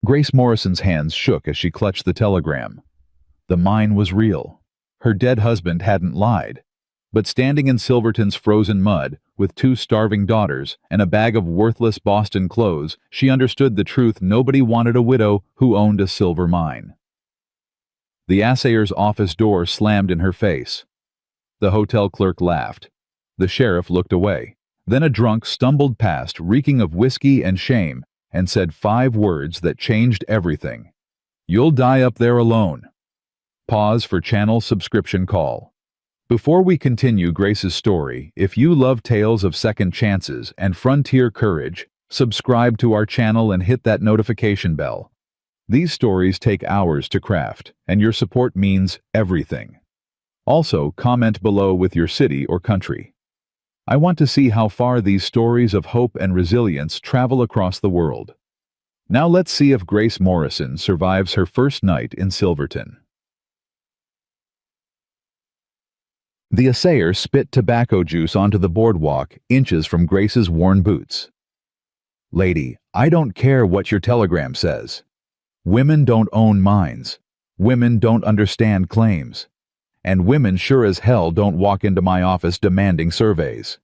Grace Morrison's hands shook as she clutched the telegram. The mine was real. Her dead husband hadn't lied. But standing in Silverton's frozen mud, with 2 starving daughters and a bag of worthless Boston clothes, she understood the truth: nobody wanted a widow who owned a silver mine. The assayer's office door slammed in her face. The hotel clerk laughed. The sheriff looked away. Then a drunk stumbled past, reeking of whiskey and shame, and said 5 words that changed everything. "You'll die up there alone." Pause for channel subscription call. Before we continue Grace's story, if you love tales of second chances and frontier courage, subscribe to our channel and hit that notification bell. These stories take hours to craft, and your support means everything. Also, comment below with your city or country. I want to see how far these stories of hope and resilience travel across the world. Now let's see if Grace Morrison survives her first night in Silverton. The assayer spit tobacco juice onto the boardwalk, inches from Grace's worn boots. "Lady, I don't care what your telegram says. Women don't own mines. Women don't understand claims. And women sure as hell don't walk into my office demanding surveys."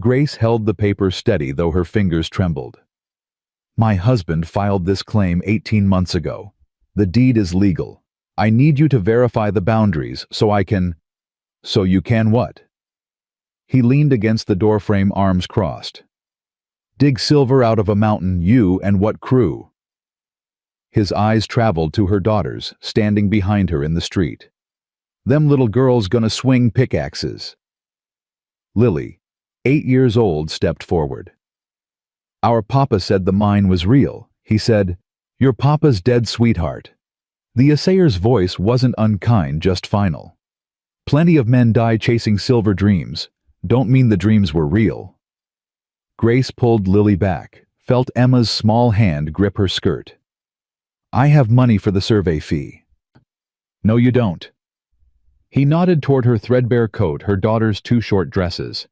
Grace held the paper steady, though her fingers trembled. "My husband filed this claim 18 months ago. The deed is legal. I need you to verify the boundaries so I can—" "So you can what?" He leaned against the doorframe, arms crossed. "Dig silver out of a mountain, you and what crew?" His eyes traveled to her daughters, standing behind her in the street. "Them little girls gonna swing pickaxes." Lily, 8 years old, stepped forward. "Our papa said the mine was real," he said. "Your papa's dead, sweetheart." The assayer's voice wasn't unkind, just final. "Plenty of men die chasing silver dreams. Don't mean the dreams were real." Grace pulled Lily back, felt Emma's small hand grip her skirt. "I have money for the survey fee." "No, you don't." He nodded toward her threadbare coat, her daughter's 2 short dresses.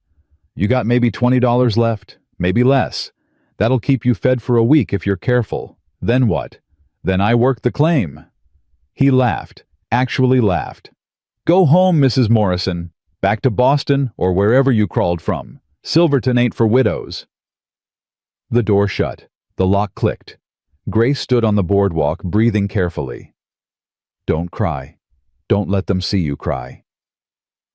"You got maybe $20 left, maybe less. That'll keep you fed for a week if you're careful. Then what? Then I work the claim." He laughed, actually laughed. "Go home, Mrs. Morrison. Back to Boston or wherever you crawled from. Silverton ain't for widows." The door shut. The lock clicked. Grace stood on the boardwalk, breathing carefully. "Don't cry. Don't let them see you cry."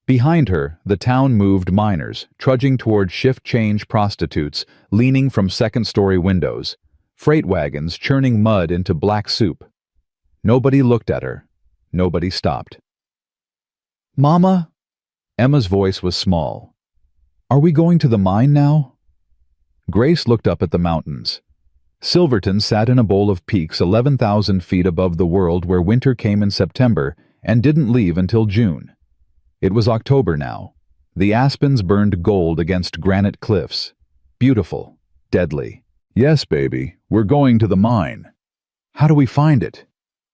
Behind her, the town moved: miners, trudging toward shift-change prostitutes, leaning from second-story windows, freight wagons churning mud into black soup. Nobody looked at her. Nobody stopped. "Mama?" Emma's voice was small. "Are we going to the mine now?" Grace looked up at the mountains. Silverton sat in a bowl of peaks 11,000 feet above the world, where winter came in September and didn't leave until June. It was October now. The aspens burned gold against granite cliffs. Beautiful, deadly. "Yes, baby, we're going to the mine." "How do we find it?"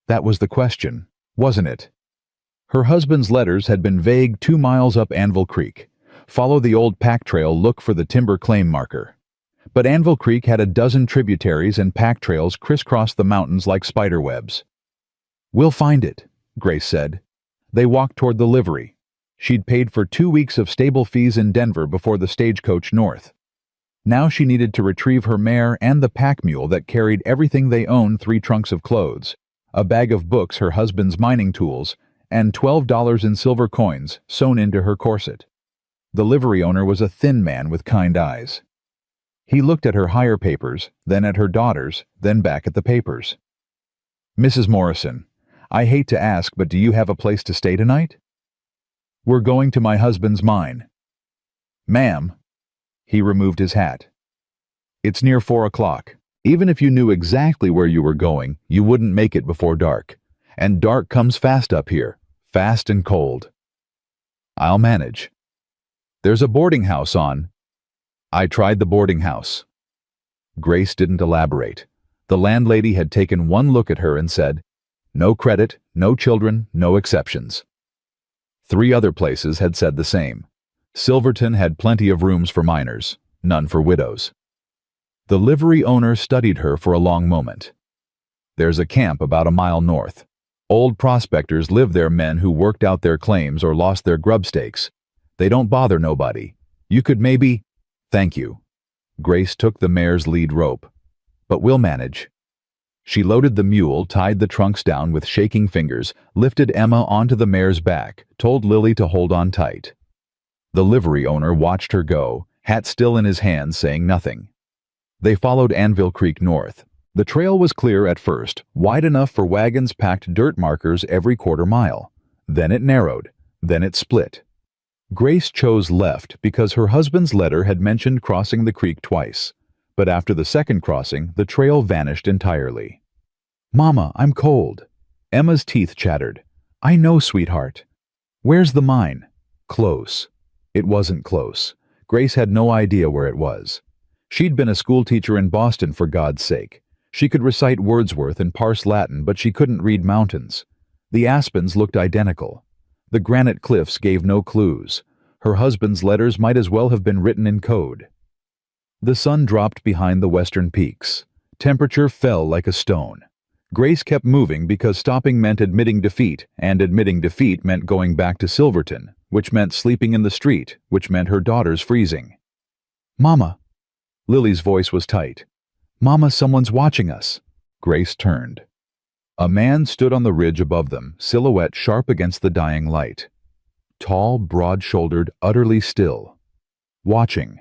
That was the question, wasn't it? Her husband's letters had been vague: 2 miles up Anvil Creek. Follow the old pack trail, look for the timber claim marker. But Anvil Creek had a dozen tributaries, and pack trails crisscrossed the mountains like spider webs. "We'll find it," Grace said. They walked toward the livery. She'd paid for 2 weeks of stable fees in Denver before the stagecoach north. Now she needed to retrieve her mare and the pack mule that carried everything they owned: 3 trunks of clothes, a bag of books, her husband's mining tools, and $12 in silver coins sewn into her corset. The livery owner was a thin man with kind eyes. He looked at her hire papers, then at her daughters, then back at the papers. "Mrs. Morrison, I hate to ask, but do you have a place to stay tonight?" "We're going to my husband's mine." "Ma'am." He removed his hat. "It's near 4 o'clock. Even if you knew exactly where you were going, you wouldn't make it before dark. And dark comes fast up here, fast and cold." "I'll manage." "There's a boarding house on—" "I tried the boarding house." Grace didn't elaborate. The landlady had taken one look at her and said, "No credit, no children, no exceptions." 3 other places had said the same. Silverton had plenty of rooms for miners, none for widows. The livery owner studied her for a long moment. There's a camp about a mile north. Old prospectors live there, men who worked out their claims or lost their grub stakes. They don't bother nobody. You could maybe— Thank you. Grace took the mare's lead rope. But we'll manage. She loaded the mule, tied the trunks down with shaking fingers, lifted Emma onto the mare's back, told Lily to hold on tight. The livery owner watched her go, hat still in his hand, saying nothing. They followed Anvil Creek north. The trail was clear at first, wide enough for wagons packed dirt markers every quarter mile. Then it narrowed. Then it split. Grace chose left because her husband's letter had mentioned crossing the creek twice. But after the second crossing, the trail vanished entirely. "Mama, I'm cold." Emma's teeth chattered. "I know, sweetheart." "Where's the mine?" "Close." It wasn't close. Grace had no idea where it was. She'd been a schoolteacher in Boston, for God's sake. She could recite Wordsworth and parse Latin, but she couldn't read mountains. The aspens looked identical. The granite cliffs gave no clues. Her husband's letters might as well have been written in code. The sun dropped behind the western peaks. Temperature fell like a stone. Grace kept moving because stopping meant admitting defeat, and admitting defeat meant going back to Silverton, which meant sleeping in the street, which meant her daughters freezing. "Mama." Lily's voice was tight. "Mama, someone's watching us." Grace turned. A man stood on the ridge above them, silhouette sharp against the dying light. Tall, broad-shouldered, utterly still. Watching.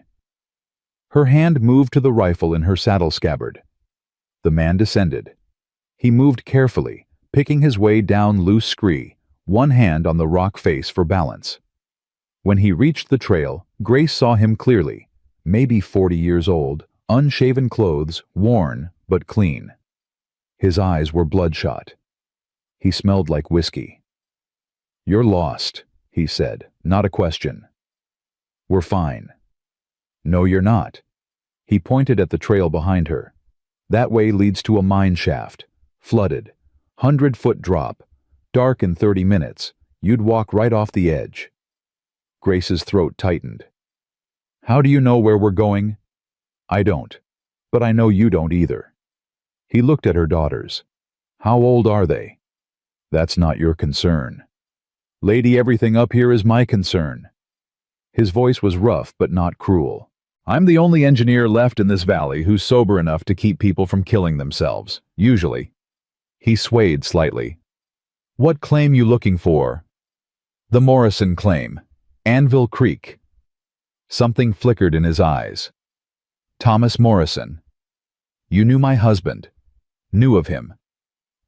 Her hand moved to the rifle in her saddle scabbard. The man descended. He moved carefully, picking his way down loose scree, one hand on the rock face for balance. When he reached the trail, Grace saw him clearly, maybe 40 years old, unshaven clothes, worn but clean. His eyes were bloodshot. He smelled like whiskey. "You're lost," he said, not a question. "We're fine." "No, you're not." He pointed at the trail behind her. "That way leads to a mine shaft. Flooded. 100-foot drop. Dark in 30 minutes. You'd walk right off the edge." Grace's throat tightened. "How do you know where we're going?" "I don't. But I know you don't either." He looked at her daughters. "How old are they?" "That's not your concern." "Lady, everything up here is my concern." His voice was rough but not cruel. "I'm the only engineer left in this valley who's sober enough to keep people from killing themselves, usually." He swayed slightly. "What claim you looking for?" "The Morrison claim. Anvil Creek." Something flickered in his eyes. "Thomas Morrison. You knew my husband. Knew of him."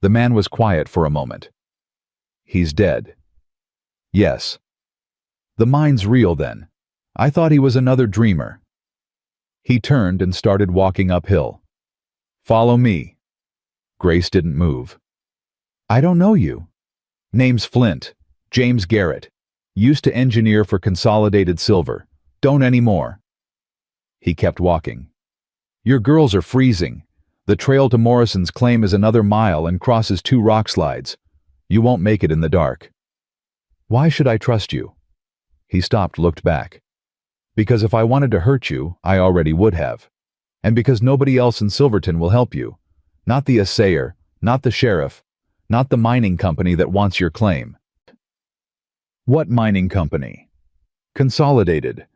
The man was quiet for a moment. "He's dead." "Yes." "The mine's real then. I thought he was another dreamer." He turned and started walking uphill. "Follow me." Grace didn't move. "I don't know you." "Name's Flint. James Garrett. Used to engineer for Consolidated Silver. Don't anymore." He kept walking. "Your girls are freezing. The trail to Morrison's claim is another mile and crosses 2 rock slides. You won't make it in the dark." "Why should I trust you?" He stopped, looked back. "Because if I wanted to hurt you, I already would have. And because nobody else in Silverton will help you. Not the assayer, not the sheriff, not the mining company that wants your claim." "What mining company?" "Consolidated.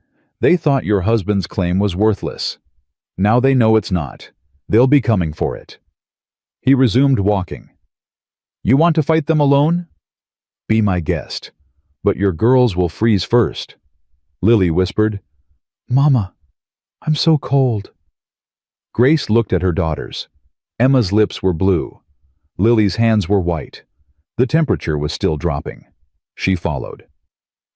They thought your husband's claim was worthless. Now they know it's not. They'll be coming for it." He resumed walking. "You want to fight them alone?" "Be my guest. But your girls will freeze first." Lily whispered, "Mama, I'm so cold." Grace looked at her daughters. Emma's lips were blue. Lily's hands were white. The temperature was still dropping. She followed.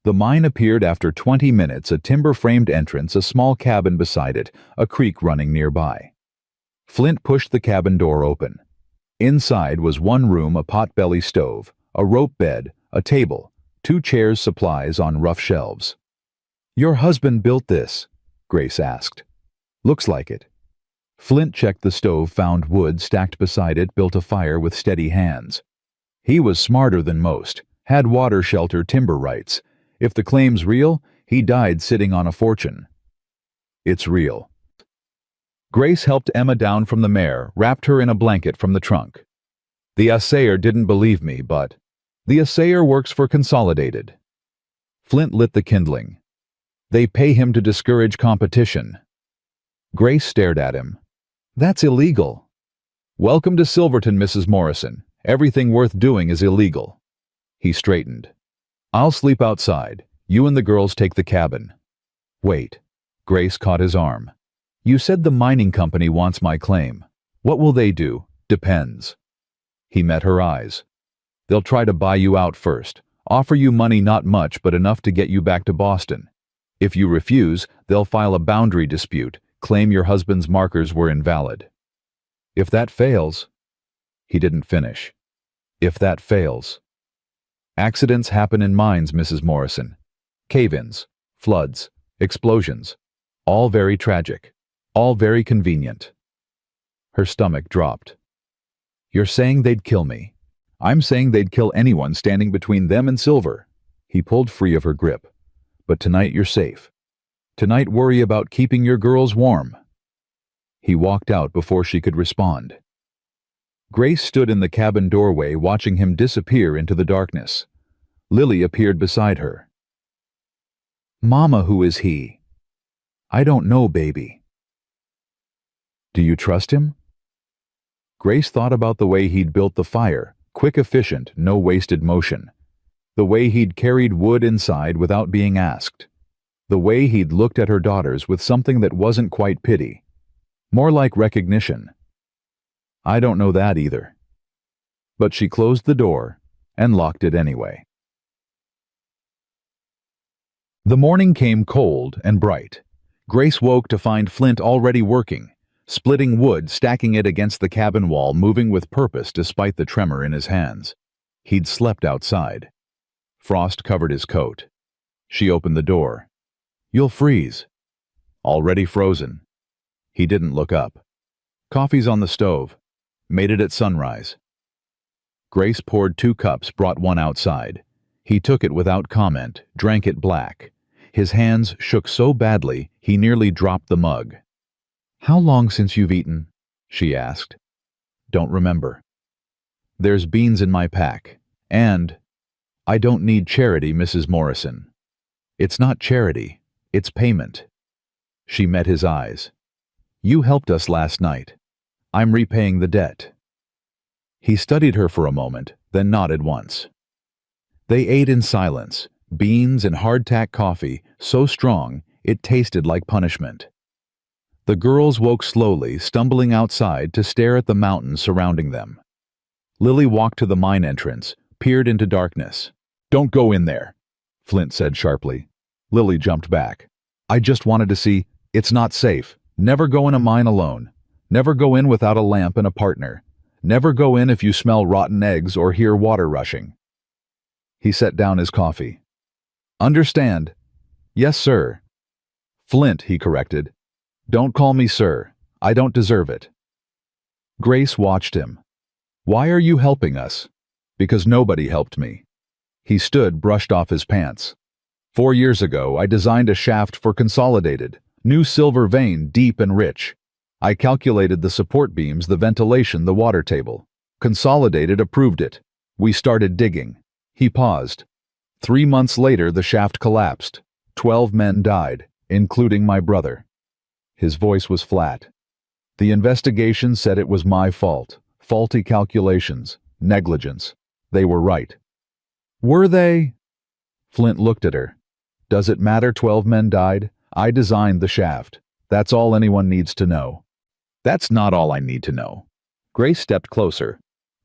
The mine appeared after 20 minutes, a timber-framed entrance, a small cabin beside it, a creek running nearby. Flint pushed the cabin door open. Inside was one room, a pot-belly stove, a rope bed, a table, 2 chairs, supplies on rough shelves. "Your husband built this?" Grace asked. "Looks like it." Flint checked the stove, found wood stacked beside it, built a fire with steady hands. He was smarter than most, had water shelter timber rights. If the claim's real, he died sitting on a fortune. "It's real." Grace helped Emma down from the mare, wrapped her in a blanket from the trunk. The assayer didn't believe me, but the assayer works for Consolidated. Flint lit the kindling. They pay him to discourage competition. Grace stared at him. That's illegal. Welcome to Silverton, Mrs. Morrison. Everything worth doing is illegal. He straightened. I'll sleep outside. You and the girls take the cabin. Wait. Grace caught his arm. You said the mining company wants my claim. What will they do? Depends. He met her eyes. They'll try to buy you out first. Offer you money, not much, but enough to get you back to Boston. If you refuse, they'll file a boundary dispute, claim your husband's markers were invalid. If that fails... He didn't finish. If that fails... Accidents happen in mines, Mrs. Morrison. Cave-ins, floods, explosions. All very tragic. All very convenient. Her stomach dropped. You're saying they'd kill me. I'm saying they'd kill anyone standing between them and silver. He pulled free of her grip. But tonight you're safe. Tonight worry about keeping your girls warm. He walked out before she could respond. Grace stood in the cabin doorway watching him disappear into the darkness. Lily appeared beside her. Mama, who is he? I don't know, baby. Do you trust him? Grace thought about the way he'd built the fire, quick, efficient, no wasted motion. The way he'd carried wood inside without being asked. The way he'd looked at her daughters with something that wasn't quite pity. More like recognition. I don't know that either. But she closed the door and locked it anyway. The morning came cold and bright. Grace woke to find Flint already working, splitting wood, stacking it against the cabin wall, moving with purpose despite the tremor in his hands. He'd slept outside. Frost covered his coat. She opened the door. You'll freeze. Already frozen. He didn't look up. Coffee's on the stove. Made it at sunrise. Grace poured 2 cups, brought one outside. He took it without comment, drank it black. His hands shook so badly he nearly dropped the mug. How long since you've eaten? She asked. Don't remember. There's beans in my pack. And I don't need charity, Mrs. Morrison. It's not charity. It's payment. She met his eyes. You helped us last night. I'm repaying the debt. He studied her for a moment, then nodded once. They ate in silence, beans and hardtack coffee, so strong it tasted like punishment. The girls woke slowly, stumbling outside to stare at the mountains surrounding them. Lily walked to the mine entrance, peered into darkness. Don't go in there, Flint said sharply. Lily jumped back. I just wanted to see. It's not safe. Never go in a mine alone. Never go in without a lamp and a partner. Never go in if you smell rotten eggs or hear water rushing. He set down his coffee. Understand? Yes, sir. Flint, he corrected. Don't call me sir. I don't deserve it. Grace watched him. Why are you helping us? Because nobody helped me. He stood, brushed off his pants. 4 years ago, I designed a shaft for Consolidated. New silver vein, deep and rich. I calculated the support beams, the ventilation, the water table. Consolidated approved it. We started digging. He paused. 3 months later, the shaft collapsed. 12 men died, including my brother. His voice was flat. The investigation said it was my fault. Faulty calculations. Negligence. They were right. Were they? Flint looked at her. Does it matter 12 men died? I designed the shaft. That's all anyone needs to know. That's not all I need to know. Grace stepped closer.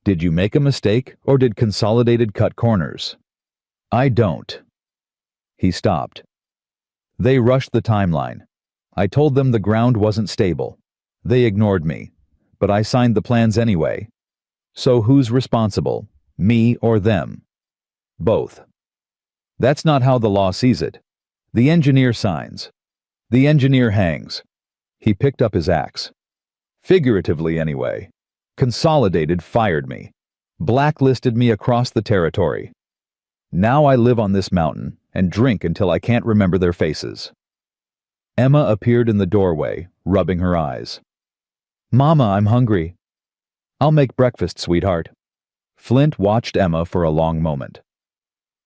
Did you make a mistake, or did Consolidated cut corners? I don't. He stopped. They rushed the timeline. I told them the ground wasn't stable. They ignored me, but I signed the plans anyway. So who's responsible, me or them? Both. That's not how the law sees it. The engineer signs. The engineer hangs. He picked up his axe. Figuratively, anyway. Consolidated fired me. Blacklisted me across the territory. Now I live on this mountain and drink until I can't remember their faces. Emma appeared in the doorway, rubbing her eyes. Mama, I'm hungry. I'll make breakfast, sweetheart. Flint watched Emma for a long moment.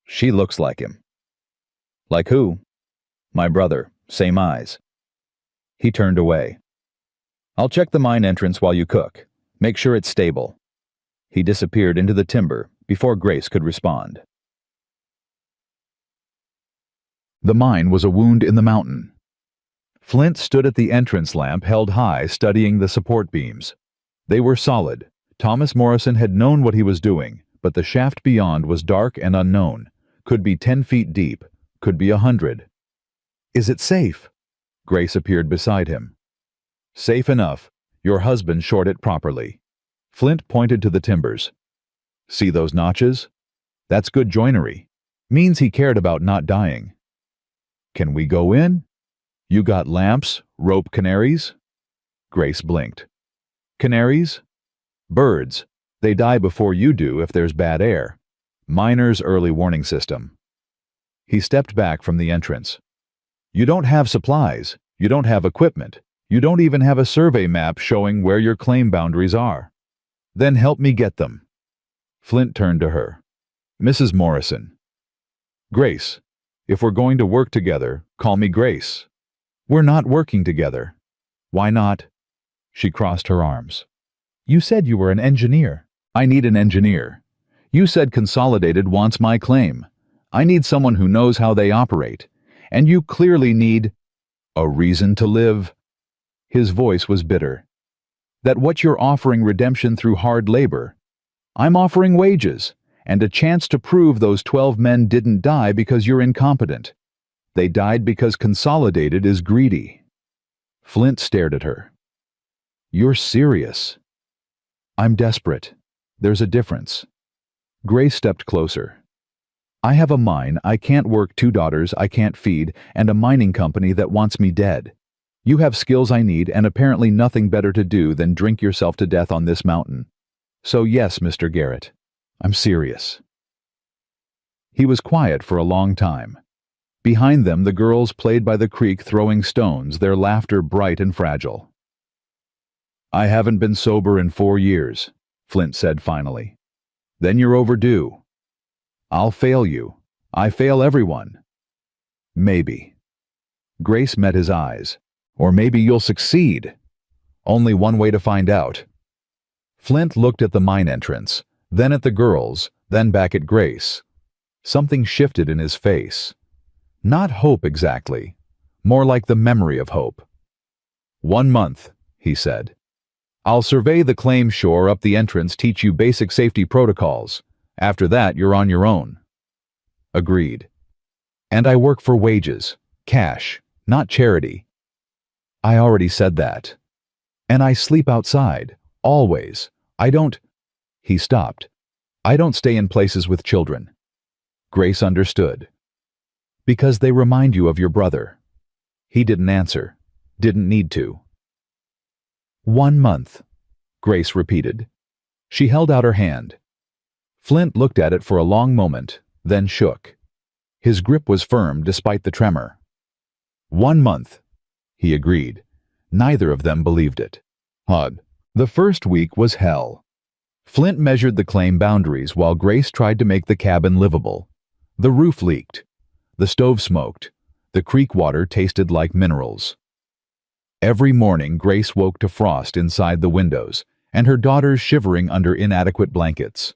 She looks like him. Like who? My brother, same eyes. He turned away. I'll check the mine entrance while you cook. Make sure it's stable. He disappeared into the timber before Grace could respond. The mine was a wound in the mountain. Flint stood at the entrance lamp held high, studying the support beams. They were solid. Thomas Morrison had known what he was doing, but the shaft beyond was dark and unknown. Could be 10 feet deep, could be 100. Is it safe? Grace appeared beside him. Safe enough. Your husband shored it properly. Flint pointed to the timbers. See those notches? That's good joinery. Means he cared about not dying. Can we go in? You got lamps, rope canaries? Grace blinked. Canaries? Birds. They die before you do if there's bad air. Miner's early warning system. He stepped back from the entrance. You don't have supplies. You don't have equipment. You don't even have a survey map showing where your claim boundaries are. Then help me get them. Flint turned to her. Mrs. Morrison. Grace. If we're going to work together, call me Grace. We're not working together. Why not? She crossed her arms. You said you were an engineer. I need an engineer. You said Consolidated wants my claim. I need someone who knows how they operate. And you clearly need a reason to live. His voice was bitter. That what you're offering redemption through hard labor. I'm offering wages and a chance to prove those 12 men didn't die because you're incompetent. They died because Consolidated is greedy. Flint stared at her. You're serious. I'm desperate. There's a difference. Grace stepped closer. I have a mine I can't work, 2 daughters I can't feed, and a mining company that wants me dead. You have skills I need and apparently nothing better to do than drink yourself to death on this mountain. So yes, Mr. Garrett, I'm serious. He was quiet for a long time. Behind them, the girls played by the creek throwing stones, their laughter bright and fragile. I haven't been sober in 4 years, Flint said finally. Then you're overdue. I'll fail you. I fail everyone. Maybe. Grace met his eyes. Or maybe you'll succeed. Only one way to find out. Flint looked at the mine entrance, then at the girls, then back at Grace. Something shifted in his face. Not hope exactly, more like the memory of hope. 1 month, he said. I'll survey the claim shore up the entrance, teach you basic safety protocols. After that, you're on your own. Agreed. And I work for wages, cash, not charity. I already said that. And I sleep outside, always. I don't... He stopped. I don't stay in places with children. Grace understood. Because they remind you of your brother. He didn't answer. Didn't need to. 1 month, Grace repeated. She held out her hand. Flint looked at it for a long moment, then shook. His grip was firm despite the tremor. 1 month. He agreed. Neither of them believed it. Odd. The first week was hell. Flint measured the claim boundaries while Grace tried to make the cabin livable. The roof leaked. The stove smoked. The creek water tasted like minerals. Every morning Grace woke to frost inside the windows, and her daughters shivering under inadequate blankets.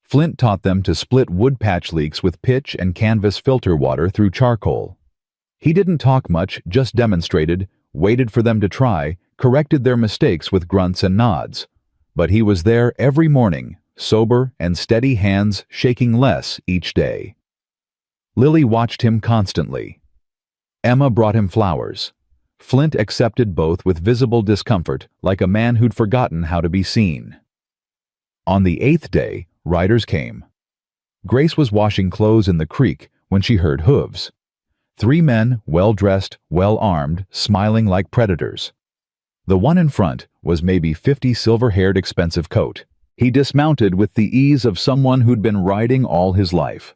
Flint taught them to split wood patch leaks with pitch and canvas filter water through charcoal. He didn't talk much, just demonstrated, waited for them to try, corrected their mistakes with grunts and nods. But he was there every morning, sober and steady hands shaking less each day. Lily watched him constantly. Emma brought him flowers. Flint accepted both with visible discomfort, like a man who'd forgotten how to be seen. On the 8th day, riders came. Grace was washing clothes in the creek when she heard hooves. 3 men, well-dressed, well-armed, smiling like predators. The one in front was maybe 50 silver-haired expensive coat. He dismounted with the ease of someone who'd been riding all his life.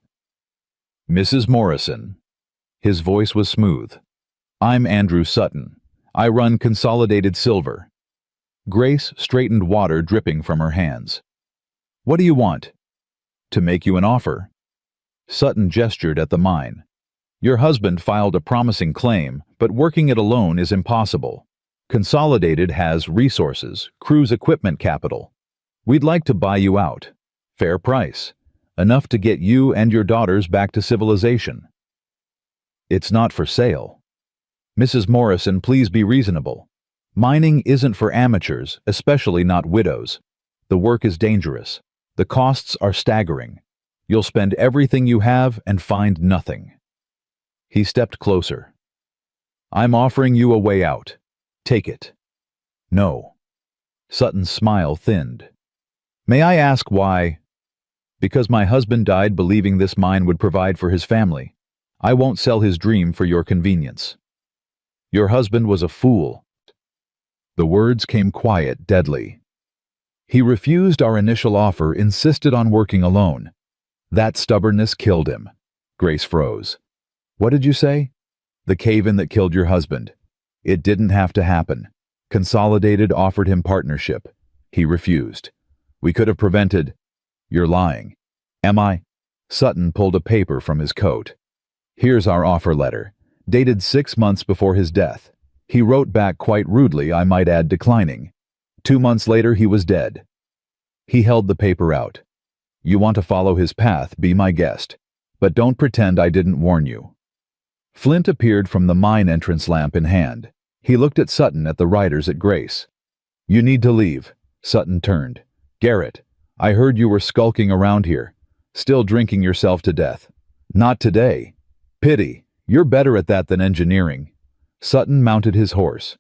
Mrs. Morrison. His voice was smooth. I'm Andrew Sutton. I run Consolidated Silver. Grace straightened water dripping from her hands. What do you want? To make you an offer. Sutton gestured at the mine. Your husband filed a promising claim, but working it alone is impossible. Consolidated has resources, crew's equipment capital. We'd like to buy you out. Fair price. Enough to get you and your daughters back to civilization. It's not for sale. Mrs. Morrison, please be reasonable. Mining isn't for amateurs, especially not widows. The work is dangerous. The costs are staggering. You'll spend everything you have and find nothing. He stepped closer. I'm offering you a way out. Take it. No. Sutton's smile thinned. May I ask why? Because my husband died believing this mine would provide for his family. I won't sell his dream for your convenience. Your husband was a fool. The words came quiet, deadly. He refused our initial offer, insisted on working alone. That stubbornness killed him. Grace froze. What did you say? The cave-in that killed your husband. It didn't have to happen. Consolidated offered him partnership. He refused. We could have prevented. You're lying. Am I? Sutton pulled a paper from his coat. Here's our offer letter, dated 6 months before his death. He wrote back quite rudely, I might add, declining. 2 months later, he was dead. He held the paper out. You want to follow his path, be my guest. But don't pretend I didn't warn you. Flint appeared from the mine entrance, lamp in hand. He looked at Sutton, at the riders, at Grace. You need to leave. Sutton turned. Garrett, I heard you were skulking around here, still drinking yourself to death. Not today. Pity. You're better at that than engineering. Sutton mounted his horse.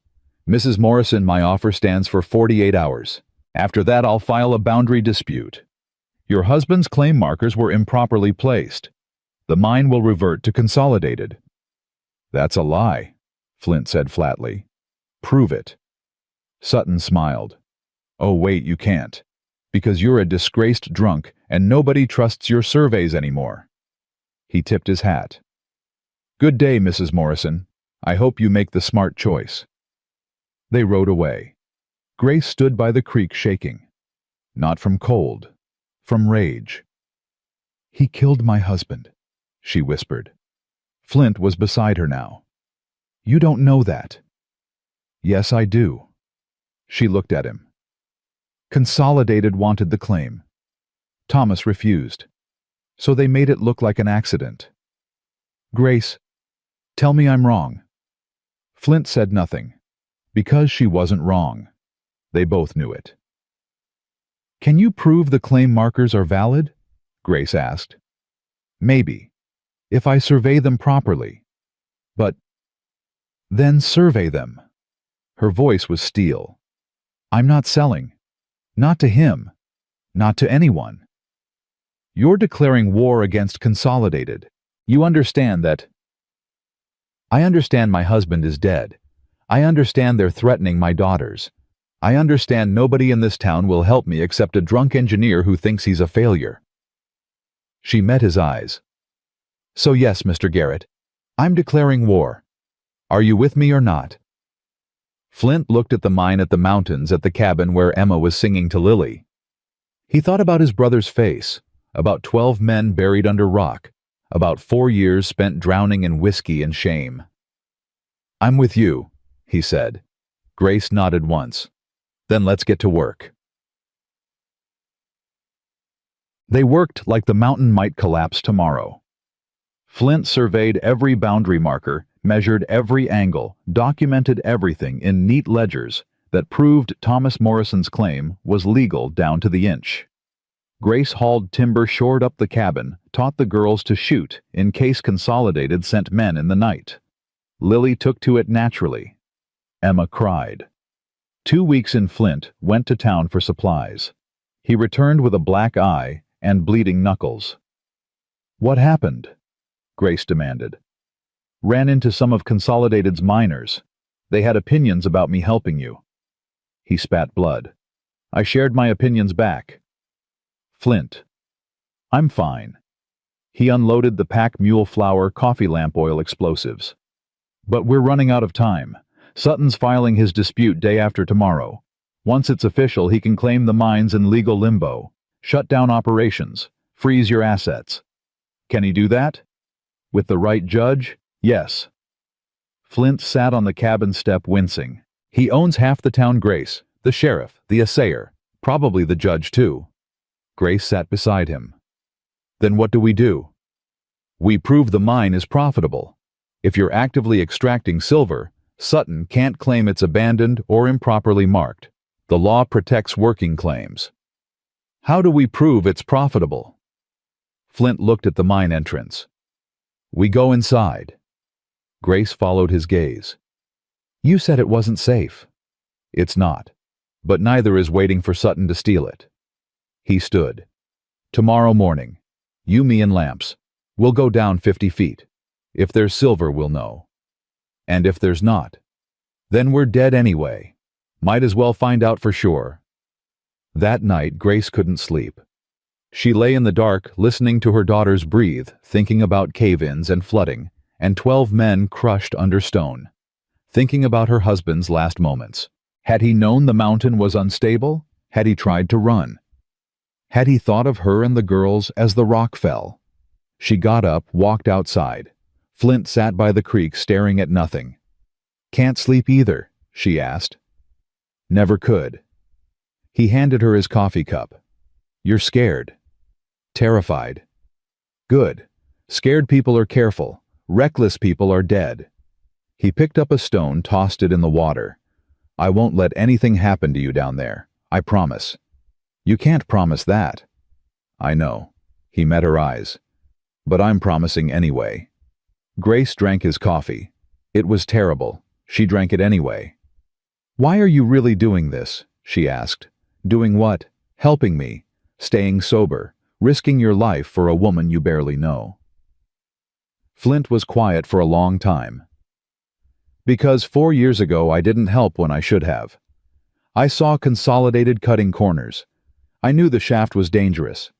Mrs. Morrison, my offer stands for 48 hours. After that, I'll file a boundary dispute. Your husband's claim markers were improperly placed. The mine will revert to Consolidated. That's a lie, Flint said flatly. Prove it. Sutton smiled. Oh, wait, you can't. Because you're a disgraced drunk and nobody trusts your surveys anymore. He tipped his hat. Good day, Mrs. Morrison. I hope you make the smart choice. They rode away. Grace stood by the creek shaking. Not from cold, from rage. He killed my husband, she whispered. Flint was beside her now. You don't know that. Yes, I do. She looked at him. Consolidated wanted the claim. Thomas refused. So they made it look like an accident. Grace, tell me I'm wrong. Flint said nothing, because she wasn't wrong. They both knew it. Can you prove the claim markers are valid? Grace asked. Maybe, if I survey them properly. But then survey them. Her voice was steel. I'm not selling. Not to him. Not to anyone. You're declaring war against Consolidated. You understand that. I understand my husband is dead. I understand they're threatening my daughters. I understand nobody in this town will help me except a drunk engineer who thinks he's a failure. She met his eyes. So yes, Mr. Garrett, I'm declaring war. Are you with me or not? Flint looked at the mine, at the mountains, at the cabin where Emma was singing to Lily. He thought about his brother's face, about 12 men buried under rock, about 4 years spent drowning in whiskey and shame. I'm with you, he said. Grace nodded once. Then let's get to work. They worked like the mountain might collapse tomorrow. Flint surveyed every boundary marker, measured every angle, documented everything in neat ledgers that proved Thomas Morrison's claim was legal down to the inch. Grace hauled timber, shored up the cabin, taught the girls to shoot in case Consolidated sent men in the night. Lily took to it naturally. Emma cried. 2 weeks in, Flint went to town for supplies. He returned with a black eye and bleeding knuckles. What happened? Grace demanded. Ran into some of Consolidated's miners. They had opinions about me helping you. He spat blood. I shared my opinions back. Flint. I'm fine. He unloaded the pack mule flour, coffee lamp oil explosives. But we're running out of time. Sutton's filing his dispute day after tomorrow. Once it's official, he can claim the mines in legal limbo. shut down operations, freeze your assets. Can he do that? With the right judge? Yes. Flint sat on the cabin step wincing. He owns half the town, Grace, the sheriff, the assayer, probably the judge too. Grace sat beside him. Then what do? We prove the mine is profitable. If you're actively extracting silver, Sutton can't claim it's abandoned or improperly marked. The law protects working claims. How do we prove it's profitable? Flint looked at the mine entrance. We go inside. Grace followed his gaze. You said it wasn't safe. It's not. But neither is waiting for Sutton to steal it. He stood. Tomorrow morning, you, me, and Lamps. We'll go down 50 feet. If there's silver, we'll know. And if there's not, then we're dead anyway. Might as well find out for sure. That night, Grace couldn't sleep. She lay in the dark, listening to her daughters breathe, thinking about cave-ins and flooding, and 12 men crushed under stone. Thinking about her husband's last moments. Had he known the mountain was unstable? Had he tried to run? Had he thought of her and the girls as the rock fell? She got up, walked outside. Flint sat by the creek staring at nothing. Can't sleep either, she asked. Never could. He handed her his coffee cup. You're scared. Terrified. Good. Scared people are careful. Reckless people are dead. He picked up a stone, tossed it in the water. I won't let anything happen to you down there. I promise. You can't promise that. I know. He met her eyes. But I'm promising anyway. Grace drank his coffee. It was terrible. She drank it anyway. Why are you really doing this? She asked. Doing what? Helping me. Staying sober. Risking your life for a woman you barely know. Flint was quiet for a long time. Because 4 years ago I didn't help when I should have. I saw Consolidated cutting corners. I knew the shaft was dangerous.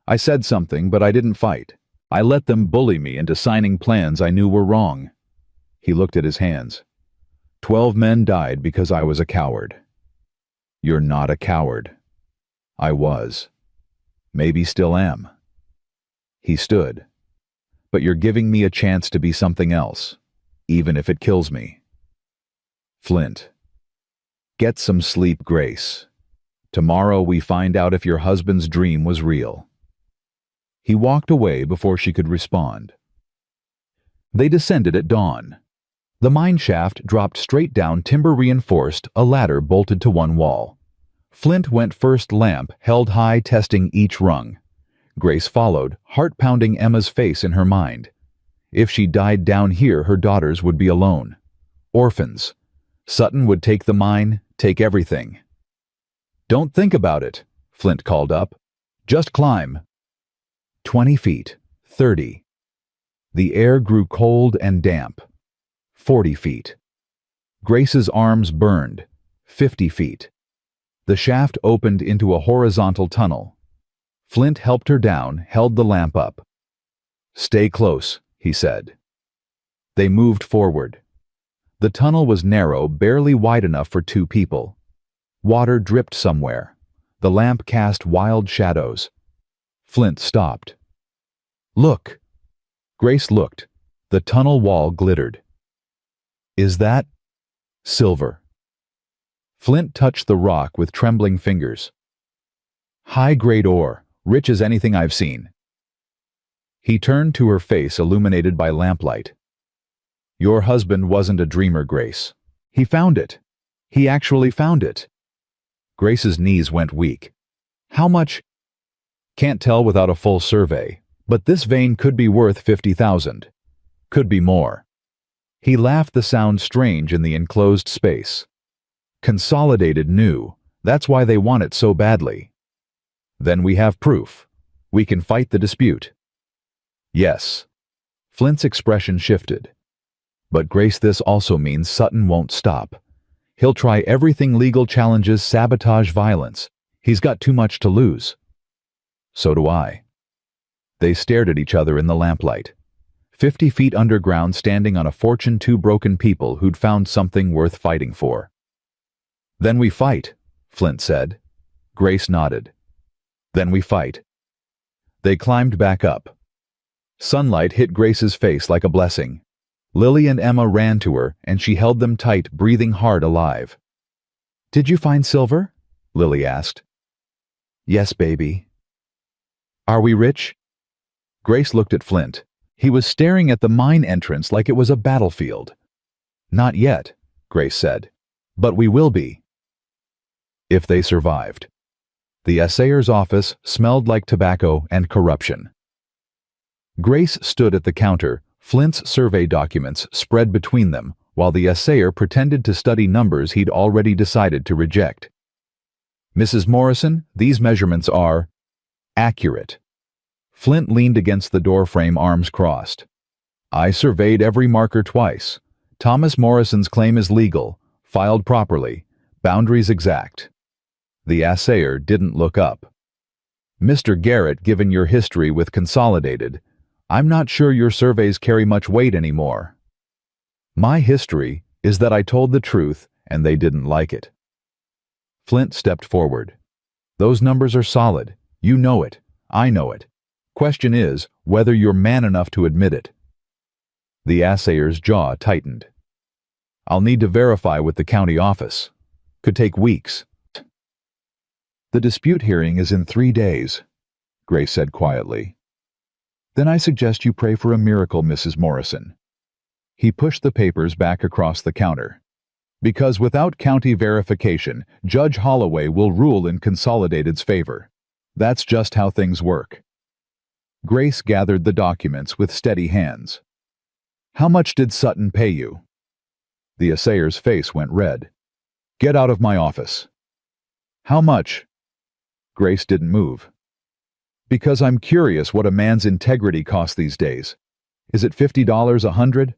I said something, but I didn't fight. I let them bully me into signing plans I knew were wrong. He looked at his hands. 12 men died because I was a coward. You're not a coward. I was. Maybe still am. He stood. But you're giving me a chance to be something else, even if it kills me. Flint. Get some sleep, Grace. Tomorrow we find out if your husband's dream was real. He walked away before she could respond. They descended at dawn. The mine shaft dropped straight down timber-reinforced, a ladder bolted to one wall. Flint went first, lamp held high, testing each rung. Grace followed, heart-pounding Emma's face in her mind. If she died down here, her daughters would be alone. Orphans. Sutton would take the mine, take everything. Don't think about it, Flint called up. Just climb. 20 feet, 30. The air grew cold and damp. 40 feet. Grace's arms burned. 50 feet. The shaft opened into a horizontal tunnel. Flint helped her down, held the lamp up. Stay close, he said. They moved forward. The tunnel was narrow, barely wide enough for 2 people. Water dripped somewhere. The lamp cast wild shadows. Flint stopped. Look. Grace looked. The tunnel wall glittered. Is that silver? Flint touched the rock with trembling fingers. High-grade ore, rich as anything I've seen. He turned to her face, illuminated by lamplight. Your husband wasn't a dreamer, Grace. He found it. He actually found it. Grace's knees went weak. How much? Can't tell without a full survey, but this vein could be worth 50,000. Could be more. He laughed, the sound strange in the enclosed space. Consolidated knew. That's why they want it so badly. Then we have proof. We can fight the dispute. Yes. Flint's expression shifted. But Grace, this also means Sutton won't stop. He'll try everything: legal challenges, sabotage, violence. He's got too much to lose. So do I. They stared at each other in the lamplight. 50 feet underground, standing on a fortune, 2 broken people who'd found something worth fighting for. Then we fight, Flint said. Grace nodded. Then we fight." They climbed back up. Sunlight hit Grace's face like a blessing. Lily and Emma ran to her, and she held them tight, breathing hard, alive. "Did you find silver?" Lily asked. "Yes, baby." "Are we rich?" Grace looked at Flint. He was staring at the mine entrance like it was a battlefield. "Not yet," Grace said. "But we will be." If they survived. The assayer's office smelled like tobacco and corruption. Grace stood at the counter, Flint's survey documents spread between them, while the assayer pretended to study numbers he'd already decided to reject. "Mrs. Morrison, these measurements are accurate." Flint leaned against the doorframe, arms crossed. "I surveyed every marker twice. Thomas Morrison's claim is legal, filed properly, boundaries exact." The assayer didn't look up. "Mr. Garrett, given your history with Consolidated, I'm not sure your surveys carry much weight anymore." "My history is that I told the truth and they didn't like it." Flint stepped forward. "Those numbers are solid. You know it. I know it. Question is whether you're man enough to admit it." The assayer's jaw tightened. "I'll need to verify with the county office. Could take weeks." "The dispute hearing is in 3 days," Grace said quietly. "Then I suggest you pray for a miracle, Mrs. Morrison." He pushed the papers back across the counter. "Because without county verification, Judge Holloway will rule in Consolidated's favor. That's just how things work." Grace gathered the documents with steady hands. "How much did Sutton pay you?" The assayer's face went red. "Get out of my office." "How much?" Grace didn't move. "Because I'm curious what a man's integrity costs these days. Is it $50, $100?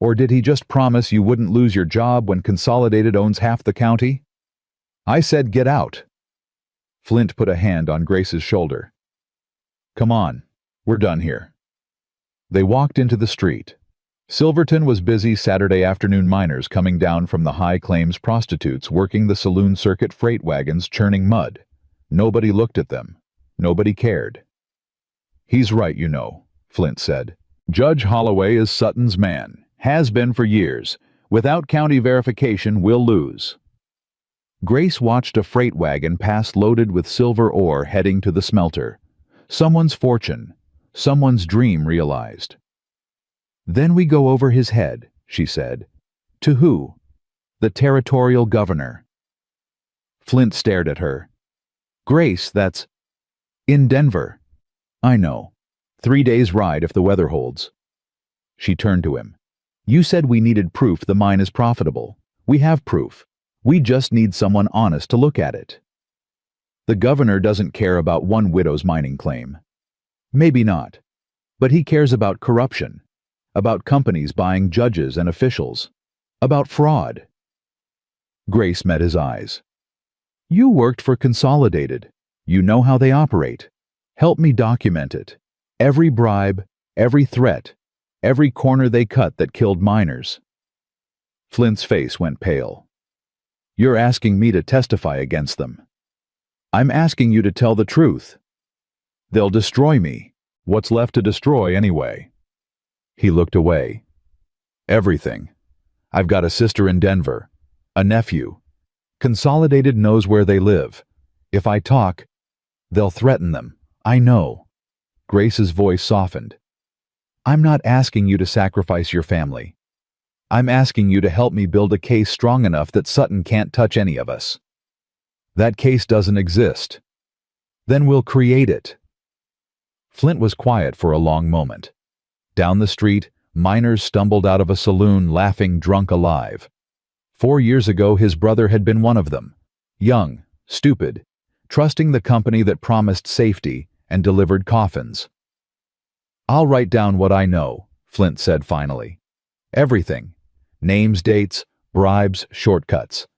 Or did he just promise you wouldn't lose your job when Consolidated owns half the county?" "I said get out." Flint put a hand on Grace's shoulder. "Come on, we're done here." They walked into the street. Silverton was busy Saturday afternoon, miners coming down from the high claims, prostitutes working the saloon circuit, freight wagons churning mud. Nobody looked at them. Nobody cared. "He's right, you know," Flint said. "Judge Holloway is Sutton's man. Has been for years. Without county verification, we'll lose." Grace watched a freight wagon pass loaded with silver ore heading to the smelter. Someone's fortune. Someone's dream realized. "Then we go over his head," she said. "To who?" "The territorial governor." Flint stared at her. "Grace, that's in Denver." "I know. 3 days' ride if the weather holds." She turned to him. "You said we needed proof the mine is profitable. We have proof. We just need someone honest to look at it." "The governor doesn't care about one widow's mining claim." "Maybe not. But he cares about corruption. About companies buying judges and officials. About fraud." Grace met his eyes. "You worked for Consolidated. You know how they operate. Help me document it. Every bribe, every threat, every corner they cut that killed miners." Flint's face went pale. "You're asking me to testify against them." "I'm asking you to tell the truth." "They'll destroy me. What's left to destroy anyway?" He looked away. "Everything. I've got a sister in Denver. A nephew. Consolidated knows where they live. If I talk, they'll threaten them. I know." Grace's voice softened. "I'm not asking you to sacrifice your family. I'm asking you to help me build a case strong enough that Sutton can't touch any of us." "That case doesn't exist." "Then we'll create it." Flint was quiet for a long moment. Down the street, miners stumbled out of a saloon laughing, drunk alive. 4 years ago his brother had been one of them. Young, stupid, trusting the company that promised safety and delivered coffins. "I'll write down what I know," Flint said finally. "Everything. Names, dates, bribes, shortcuts."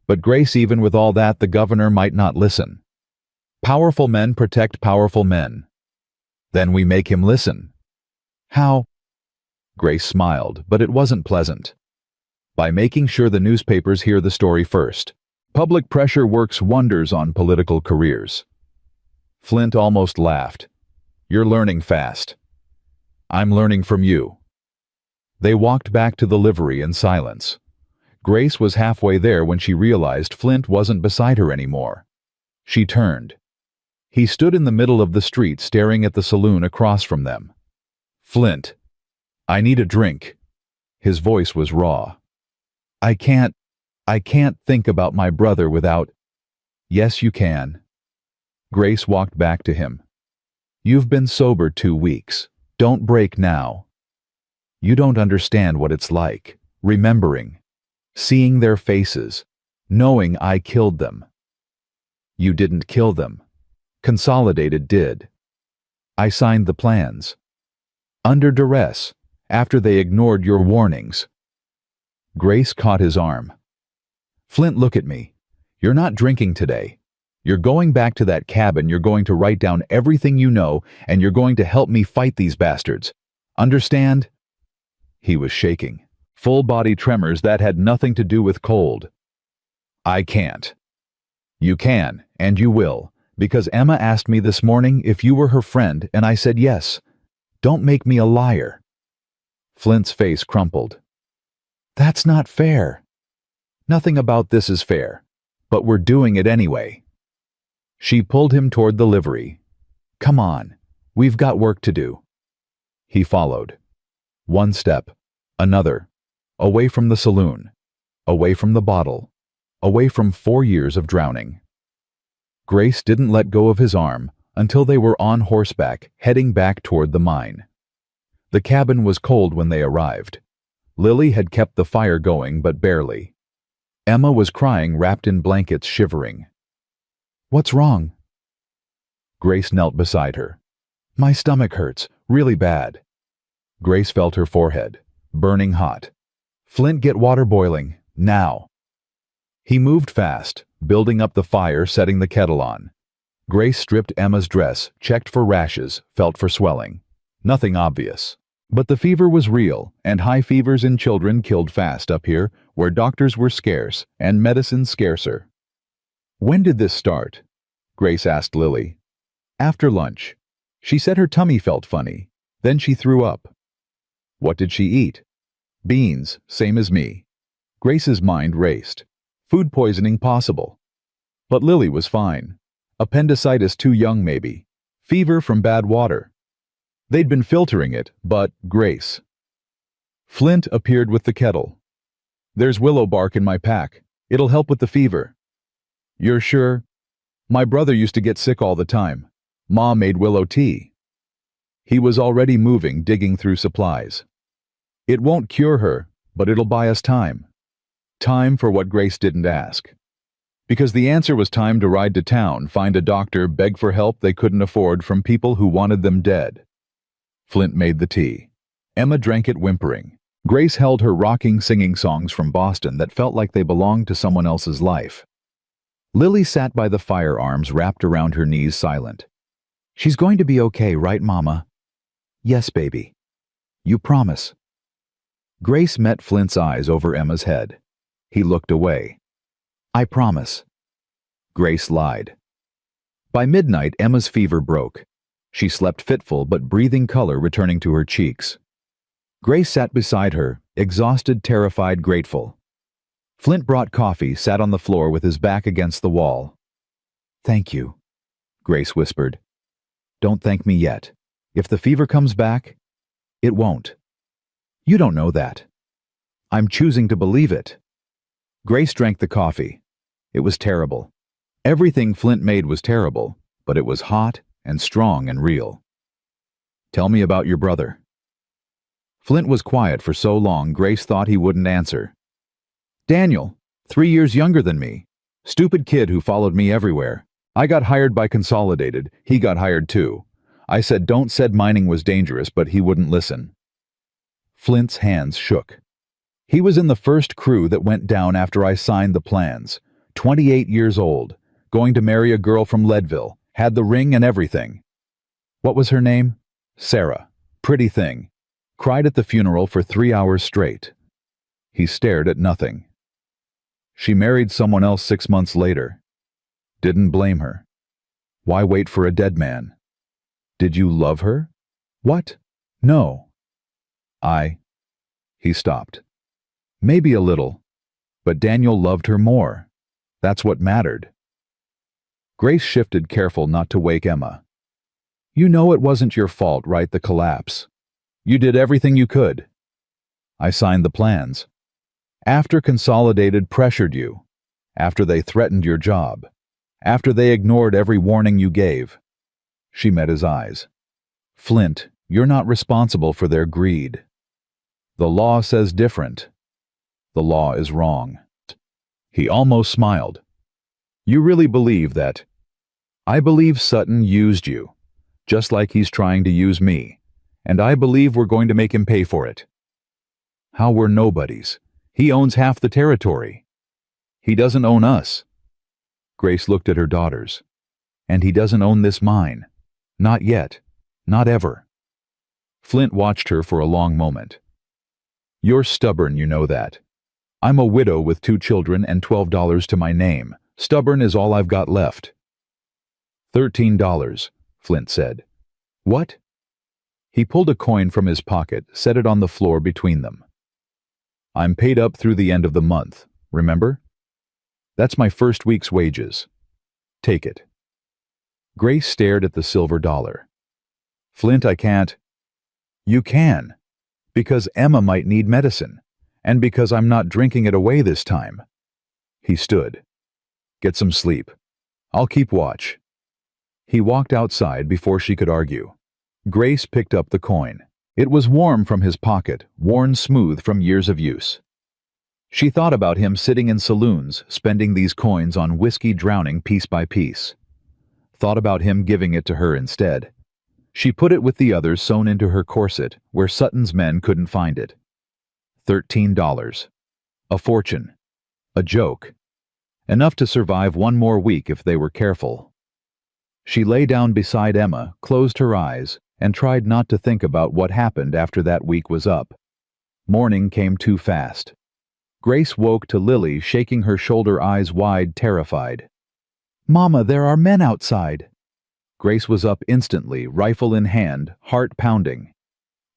But Grace, even with all that, the governor might not listen. Powerful men protect powerful men. Then we make him listen. "How?" Grace smiled, but it wasn't pleasant. "By making sure the newspapers hear the story first. Public pressure works wonders on political careers." Flint almost laughed. You're learning fast. I'm learning from you. They walked back to the livery in silence. Grace was halfway there when she realized Flint wasn't beside her anymore. She turned. He stood in the middle of the street staring at the saloon across from them. Flint, I need a drink. His voice was raw. I can't think about my brother without... Yes, you can. Grace walked back to him. You've been sober 2 weeks. Don't break now. You don't understand what it's like, remembering, seeing their faces, knowing I killed them. You didn't kill them. Consolidated did. I signed the plans. Under duress, after they ignored your warnings. Grace caught his arm. Flint, look at me. You're not drinking today. You're going back to that cabin, you're going to write down everything you know, and you're going to help me fight these bastards. Understand? He was shaking. Full-body tremors that had nothing to do with cold. I can't. You can, and you will, because Emma asked me this morning if you were her friend, and I said yes. Don't make me a liar. Flint's face crumpled. That's not fair. Nothing about this is fair, but we're doing it anyway. She pulled him toward the livery. Come on, we've got work to do. He followed. One step, another, away from the saloon, away from the bottle, away from 4 years of drowning. Grace didn't let go of his arm until they were on horseback heading back toward the mine. The cabin was cold when they arrived. Lily had kept the fire going, but barely. Emma was crying, wrapped in blankets, shivering. What's wrong? Grace knelt beside her. My stomach hurts, really bad. Grace felt her forehead, burning hot. Flint, get water boiling, now. He moved fast, building up the fire, setting the kettle on. Grace stripped Emma's dress, checked for rashes, felt for swelling. Nothing obvious. But the fever was real, and high fevers in children killed fast up here, where doctors were scarce and medicine scarcer. When did this start? Grace asked Lily. After lunch. She said her tummy felt funny. Then she threw up. What did she eat? Beans, same as me. Grace's mind raced. Food poisoning possible. But Lily was fine. Appendicitis too young maybe. Fever from bad water. They'd been filtering it, but Grace. Flint appeared with the kettle. There's willow bark in my pack. It'll help with the fever. You're sure? My brother used to get sick all the time. Ma made willow tea. He was already moving, digging through supplies. It won't cure her, but it'll buy us time. Time for what Grace didn't ask. Because the answer was time to ride to town, find a doctor, beg for help they couldn't afford from people who wanted them dead. Flint made the tea. Emma drank it whimpering. Grace held her rocking, singing songs from Boston that felt like they belonged to someone else's life. Lily sat by the fire, arms wrapped around her knees, silent. She's going to be okay, right, Mama? Yes, baby. You promise? Grace met Flint's eyes over Emma's head. He looked away. I promise. Grace lied. By midnight, Emma's fever broke. She slept fitful, but breathing color returning to her cheeks. Grace sat beside her, exhausted, terrified, grateful. Flint brought coffee, sat on the floor with his back against the wall. Thank you, Grace whispered. Don't thank me yet. If the fever comes back, it won't. You don't know that. I'm choosing to believe it. Grace drank the coffee. It was terrible. Everything Flint made was terrible, but it was hot and strong and real. Tell me about your brother. Flint was quiet for so long Grace thought he wouldn't answer. Daniel, 3 years younger than me. Stupid kid who followed me everywhere. I got hired by Consolidated. He got hired too. I said mining was dangerous, but he wouldn't listen. Flint's hands shook. He was in the first crew that went down after I signed the plans. 28 years old, going to marry a girl from Leadville, had the ring and everything. What was her name? Sarah. Pretty thing. Cried at the funeral for 3 hours straight. He stared at nothing. She married someone else 6 months later. Didn't blame her. Why wait for a dead man? Did you love her? What? No. He stopped. Maybe a little, but Daniel loved her more. That's what mattered. Grace shifted, careful not to wake Emma. You know it wasn't your fault, right? The collapse. You did everything you could. I signed the plans. After Consolidated pressured you. After they threatened your job. After they ignored every warning you gave. She met his eyes. Flint, you're not responsible for their greed. The law says different. The law is wrong. He almost smiled. You really believe that? I believe Sutton used you, just like he's trying to use me, and I believe we're going to make him pay for it. How we're nobodies. He owns half the territory. He doesn't own us. Grace looked at her daughters. And he doesn't own this mine. Not yet. Not ever. Flint watched her for a long moment. You're stubborn, you know that. I'm a widow with 2 children and $12 to my name. Stubborn is all I've got left. $13, Flint said. What? He pulled a coin from his pocket, set it on the floor between them. I'm paid up through the end of the month, remember? That's my first week's wages. Take it. Grace stared at the silver dollar. Flint, I can't. You can. Because Emma might need medicine, and because I'm not drinking it away this time. He stood. Get some sleep. I'll keep watch. He walked outside before she could argue. Grace picked up the coin. It was warm from his pocket, worn smooth from years of use. She thought about him sitting in saloons, spending these coins on whiskey, drowning piece by piece. Thought about him giving it to her instead. She put it with the others sewn into her corset, where Sutton's men couldn't find it. $13. A fortune. A joke. Enough to survive one more week if they were careful. She lay down beside Emma, closed her eyes, and tried not to think about what happened after that week was up. Morning came too fast. Grace woke to Lily shaking her shoulder, eyes wide, terrified. Mama, there are men outside. Grace was up instantly, rifle in hand, heart pounding.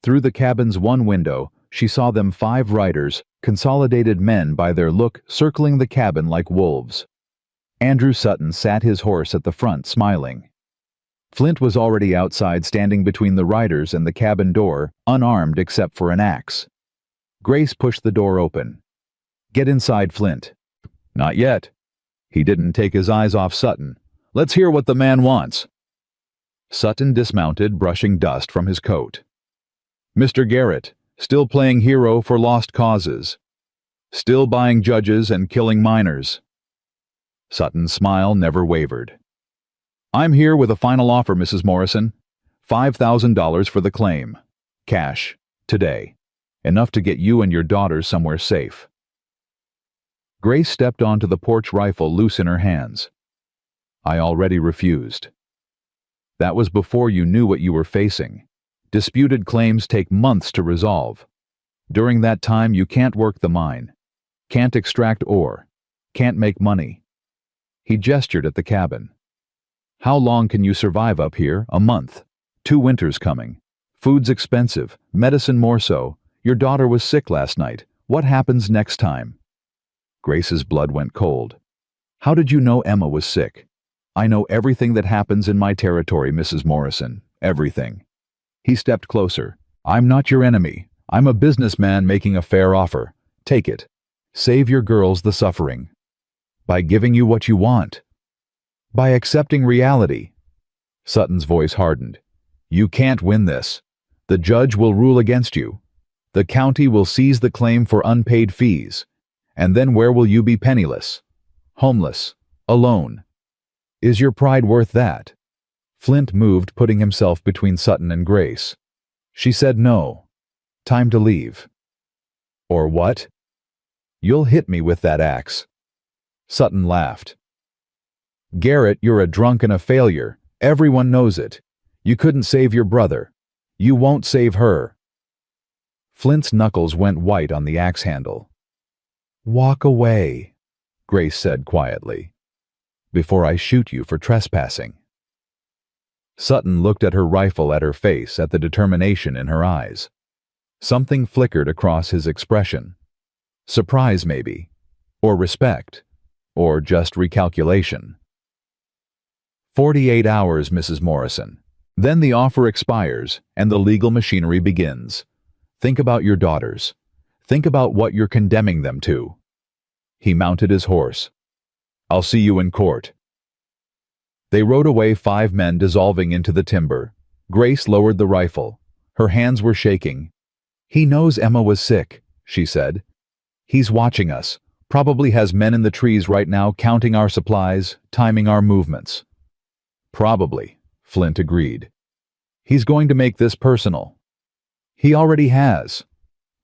Through the cabin's one window, she saw them 5 riders, Consolidated men by their look, circling the cabin like wolves. Andrew Sutton sat his horse at the front, smiling. Flint was already outside, standing between the riders and the cabin door, unarmed except for an axe. Grace pushed the door open. Get inside, Flint. Not yet. He didn't take his eyes off Sutton. Let's hear what the man wants. Sutton dismounted, brushing dust from his coat. Mr. Garrett, still playing hero for lost causes. Still buying judges and killing minors. Sutton's smile never wavered. I'm here with a final offer, Mrs. Morrison. $5,000 for the claim. Cash. Today. Enough to get you and your daughters somewhere safe. Grace stepped onto the porch, rifle loose in her hands. I already refused. That was before you knew what you were facing. Disputed claims take months to resolve. During that time, you can't work the mine. Can't extract ore. Can't make money. He gestured at the cabin. How long can you survive up here? A month. 2 winters coming. Food's expensive. Medicine more so. Your daughter was sick last night. What happens next time? Grace's blood went cold. How did you know Emma was sick? I know everything that happens in my territory, Mrs. Morrison. Everything. He stepped closer. I'm not your enemy. I'm a businessman making a fair offer. Take it. Save your girls the suffering. By giving you what you want. By accepting reality. Sutton's voice hardened. You can't win this. The judge will rule against you. The county will seize the claim for unpaid fees. And then where will you be? Penniless. Homeless. Alone. Is your pride worth that? Flint moved, putting himself between Sutton and Grace. She said no. Time to leave. Or what? You'll hit me with that axe. Sutton laughed. Garrett, you're a drunk and a failure. Everyone knows it. You couldn't save your brother. You won't save her. Flint's knuckles went white on the axe handle. Walk away, Grace said quietly, before I shoot you for trespassing. Sutton looked at her rifle, at her face, at the determination in her eyes. Something flickered across his expression. Surprise, maybe. Or respect. Or just recalculation. 48 hours, Mrs. Morrison. Then the offer expires, and the legal machinery begins. Think about your daughters. Think about what you're condemning them to. He mounted his horse. I'll see you in court. They rode away, 5 men dissolving into the timber. Grace lowered the rifle. Her hands were shaking. He knows Emma was sick, she said. He's watching us. Probably has men in the trees right now counting our supplies, timing our movements. Probably, Flint agreed. He's going to make this personal. He already has.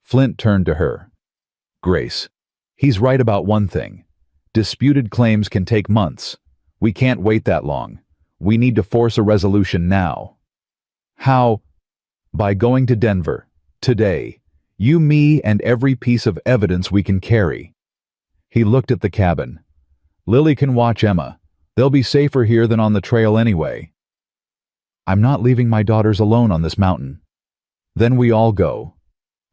Flint turned to her. Grace, he's right about one thing. Disputed claims can take months. We can't wait that long. We need to force a resolution now. How? By going to Denver. Today. You, me, and every piece of evidence we can carry. He looked at the cabin. Lily can watch Emma. They'll be safer here than on the trail anyway. I'm not leaving my daughters alone on this mountain. Then we all go.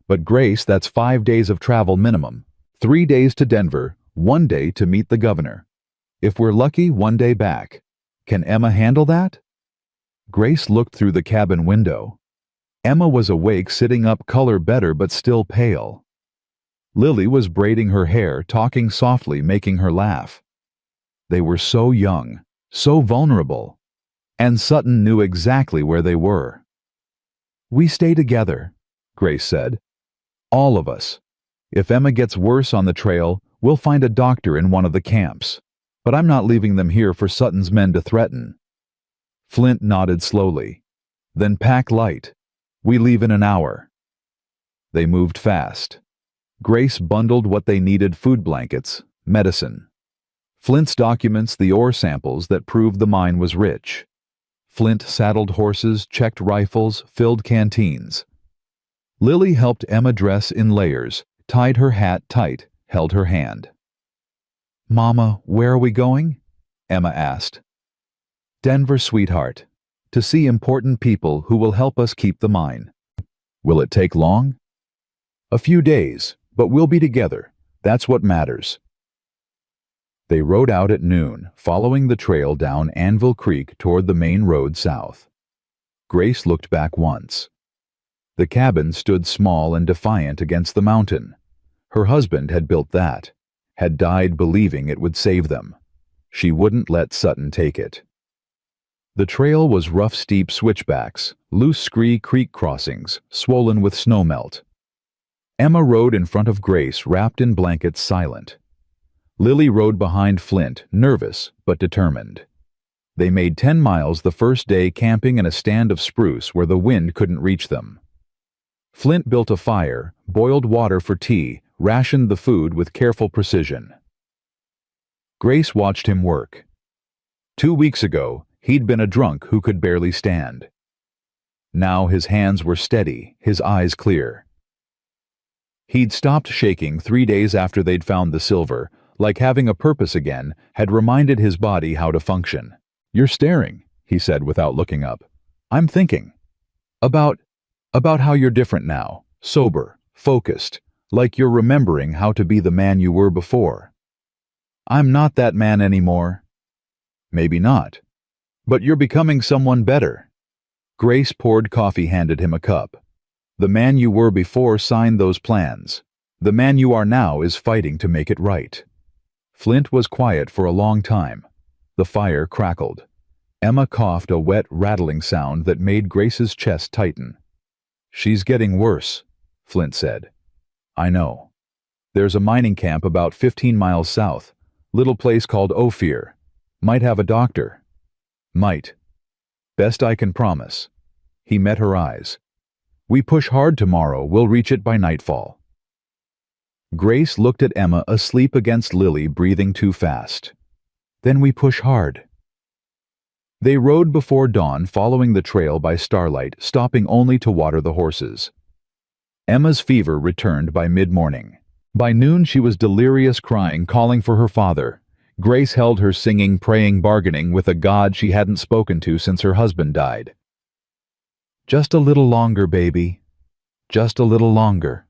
But Grace, that's 5 days of travel minimum. 3 days to Denver, 1 day to meet the governor. If we're lucky, 1 day back. Can Emma handle that? Grace looked through the cabin window. Emma was awake, sitting up, color better but still pale. Lily was braiding her hair, talking softly, making her laugh. They were so young, so vulnerable, and Sutton knew exactly where they were. We stay together, Grace said. All of us. If Emma gets worse on the trail, we'll find a doctor in one of the camps. But I'm not leaving them here for Sutton's men to threaten. Flint nodded slowly. Then pack light. We leave in an hour. They moved fast. Grace bundled what they needed: food blankets, medicine. Flint's documents, the ore samples that proved the mine was rich. Flint saddled horses, checked rifles, filled canteens. Lily helped Emma dress in layers, tied her hat tight, held her hand. Mama, where are we going? Emma asked. Denver, sweetheart. To see important people who will help us keep the mine. Will it take long? A few days, but we'll be together. That's what matters. They rode out at noon, following the trail down Anvil Creek toward the main road south. Grace looked back once. The cabin stood small and defiant against the mountain. Her husband had built that, had died believing it would save them. She wouldn't let Sutton take it. The trail was rough, steep switchbacks, loose scree creek crossings, swollen with snowmelt. Emma rode in front of Grace, wrapped in blankets, silent. Lily rode behind Flint, nervous but determined. They made 10 miles the first day, camping in a stand of spruce where the wind couldn't reach them. Flint built a fire, boiled water for tea, rationed the food with careful precision. Grace watched him work. 2 weeks ago, he'd been a drunk who could barely stand. Now his hands were steady, his eyes clear. He'd stopped shaking 3 days after they'd found the silver, like having a purpose again had reminded his body how to function. You're staring, he said without looking up. I'm thinking. About how you're different now, sober, focused, like you're remembering how to be the man you were before. I'm not that man anymore. Maybe not. But you're becoming someone better. Grace poured coffee, handed him a cup. The man you were before signed those plans. The man you are now is fighting to make it right. Flint was quiet for a long time. The fire crackled. Emma coughed, a wet, rattling sound that made Grace's chest tighten. She's getting worse, Flint said. I know. There's a mining camp about 15 miles south, little place called Ophir. Might have a doctor. Might. Best I can promise. He met her eyes. We push hard tomorrow, we'll reach it by nightfall. Grace looked at Emma, asleep against Lily, breathing too fast. Then we push hard. They rode before dawn, following the trail by starlight, stopping only to water the horses. Emma's fever returned by mid-morning. By noon she was delirious, crying, calling for her father. Grace held her singing, praying, bargaining with a God she hadn't spoken to since her husband died. Just a little longer, baby. Just a little longer.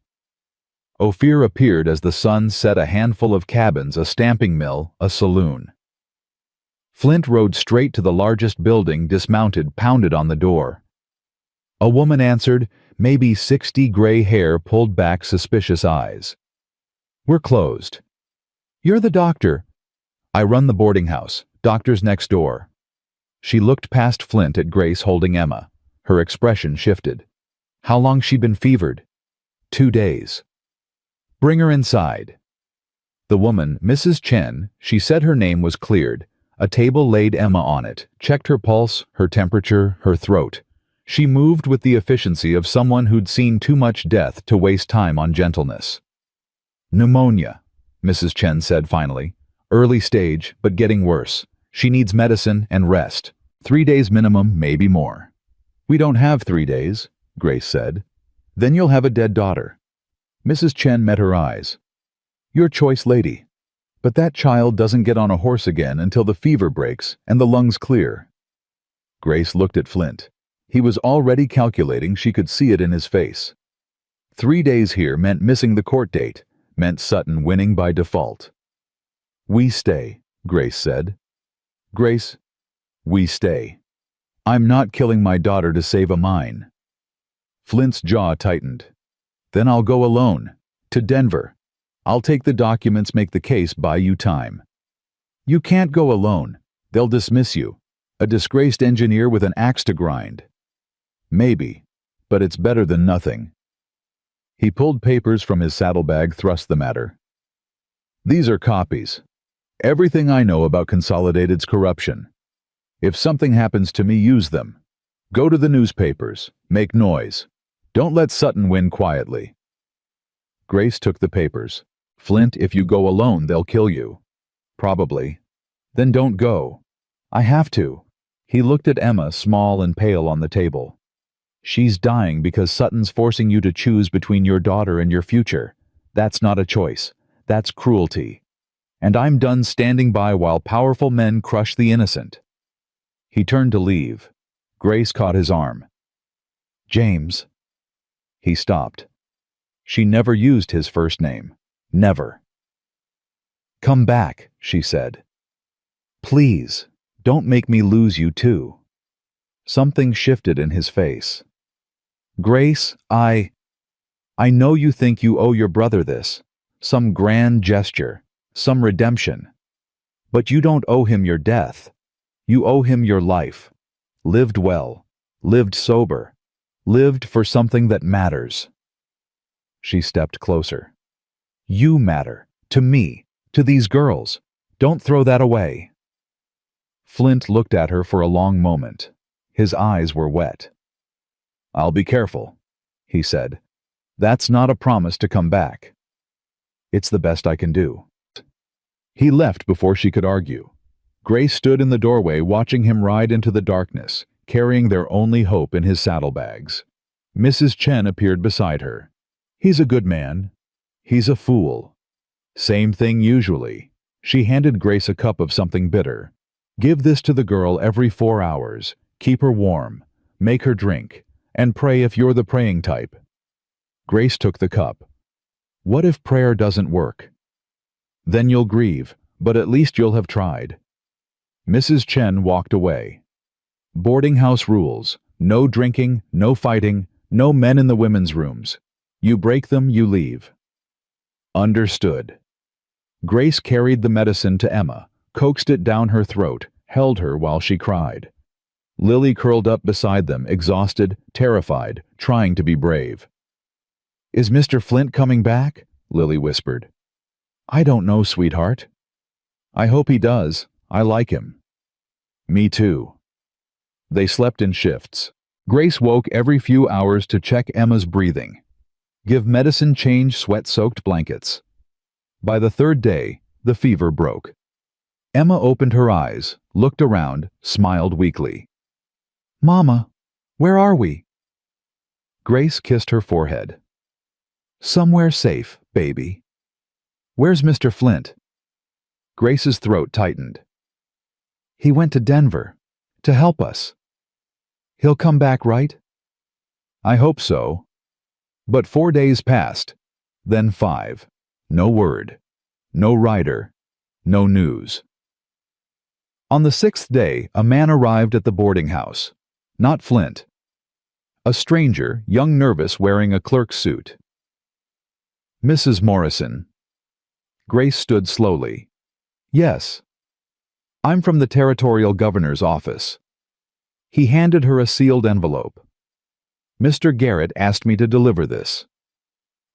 Ophir appeared as the sun set a handful of cabins, a stamping mill, a saloon. Flint rode straight to the largest building, dismounted, pounded on the door. A woman answered, maybe 60, gray hair pulled back, suspicious eyes. We're closed. You're the doctor. I run the boarding house. Doctor's next door. She looked past Flint at Grace holding Emma. Her expression shifted. How long she been fevered? 2 days. Bring her inside. The woman, Mrs. Chen, she said her name was cleared. A table laid Emma on it, checked her pulse, her temperature, her throat. She moved with the efficiency of someone who'd seen too much death to waste time on gentleness. Pneumonia, Mrs. Chen said finally. Early stage, but getting worse. She needs medicine and rest. 3 days minimum, maybe more. We don't have 3 days, Grace said. Then you'll have a dead daughter. Mrs. Chen met her eyes. Your choice, lady. But that child doesn't get on a horse again until the fever breaks and the lungs clear. Grace looked at Flint. He was already calculating, she could see it in his face. 3 days here meant missing the court date, meant Sutton winning by default. We stay, Grace said. Grace, we stay. I'm not killing my daughter to save a mine. Flint's jaw tightened. Then I'll go alone. To Denver. I'll take the documents, make the case, buy you time. You can't go alone. They'll dismiss you. A disgraced engineer with an axe to grind. Maybe, but it's better than nothing. He pulled papers from his saddlebag, thrust them at her. These are copies. Everything I know about Consolidated's corruption. If something happens to me, use them. Go to the newspapers. Make noise. Don't let Sutton win quietly. Grace took the papers. Flint, if you go alone, they'll kill you. Probably. Then don't go. I have to. He looked at Emma, small and pale, on the table. She's dying because Sutton's forcing you to choose between your daughter and your future. That's not a choice. That's cruelty. And I'm done standing by while powerful men crush the innocent. He turned to leave. Grace caught his arm. James. He stopped. She never used his first name. Never. Come back, she said. Please, don't make me lose you too. Something shifted in his face. Grace, I know you think you owe your brother this, some grand gesture, some redemption. But you don't owe him your death. You owe him your life. Lived well, lived sober, lived for something that matters. She stepped closer. You matter, to me, to these girls. Don't throw that away. Flint looked at her for a long moment. His eyes were wet. I'll be careful, he said. That's not a promise to come back. It's the best I can do. He left before she could argue. Grace stood in the doorway watching him ride into the darkness, carrying their only hope in his saddlebags. Mrs. Chen appeared beside her. He's a good man. He's a fool. Same thing usually. She handed Grace a cup of something bitter. Give this to the girl every 4 hours. Keep her warm. Make her drink. And pray if you're the praying type. Grace took the cup. What if prayer doesn't work? Then you'll grieve, but at least you'll have tried. Mrs. Chen walked away. Boarding house rules. No drinking, no fighting, no men in the women's rooms. You break them, you leave. Understood. Grace carried the medicine to Emma, coaxed it down her throat, held her while she cried. Lily curled up beside them, exhausted, terrified, trying to be brave. Is Mr. Flint coming back? Lily whispered. I don't know, sweetheart. I hope he does. I like him. Me too. They slept in shifts. Grace woke every few hours to check Emma's breathing. Give medicine, change sweat-soaked blankets. By the 3rd day, the fever broke. Emma opened her eyes, looked around, smiled weakly. Mama, where are we? Grace kissed her forehead. Somewhere safe, baby. Where's Mr. Flint? Grace's throat tightened. He went to Denver. To help us. He'll come back, right? I hope so. But 4 days passed. Then 5. No word. No rider. No news. On the 6th day, a man arrived at the boarding house. Not Flint. A stranger, young, nervous, wearing a clerk's suit. Mrs. Morrison. Grace stood slowly. Yes. I'm from the territorial governor's office. He handed her a sealed envelope. Mr. Garrett asked me to deliver this.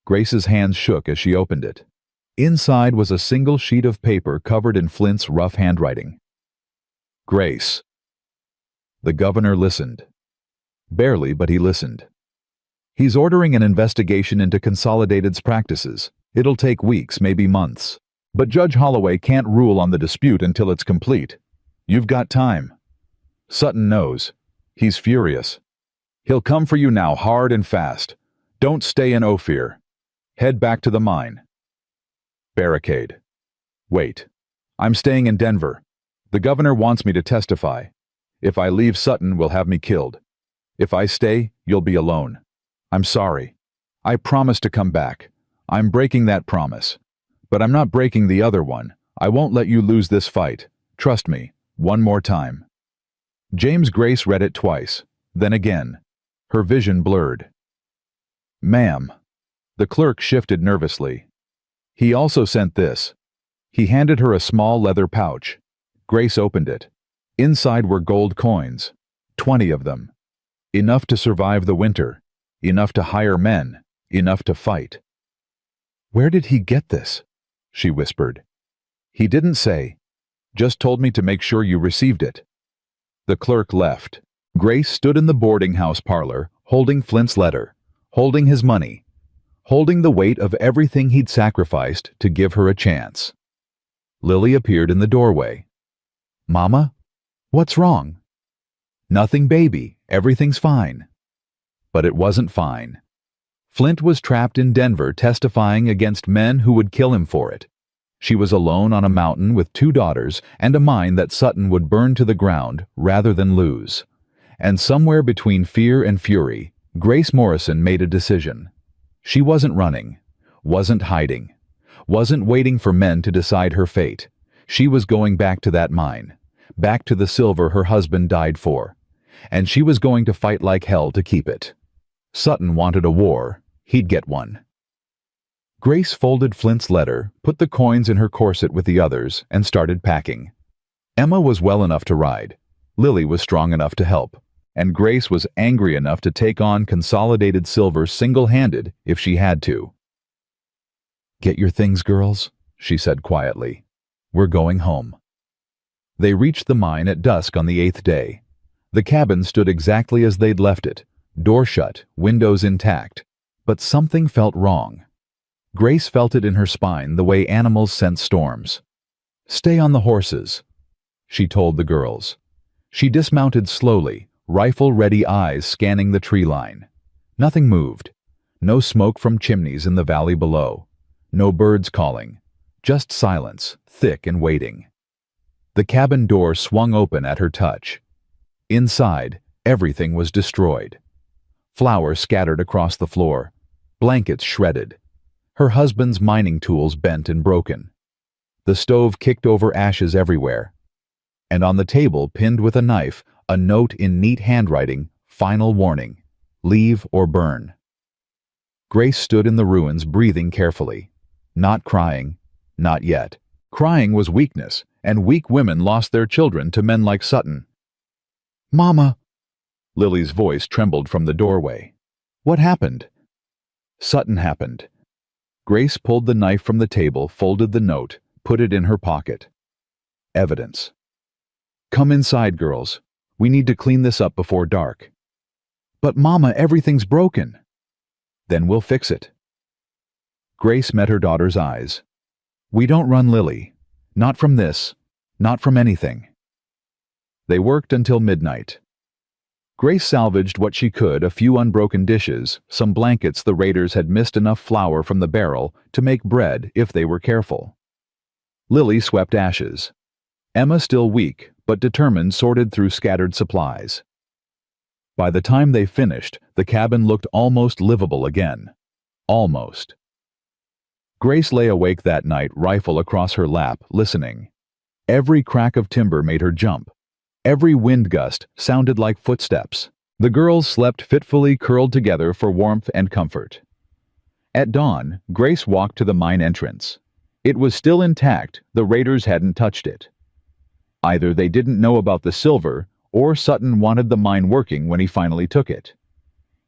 Grace's hands shook as she opened it. Inside was a single sheet of paper covered in Flint's rough handwriting. Grace. The governor listened. Barely, but he listened. He's ordering an investigation into Consolidated's practices. It'll take weeks, maybe months. But Judge Holloway can't rule on the dispute until it's complete. You've got time. Sutton knows. He's furious. He'll come for you now, hard and fast. Don't stay in Ophir. Head back to the mine. Barricade. Wait. I'm staying in Denver. The governor wants me to testify. If I leave, Sutton will have me killed. If I stay, you'll be alone. I'm sorry. I promised to come back. I'm breaking that promise. But I'm not breaking the other one. I won't let you lose this fight. Trust me. One more time. James Grace read it twice. Then again. Her vision blurred. Ma'am. The clerk shifted nervously. He also sent this. He handed her a small leather pouch. Grace opened it. Inside were gold coins. 20 of them. Enough to survive the winter. Enough to hire men. Enough to fight. Where did he get this? She whispered. He didn't say. Just told me to make sure you received it. The clerk left. Grace stood in the boarding house parlor, holding Flint's letter, holding his money, holding the weight of everything he'd sacrificed to give her a chance. Lily appeared in the doorway. Mama? What's wrong? Nothing, baby. Everything's fine. But it wasn't fine. Flint was trapped in Denver testifying against men who would kill him for it. She was alone on a mountain with 2 daughters and a mine that Sutton would burn to the ground rather than lose. And somewhere between fear and fury, Grace Morrison made a decision. She wasn't running, wasn't hiding, wasn't waiting for men to decide her fate. She was going back to that mine, back to the silver her husband died for. And she was going to fight like hell to keep it. Sutton wanted a war. He'd get one. Grace folded Flint's letter, put the coins in her corset with the others, and started packing. Emma was well enough to ride. Lily was strong enough to help. And Grace was angry enough to take on Consolidated Silver single-handed if she had to. Get your things, girls, she said quietly. We're going home. They reached the mine at dusk on the 8th day. The cabin stood exactly as they'd left it, door shut, windows intact. But something felt wrong. Grace felt it in her spine the way animals sense storms. Stay on the horses, she told the girls. She dismounted slowly, rifle-ready eyes scanning the tree line. Nothing moved. No smoke from chimneys in the valley below. No birds calling. Just silence, thick and waiting. The cabin door swung open at her touch. Inside, everything was destroyed. Flowers scattered across the floor. Blankets shredded. Her husband's mining tools bent and broken. The stove kicked over ashes everywhere. And on the table, pinned with a knife, a note in neat handwriting, final warning, leave or burn. Grace stood in the ruins breathing carefully. Not crying, not yet. Crying was weakness, and weak women lost their children to men like Sutton. Mama! Lily's voice trembled from the doorway. What happened? Sutton happened. Grace pulled the knife from the table, folded the note, put it in her pocket. Evidence. Come inside, girls. We need to clean this up before dark. But Mama, everything's broken. Then we'll fix it. Grace met her daughter's eyes. We don't run, Lily. Not from this. Not from anything. They worked until midnight. Grace salvaged what she could, a few unbroken dishes, some blankets the raiders had missed enough flour from the barrel to make bread if they were careful. Lily swept ashes. Emma, still weak but determined, sorted through scattered supplies. By the time they finished, the cabin looked almost livable again. Almost. Grace lay awake that night, rifle across her lap, listening. Every crack of timber made her jump. Every wind gust sounded like footsteps. The girls slept fitfully, curled together for warmth and comfort. At dawn, Grace walked to the mine entrance. It was still intact. The raiders hadn't touched it. Either they didn't know about the silver, or Sutton wanted the mine working when he finally took it.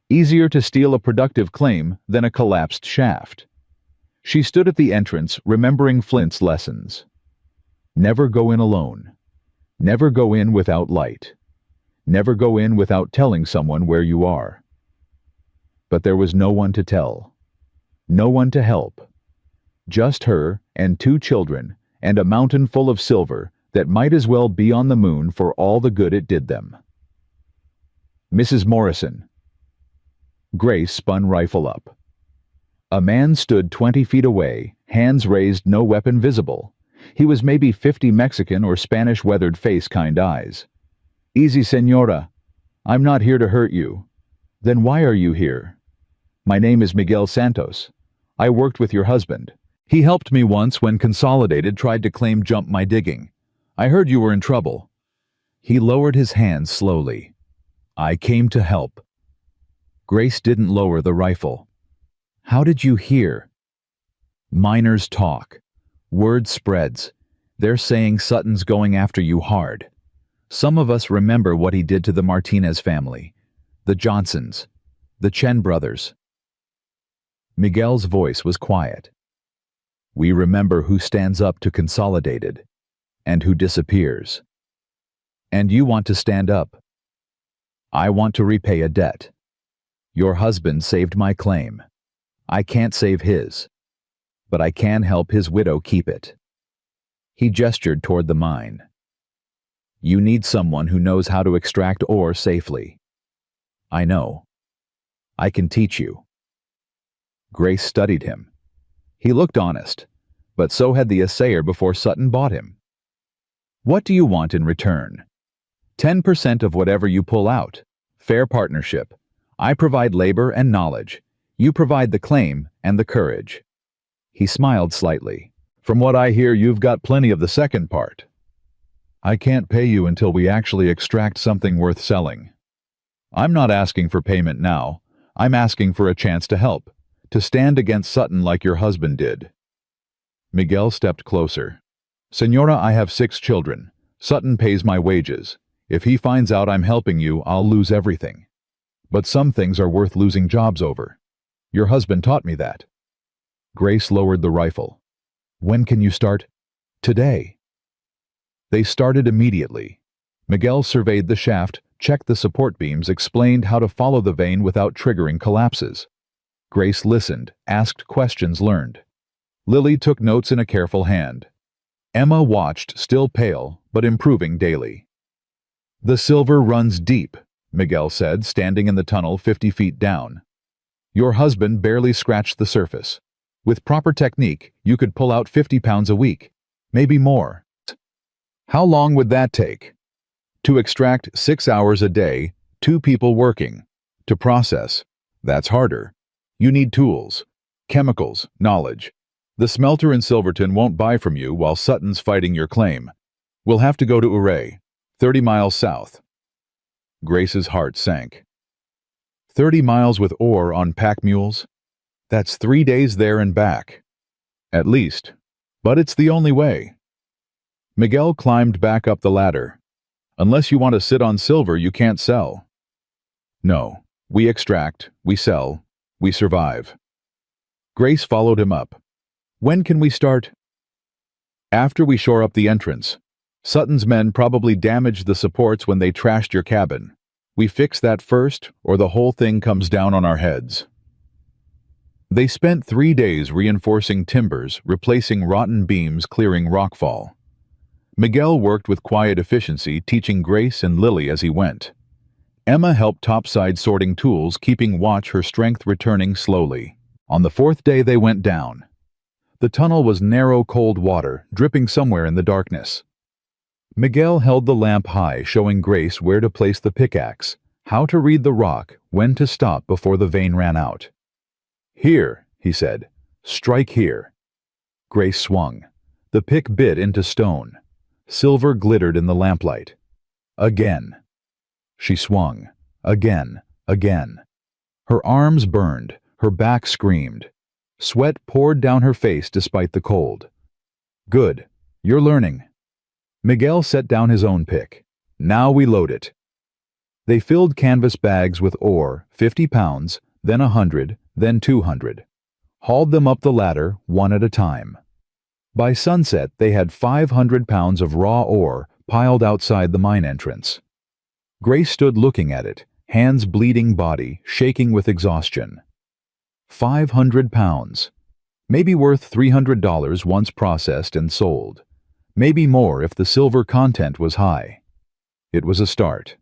Easier to steal a productive claim than a collapsed shaft. She stood at the entrance, remembering Flint's lessons. Never go in alone. Never go in without light. Never go in without telling someone where you are. But there was no one to tell. No one to help. Just her and 2 children and a mountain full of silver that might as well be on the moon for all the good it did them. Mrs. Morrison. Grace spun rifle up. A man stood 20 feet away, hands raised, no weapon visible. He was maybe 50, Mexican or Spanish, weathered face, kind eyes. Easy, senora. I'm not here to hurt you. Then why are you here? My name is Miguel Santos. I worked with your husband. He helped me once when Consolidated tried to claim jump my digging. I heard you were in trouble. He lowered his hands slowly. I came to help. Grace didn't lower the rifle. How did you hear? Miners talk. Word spreads. They're saying Sutton's going after you hard. Some of us remember what he did to the Martinez family, the Johnsons, the Chen brothers. Miguel's voice was quiet. We remember who stands up to Consolidated and who disappears. And you want to stand up. I want to repay a debt. Your husband saved my claim. I can't save his, but I can help his widow keep it. He gestured toward the mine. You need someone who knows how to extract ore safely. I know. I can teach you. Grace studied him. He looked honest, but so had the assayer before Sutton bought him. What do you want in return? 10% of whatever you pull out. Fair partnership. I provide labor and knowledge. You provide the claim and the courage. He smiled slightly. From what I hear, you've got plenty of the second part. I can't pay you until we actually extract something worth selling. I'm not asking for payment now. I'm asking for a chance to help, to stand against Sutton like your husband did. Miguel stepped closer. Senora, I have 6 children. Sutton pays my wages. If he finds out I'm helping you, I'll lose everything. But some things are worth losing jobs over. Your husband taught me that. Grace lowered the rifle. When can you start? Today. They started immediately. Miguel surveyed the shaft, checked the support beams, explained how to follow the vein without triggering collapses. Grace listened, asked questions, learned. Lily took notes in a careful hand. Emma watched, still pale, but improving daily. The silver runs deep, Miguel said, standing in the tunnel 50 feet down. Your husband barely scratched the surface. With proper technique, you could pull out 50 pounds a week, maybe more. How long would that take? To extract 6 hours a day, 2 people working. To process, that's harder. You need tools, chemicals, knowledge. The smelter in Silverton won't buy from you while Sutton's fighting your claim. We'll have to go to Ouray, 30 miles south. Grace's heart sank. 30 miles with ore on pack mules? That's 3 days there and back. At least. But it's the only way. Miguel climbed back up the ladder. Unless you want to sit on silver, you can't sell. No. We extract, we sell, we survive. Grace followed him up. When can we start? After we shore up the entrance. Sutton's men probably damaged the supports when they trashed your cabin. We fix that first, or the whole thing comes down on our heads. They spent 3 days reinforcing timbers, replacing rotten beams, clearing rockfall. Miguel worked with quiet efficiency, teaching Grace and Lily as he went. Emma helped topside sorting tools, keeping watch, her strength returning slowly. On the 4th day they went down. The tunnel was narrow, cold water, dripping somewhere in the darkness. Miguel held the lamp high, showing Grace where to place the pickaxe, how to read the rock, when to stop before the vein ran out. "Here," he said. "Strike here." Grace swung. The pick bit into stone. Silver glittered in the lamplight. Again. She swung. Again. Again. Her arms burned. Her back screamed. Sweat poured down her face despite the cold. "Good. You're learning." Miguel set down his own pick. "Now we load it." They filled canvas bags with ore, 50 pounds, then 100, then 200. Hauled them up the ladder, one at a time. By sunset, they had 500 pounds of raw ore piled outside the mine entrance. Grace stood looking at it, hands bleeding, body shaking with exhaustion. 500 pounds. Maybe worth $300 once processed and sold. Maybe more if the silver content was high. It was a start.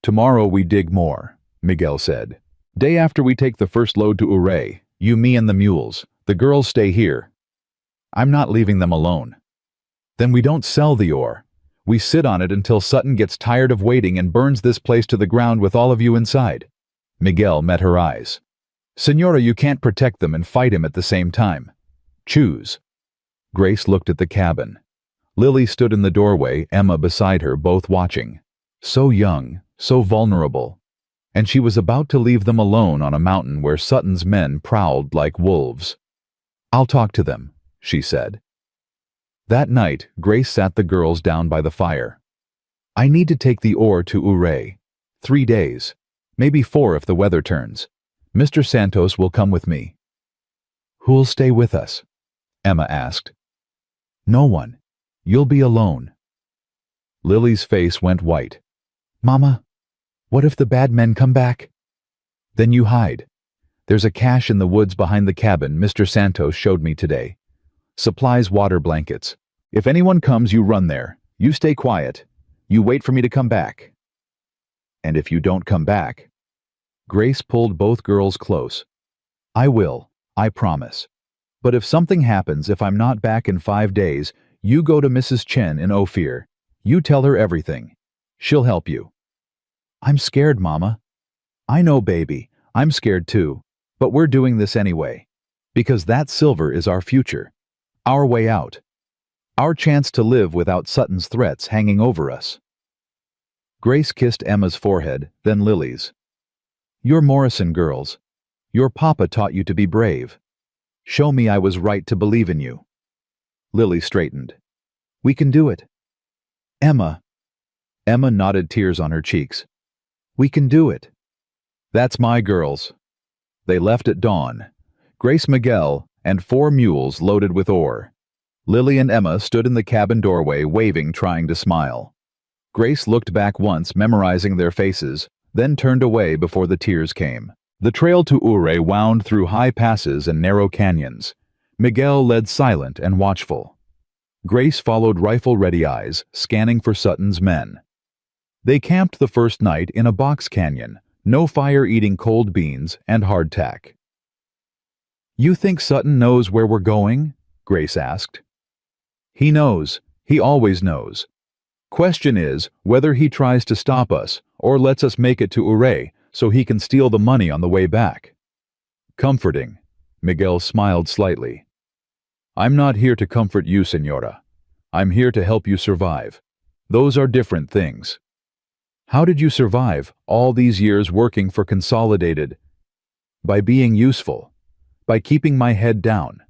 "Tomorrow we dig more," Miguel said. "Day after we take the first load to Ouray, you, me, and the mules. The girls stay here." "I'm not leaving them alone." "Then we don't sell the ore. We sit on it until Sutton gets tired of waiting and burns this place to the ground with all of you inside." Miguel met her eyes. "Senora, you can't protect them and fight him at the same time. Choose." Grace looked at the cabin. Lily stood in the doorway, Emma beside her, both watching. So young, so vulnerable. And she was about to leave them alone on a mountain where Sutton's men prowled like wolves. "I'll talk to them," she said. That night, Grace sat the girls down by the fire. "I need to take the ore to Ouray. 3 days. Maybe 4 if the weather turns. Mr. Santos will come with me." "Who'll stay with us?" Emma asked. "No one. You'll be alone." Lily's face went white. "Mama, what if the bad men come back?" "Then you hide. There's a cache in the woods behind the cabin Mr. Santos showed me today. Supplies, water, blankets. If anyone comes, you run there. You stay quiet. You wait for me to come back." "And if you don't come back?" Grace pulled both girls close. "I will. I promise. But if something happens, if I'm not back in 5 days, you go to Mrs. Chen in Ophir. You tell her everything. She'll help you." "I'm scared, Mama." "I know, baby. I'm scared too. But we're doing this anyway. Because that silver is our future. Our way out. Our chance to live without Sutton's threats hanging over us." Grace kissed Emma's forehead, then Lily's. "You're Morrison girls. Your papa taught you to be brave. Show me I was right to believe in you." Lily straightened. "We can do it." "Emma." Emma nodded, tears on her cheeks. "We can do it." "That's my girls." They left at dawn. Grace, Miguel, and 4 mules loaded with ore. Lily and Emma stood in the cabin doorway, waving, trying to smile. Grace looked back once, memorizing their faces, then turned away before the tears came. The trail to Ouray wound through high passes and narrow canyons. Miguel led silent and watchful. Grace followed rifle-ready eyes, scanning for Sutton's men. They camped the first night in a box canyon, no fire, eating cold beans and hardtack. "You think Sutton knows where we're going?" Grace asked. "He knows. He always knows. Question is whether he tries to stop us or lets us make it to Ouray so he can steal the money on the way back." "Comforting." Miguel smiled slightly. "I'm not here to comfort you, Senora. I'm here to help you survive. Those are different things." "How did you survive all these years working for Consolidated?" "By being useful. By keeping my head down.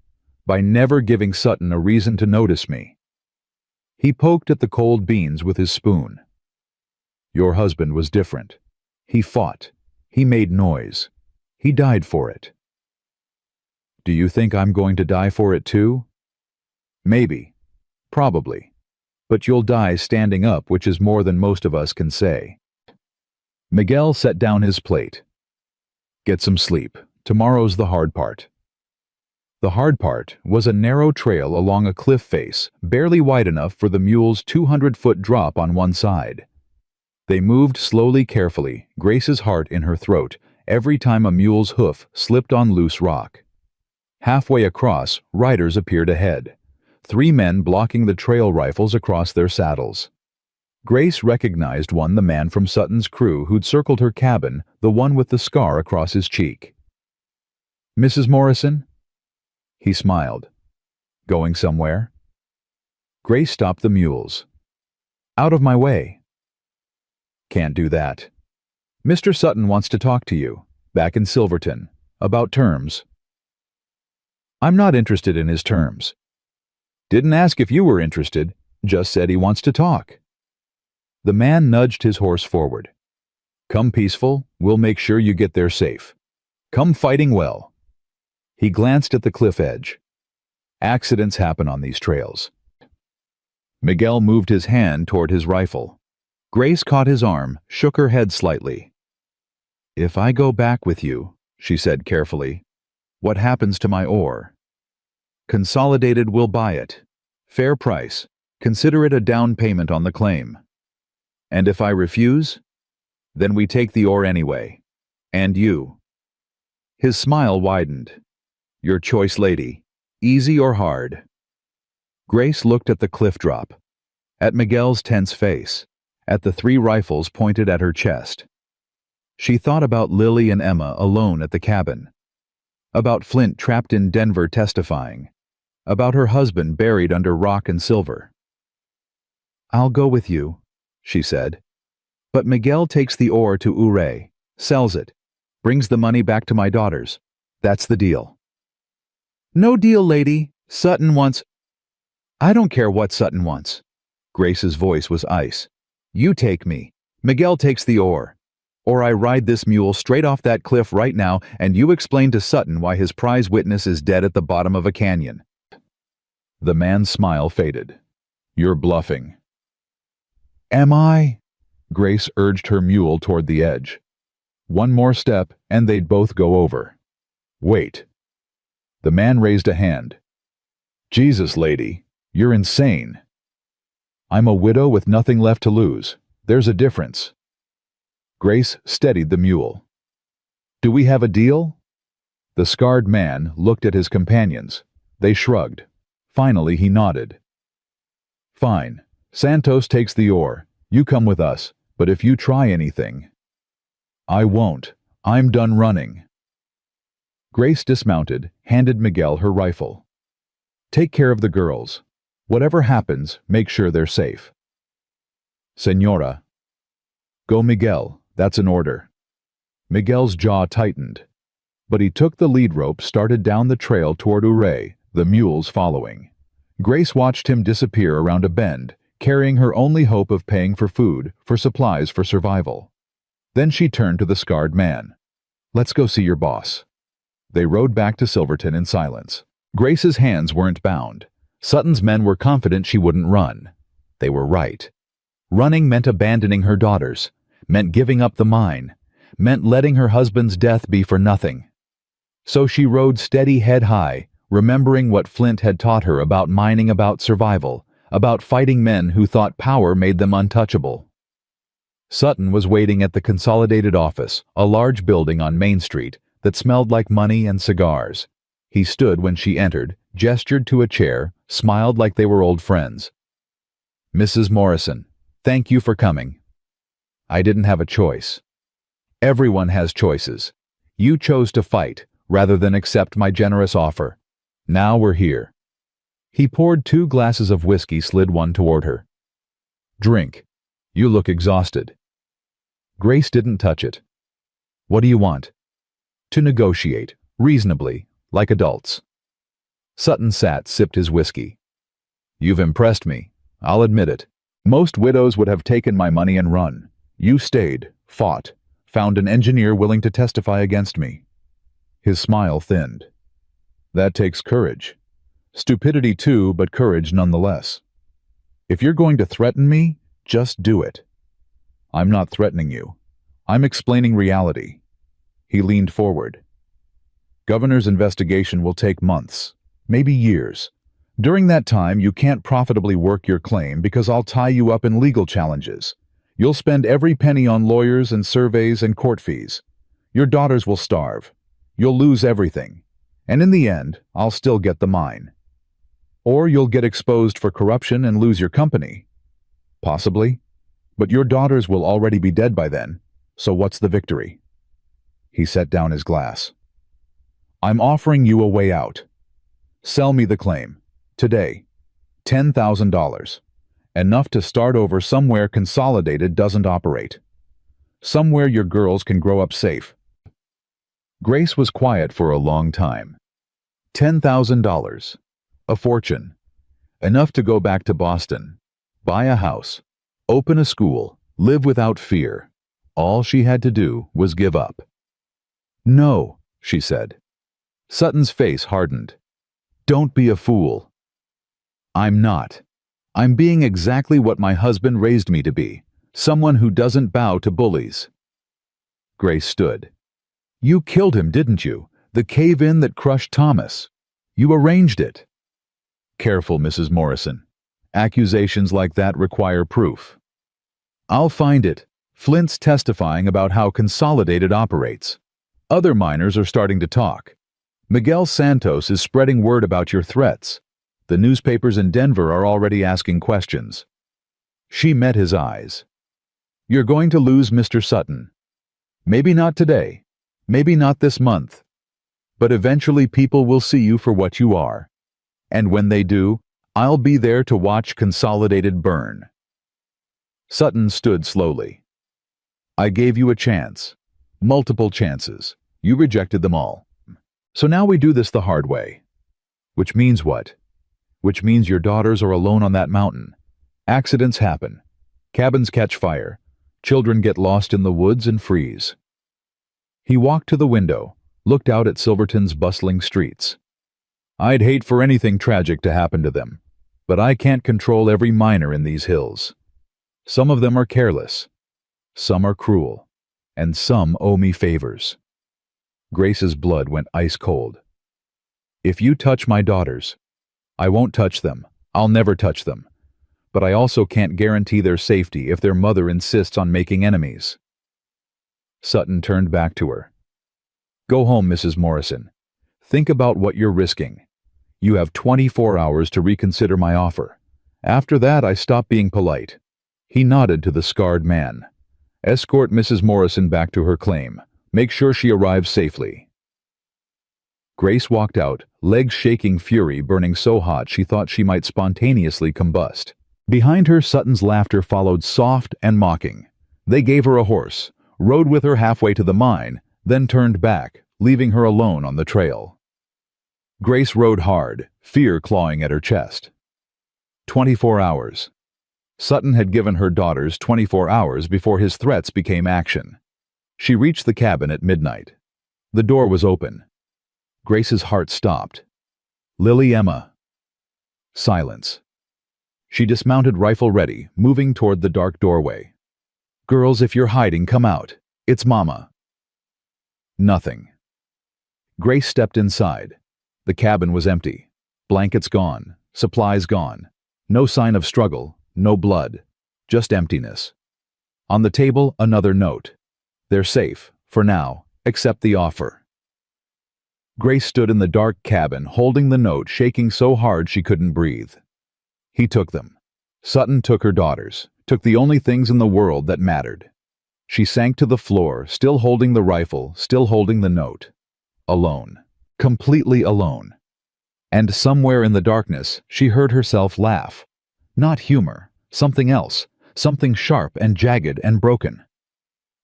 By never giving Sutton a reason to notice me." He poked at the cold beans with his spoon. "Your husband was different. He fought. He made noise. He died for it." "Do you think I'm going to die for it too?" "Maybe. Probably. But you'll die standing up, which is more than most of us can say." Miguel set down his plate. "Get some sleep. Tomorrow's the hard part." The hard part was a narrow trail along a cliff face, barely wide enough for the mule's 200-foot drop on one side. They moved slowly, carefully, Grace's heart in her throat, every time a mule's hoof slipped on loose rock. Halfway across, riders appeared ahead. 3 men blocking the trail rifles across their saddles. Grace recognized one, the man from Sutton's crew who'd circled her cabin, the one with the scar across his cheek. "Mrs. Morrison?" He smiled. "Going somewhere?" Grace stopped the mules. "Out of my way." "Can't do that. Mr. Sutton wants to talk to you, back in Silverton, about terms." "I'm not interested in his terms." "Didn't ask if you were interested, just said he wants to talk." The man nudged his horse forward. "Come peaceful, we'll make sure you get there safe. Come fighting well." He glanced at the cliff edge. Accidents happen on these trails. Miguel moved his hand toward his rifle. Grace caught his arm, shook her head slightly. "If I go back with you," she said carefully, "what happens to my ore?" "Consolidated will buy it. Fair price. Consider it a down payment on the claim." "And if I refuse?" "Then we take the ore anyway. And you." His smile widened. "Your choice, lady. Easy or hard?" Grace looked at the cliff drop, at Miguel's tense face, at the 3 rifles pointed at her chest. She thought about Lily and Emma alone at the cabin, about Flint trapped in Denver testifying, about her husband buried under rock and silver. "I'll go with you," she said. "But Miguel takes the ore to Ouray, sells it, brings the money back to my daughters. That's the deal." "No deal, lady. Sutton wants—" "I don't care what Sutton wants." Grace's voice was ice. "You take me. Miguel takes the ore. Or I ride this mule straight off that cliff right now and you explain to Sutton why his prize witness is dead at the bottom of a canyon." The man's smile faded. "You're bluffing." "Am I?" Grace urged her mule toward the edge. One more step and they'd both go over. "Wait." The man raised a hand. "Jesus, lady, you're insane." "I'm a widow with nothing left to lose. There's a difference." Grace steadied the mule. "Do we have a deal?" The scarred man looked at his companions. They shrugged. Finally he nodded. "Fine. Santos takes the ore. You come with us, but if you try anything—" "I won't. I'm done running." Grace dismounted, handed Miguel her rifle. "Take care of the girls. Whatever happens, make sure they're safe." "Señora." "Go, Miguel. That's an order." Miguel's jaw tightened, but he took the lead rope, started down the trail toward Ouray, the mules following. Grace watched him disappear around a bend, carrying her only hope of paying for food, for supplies for survival. Then she turned to the scarred man. "Let's go see your boss." They rode back to Silverton in silence. Grace's hands weren't bound. Sutton's men were confident she wouldn't run. They were right. Running meant abandoning her daughters, meant giving up the mine, meant letting her husband's death be for nothing. So she rode steady, head high, remembering what Flint had taught her about mining, about survival, about fighting men who thought power made them untouchable. Sutton was waiting at the Consolidated office, a large building on Main Street that smelled like money and cigars. He stood when she entered, gestured to a chair, smiled like they were old friends. "Mrs. Morrison, thank you for coming." "I didn't have a choice." "Everyone has choices. You chose to fight, rather than accept my generous offer. Now we're here." He poured 2 glasses of whiskey, slid one toward her. "Drink. You look exhausted." Grace didn't touch it. "What do you want?" "To negotiate, reasonably, like adults." Sutton sat, sipped his whiskey. "You've impressed me. I'll admit it. Most widows would have taken my money and run. You stayed, fought, found an engineer willing to testify against me." His smile thinned. "That takes courage. Stupidity too, but courage nonetheless. If you're going to threaten me, just do it." "I'm not threatening you. I'm explaining reality." He leaned forward. "Governor's investigation will take months, maybe years. During that time, you can't profitably work your claim because I'll tie you up in legal challenges. You'll spend every penny on lawyers and surveys and court fees. Your daughters will starve. You'll lose everything. And in the end, I'll still get the mine. Or you'll get exposed for corruption and lose your company. Possibly. But your daughters will already be dead by then, so what's the victory? He set down his glass. I'm offering you a way out. Sell me the claim. Today. $10,000. Enough to start over somewhere Consolidated doesn't operate. Somewhere your girls can grow up safe. Grace was quiet for a long time. $10,000. A fortune. Enough to go back to Boston. Buy a house. Open a school. Live without fear. All she had to do was give up. No, she said. Sutton's face hardened. Don't be a fool. I'm not. I'm being exactly what my husband raised me to be, someone who doesn't bow to bullies. Grace stood. You killed him, didn't you? The cave-in that crushed Thomas. You arranged it. Careful, Mrs. Morrison. Accusations like that require proof. I'll find it. Flint's testifying about how Consolidated operates. Other miners are starting to talk. Miguel Santos is spreading word about your threats. The newspapers in Denver are already asking questions. She met his eyes. You're going to lose Mr. Sutton. Maybe not today. Maybe not this month. But eventually people will see you for what you are. And when they do, I'll be there to watch Consolidated burn. Sutton stood slowly. I gave you a chance. Multiple chances. You rejected them all. So now we do this the hard way. Which means what? Which means your daughters are alone on that mountain. Accidents happen. Cabins catch fire. Children get lost in the woods and freeze. He walked to the window, looked out at Silverton's bustling streets. I'd hate for anything tragic to happen to them, but I can't control every miner in these hills. Some of them are careless. Some are cruel. And some owe me favors. Grace's blood went ice cold. If you touch my daughters, I won't touch them. I'll never touch them. But I also can't guarantee their safety if their mother insists on making enemies. Sutton turned back to her. Go home, Mrs. Morrison. Think about what you're risking. You have 24 hours to reconsider my offer. After that, I stop being polite. He nodded to the scarred man. Escort Mrs. Morrison back to her claim. Make sure she arrives safely. Grace walked out, legs shaking, fury burning so hot she thought she might spontaneously combust. Behind her, Sutton's laughter followed, soft and mocking. They gave her a horse, rode with her halfway to the mine, then turned back, leaving her alone on the trail. Grace rode hard, fear clawing at her chest. 24 hours. Sutton had given her daughters 24 hours before his threats became action. She reached the cabin at midnight. The door was open. Grace's heart stopped. Lily Emma. Silence. She dismounted, rifle ready, moving toward the dark doorway. Girls, if you're hiding, come out. It's Mama. Nothing. Grace stepped inside. The cabin was empty. Blankets gone. Supplies gone. No sign of struggle. No blood. Just emptiness. On the table, another note. They're safe, for now, accept the offer. Grace stood in the dark cabin, holding the note, shaking so hard she couldn't breathe. He took them. Sutton took her daughters, took the only things in the world that mattered. She sank to the floor, still holding the rifle, still holding the note. Alone. Completely alone. And somewhere in the darkness, she heard herself laugh. Not humor, something else, something sharp and jagged and broken.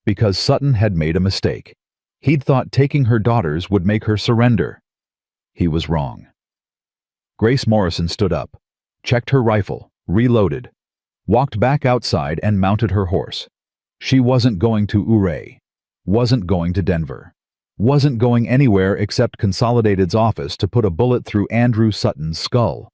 Because Sutton had made a mistake. He'd thought taking her daughters would make her surrender. He was wrong. Grace Morrison stood up, checked her rifle, reloaded, walked back outside and mounted her horse. She wasn't going to Ouray, wasn't going to Denver, wasn't going anywhere except Consolidated's office to put a bullet through Andrew Sutton's skull.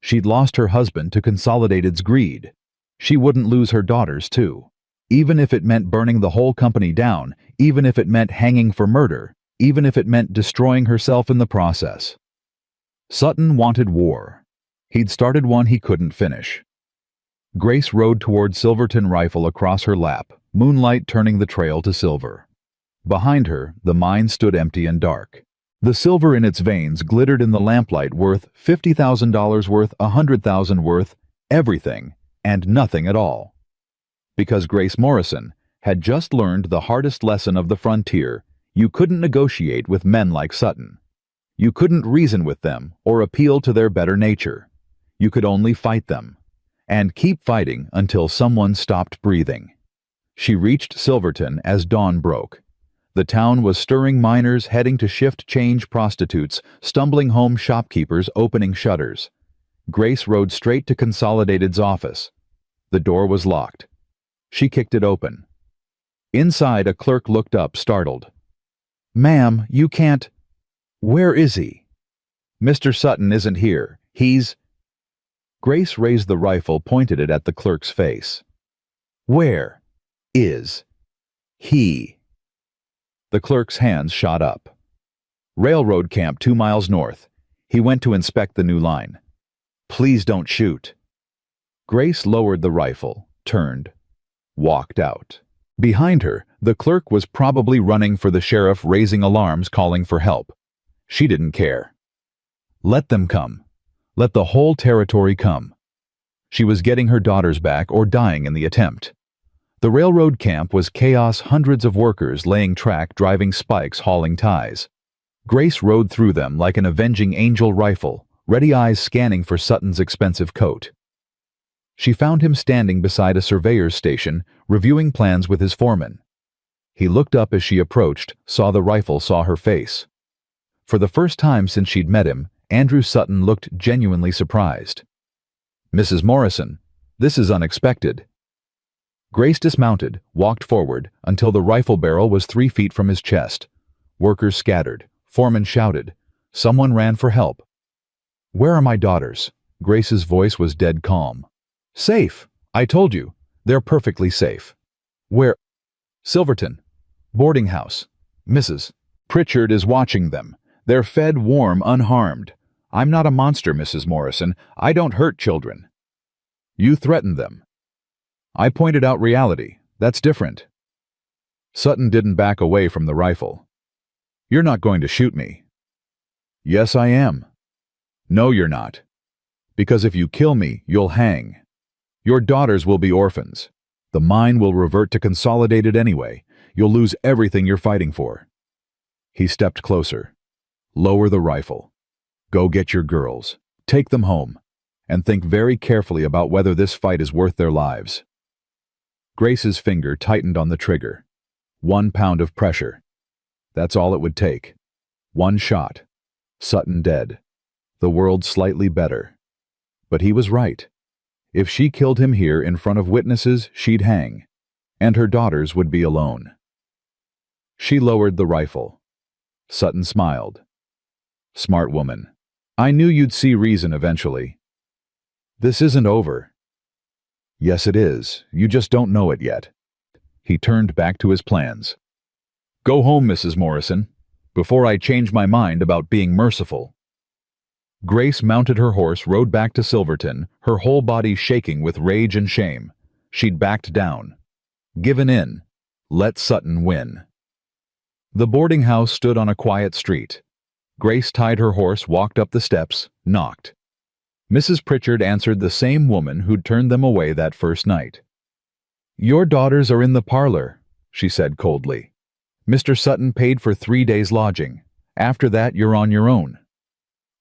She'd lost her husband to Consolidated's greed. She wouldn't lose her daughters, too. Even if it meant burning the whole company down, even if it meant hanging for murder, even if it meant destroying herself in the process. Sutton wanted war. He'd started one he couldn't finish. Grace rode toward Silverton, rifle across her lap, moonlight turning the trail to silver. Behind her, the mine stood empty and dark. The silver in its veins glittered in the lamplight, worth $50,000, worth $100,000, worth everything and nothing at all. Because Grace Morrison had just learned the hardest lesson of the frontier: you couldn't negotiate with men like Sutton. You couldn't reason with them or appeal to their better nature. You could only fight them, and keep fighting until someone stopped breathing. She reached Silverton as dawn broke. The town was stirring: miners heading to shift change, prostitutes stumbling home, shopkeepers opening shutters. Grace rode straight to Consolidated's office. The door was locked. She kicked it open. Inside, a clerk looked up, startled. "Ma'am, you can't—" "Where is he?" "Mr. Sutton isn't here. He's—" Grace raised the rifle, pointed it at the clerk's face. "Where is he?" The clerk's hands shot up. "Railroad camp 2 miles north. He went to inspect the new line." "Please don't shoot." Grace lowered the rifle, turned, walked out. Behind her, the clerk was probably running for the sheriff, raising alarms, calling for help. She didn't care. Let them come. Let the whole territory come. She was getting her daughters back or dying in the attempt. The railroad camp was chaos, hundreds of workers laying track, driving spikes, hauling ties. Grace rode through them like an avenging angel, rifle, ready eyes scanning for Sutton's expensive coat. She found him standing beside a surveyor's station, reviewing plans with his foreman. He looked up as she approached, saw the rifle, saw her face. For the first time since she'd met him, Andrew Sutton looked genuinely surprised. "Mrs. Morrison, this is unexpected." Grace dismounted, walked forward, until the rifle barrel was 3 feet from his chest. Workers scattered. Foreman shouted. Someone ran for help. "Where are my daughters?" Grace's voice was dead calm. "Safe. I told you. They're perfectly safe." "Where?" "Silverton. Boarding house. Mrs. Pritchard is watching them. They're fed, warm, unharmed. I'm not a monster, Mrs. Morrison. I don't hurt children." "You threatened them." "I pointed out reality. That's different." Sutton didn't back away from the rifle. "You're not going to shoot me." "Yes, I am." "No, you're not. Because if you kill me, you'll hang. Your daughters will be orphans. The mine will revert to Consolidated anyway. You'll lose everything you're fighting for." He stepped closer. "Lower the rifle. Go get your girls. Take them home. And think very carefully about whether this fight is worth their lives." Grace's finger tightened on the trigger. 1 pound of pressure. That's all it would take. 1 shot. Sutton dead. The world slightly better. But he was right. If she killed him here in front of witnesses, she'd hang. And her daughters would be alone. She lowered the rifle. Sutton smiled. "Smart woman. I knew you'd see reason eventually. This isn't over." "Yes, it is. You just don't know it yet." He turned back to his plans. "Go home, Mrs. Morrison, before I change my mind about being merciful." Grace mounted her horse, rode back to Silverton, her whole body shaking with rage and shame. She'd backed down. Given in. Let Sutton win. The boarding house stood on a quiet street. Grace tied her horse, walked up the steps, knocked. Mrs. Pritchard answered, the same woman who'd turned them away that first night. "Your daughters are in the parlor," she said coldly. "Mr. Sutton paid for 3 days' lodging. After that, you're on your own."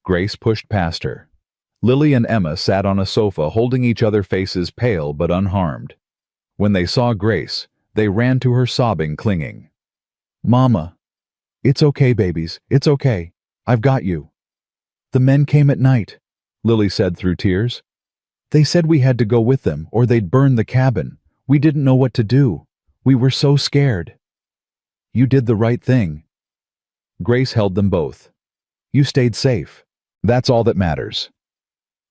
Grace pushed past her. Lily and Emma sat on a sofa, holding each other, faces pale but unharmed. When they saw Grace, they ran to her, sobbing, clinging. "Mama." "It's okay, babies. It's okay. I've got you." "The men came at night," Lily said through tears. "They said we had to go with them or they'd burn the cabin. We didn't know what to do. We were so scared." "You did the right thing." Grace held them both. "You stayed safe. That's all that matters."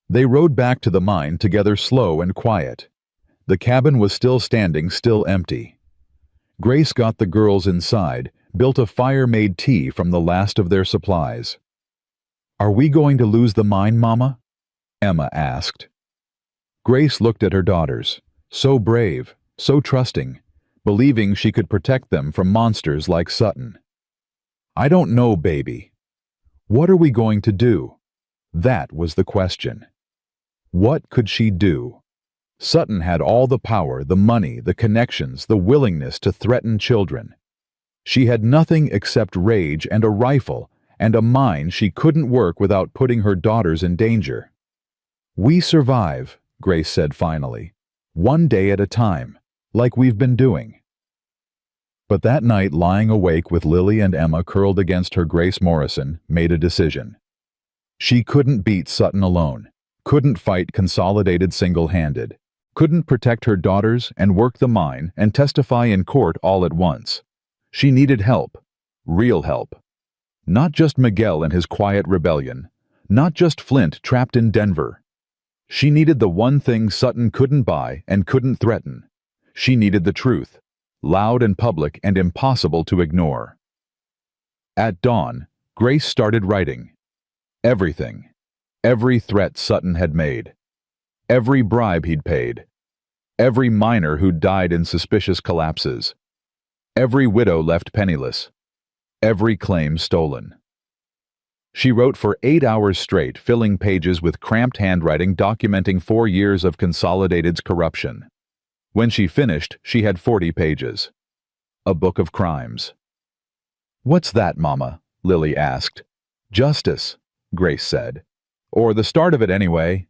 They rode back to the mine together, slow and quiet. The cabin was still standing, still empty. Grace got the girls inside, built a fire, made tea from the last of their supplies. "Are we going to lose the mine, Mama?" Emma asked. Grace looked at her daughters, so brave, so trusting, believing she could protect them from monsters like Sutton. "I don't know, baby." What are we going to do? That was the question. What could she do? Sutton had all the power, the money, the connections, the willingness to threaten children. She had nothing except rage and a rifle and a mind she couldn't work without putting her daughters in danger. "We survive," Grace said finally, "one day at a time, like we've been doing." But that night, lying awake with Lily and Emma curled against her, Grace Morrison made a decision. She couldn't beat Sutton alone, couldn't fight Consolidated single-handed, couldn't protect her daughters and work the mine and testify in court all at once. She needed help, real help. Not just Miguel and his quiet rebellion, not just Flint trapped in Denver. She needed the one thing Sutton couldn't buy and couldn't threaten. She needed the truth, loud and public and impossible to ignore. At dawn, Grace started writing. Everything. Every threat Sutton had made. Every bribe he'd paid. Every miner who'd died in suspicious collapses. Every widow left penniless. Every claim stolen. She wrote for 8 hours straight, filling pages with cramped handwriting documenting 4 years of Consolidated's corruption. When she finished, she had 40 pages. A book of crimes. "What's that, Mama?" Lily asked. "Justice," Grace said. "Or the start of it anyway."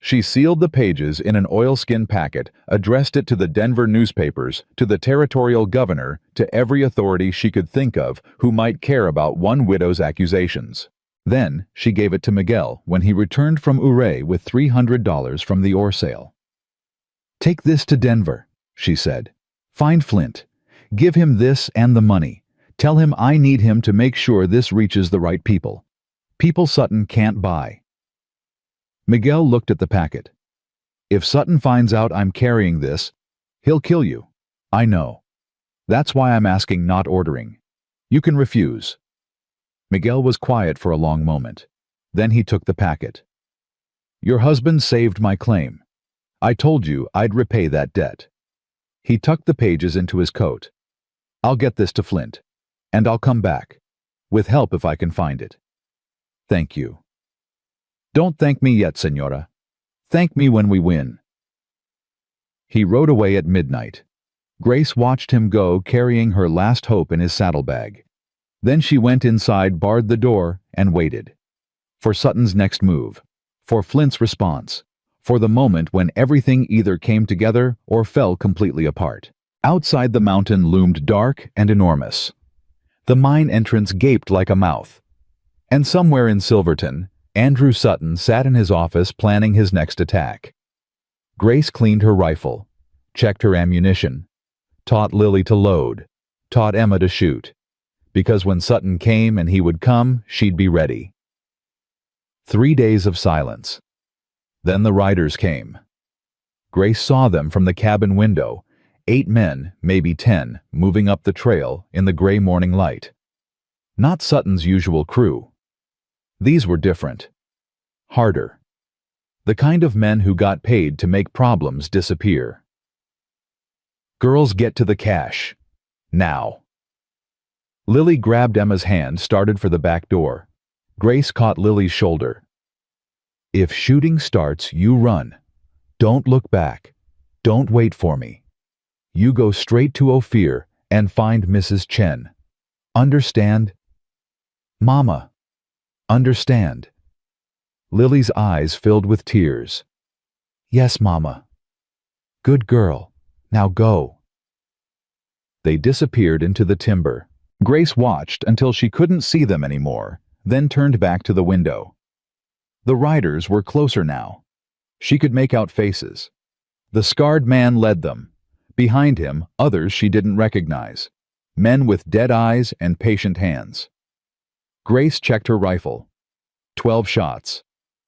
She sealed the pages in an oilskin packet, addressed it to the Denver newspapers, to the territorial governor, to every authority she could think of who might care about one widow's accusations. Then she gave it to Miguel when he returned from Ouray with $300 from the ore sale. "Take this to Denver," she said. "Find Flint. Give him this and the money. Tell him I need him to make sure this reaches the right people. People Sutton can't buy." Miguel looked at the packet. "If Sutton finds out I'm carrying this, he'll kill you. I know. That's why I'm asking, not ordering. You can refuse." Miguel was quiet for a long moment. Then he took the packet. "Your husband saved my claim. I told you I'd repay that debt." He tucked the pages into his coat. "I'll get this to Flint, and I'll come back, with help if I can find it. Thank you." "Don't thank me yet, Senora. Thank me when we win." He rode away at midnight. Grace watched him go, carrying her last hope in his saddlebag. Then she went inside, barred the door, and waited. For Sutton's next move. For Flint's response. For the moment when everything either came together or fell completely apart. Outside, the mountain loomed dark and enormous. The mine entrance gaped like a mouth. And somewhere in Silverton, Andrew Sutton sat in his office planning his next attack. Grace cleaned her rifle, checked her ammunition, taught Lily to load, taught Emma to shoot, because when Sutton came, and he would come, she'd be ready. 3 days of silence. Then the riders came. Grace saw them from the cabin window, 8 men, maybe 10, moving up the trail in the gray morning light. Not Sutton's usual crew. These were different. Harder. The kind of men who got paid to make problems disappear. "Girls, get to the cache. Now." Lily grabbed Emma's hand, started for the back door. Grace caught Lily's shoulder. "If shooting starts, you run. Don't look back. Don't wait for me. You go straight to Ophir and find Mrs. Chen. Understand?" "Mama. Understand." Lily's eyes filled with tears. "Yes, Mama." "Good girl. Now go." They disappeared into the timber. Grace watched until she couldn't see them anymore, then turned back to the window. The riders were closer now. She could make out faces. The scarred man led them. Behind him, others she didn't recognize. Men with dead eyes and patient hands. Grace checked her rifle. 12 shots.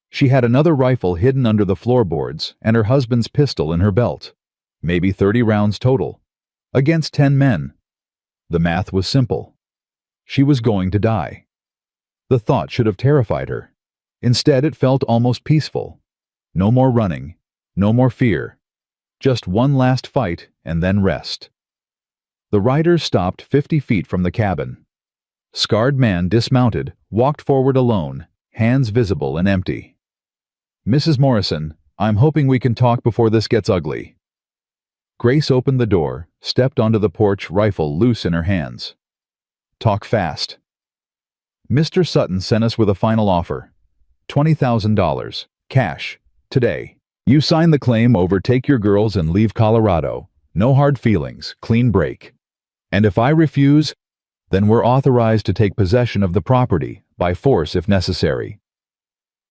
She had another rifle hidden under the floorboards and her husband's pistol in her belt. Maybe 30 rounds total. Against 10 men. The math was simple. She was going to die. The thought should have terrified her. Instead, it felt almost peaceful. No more running. No more fear. Just one last fight and then rest. The riders stopped 50 feet from the cabin. Scarred man dismounted, walked forward alone, hands visible and empty. "Mrs. Morrison, I'm hoping we can talk before this gets ugly." Grace opened the door, stepped onto the porch, rifle loose in her hands. "Talk fast." "Mr. Sutton sent us with a final offer. $20,000, cash, today. You sign the claim over, take your girls and leave Colorado. No hard feelings, clean break. And if I refuse, then we're authorized to take possession of the property, by force if necessary."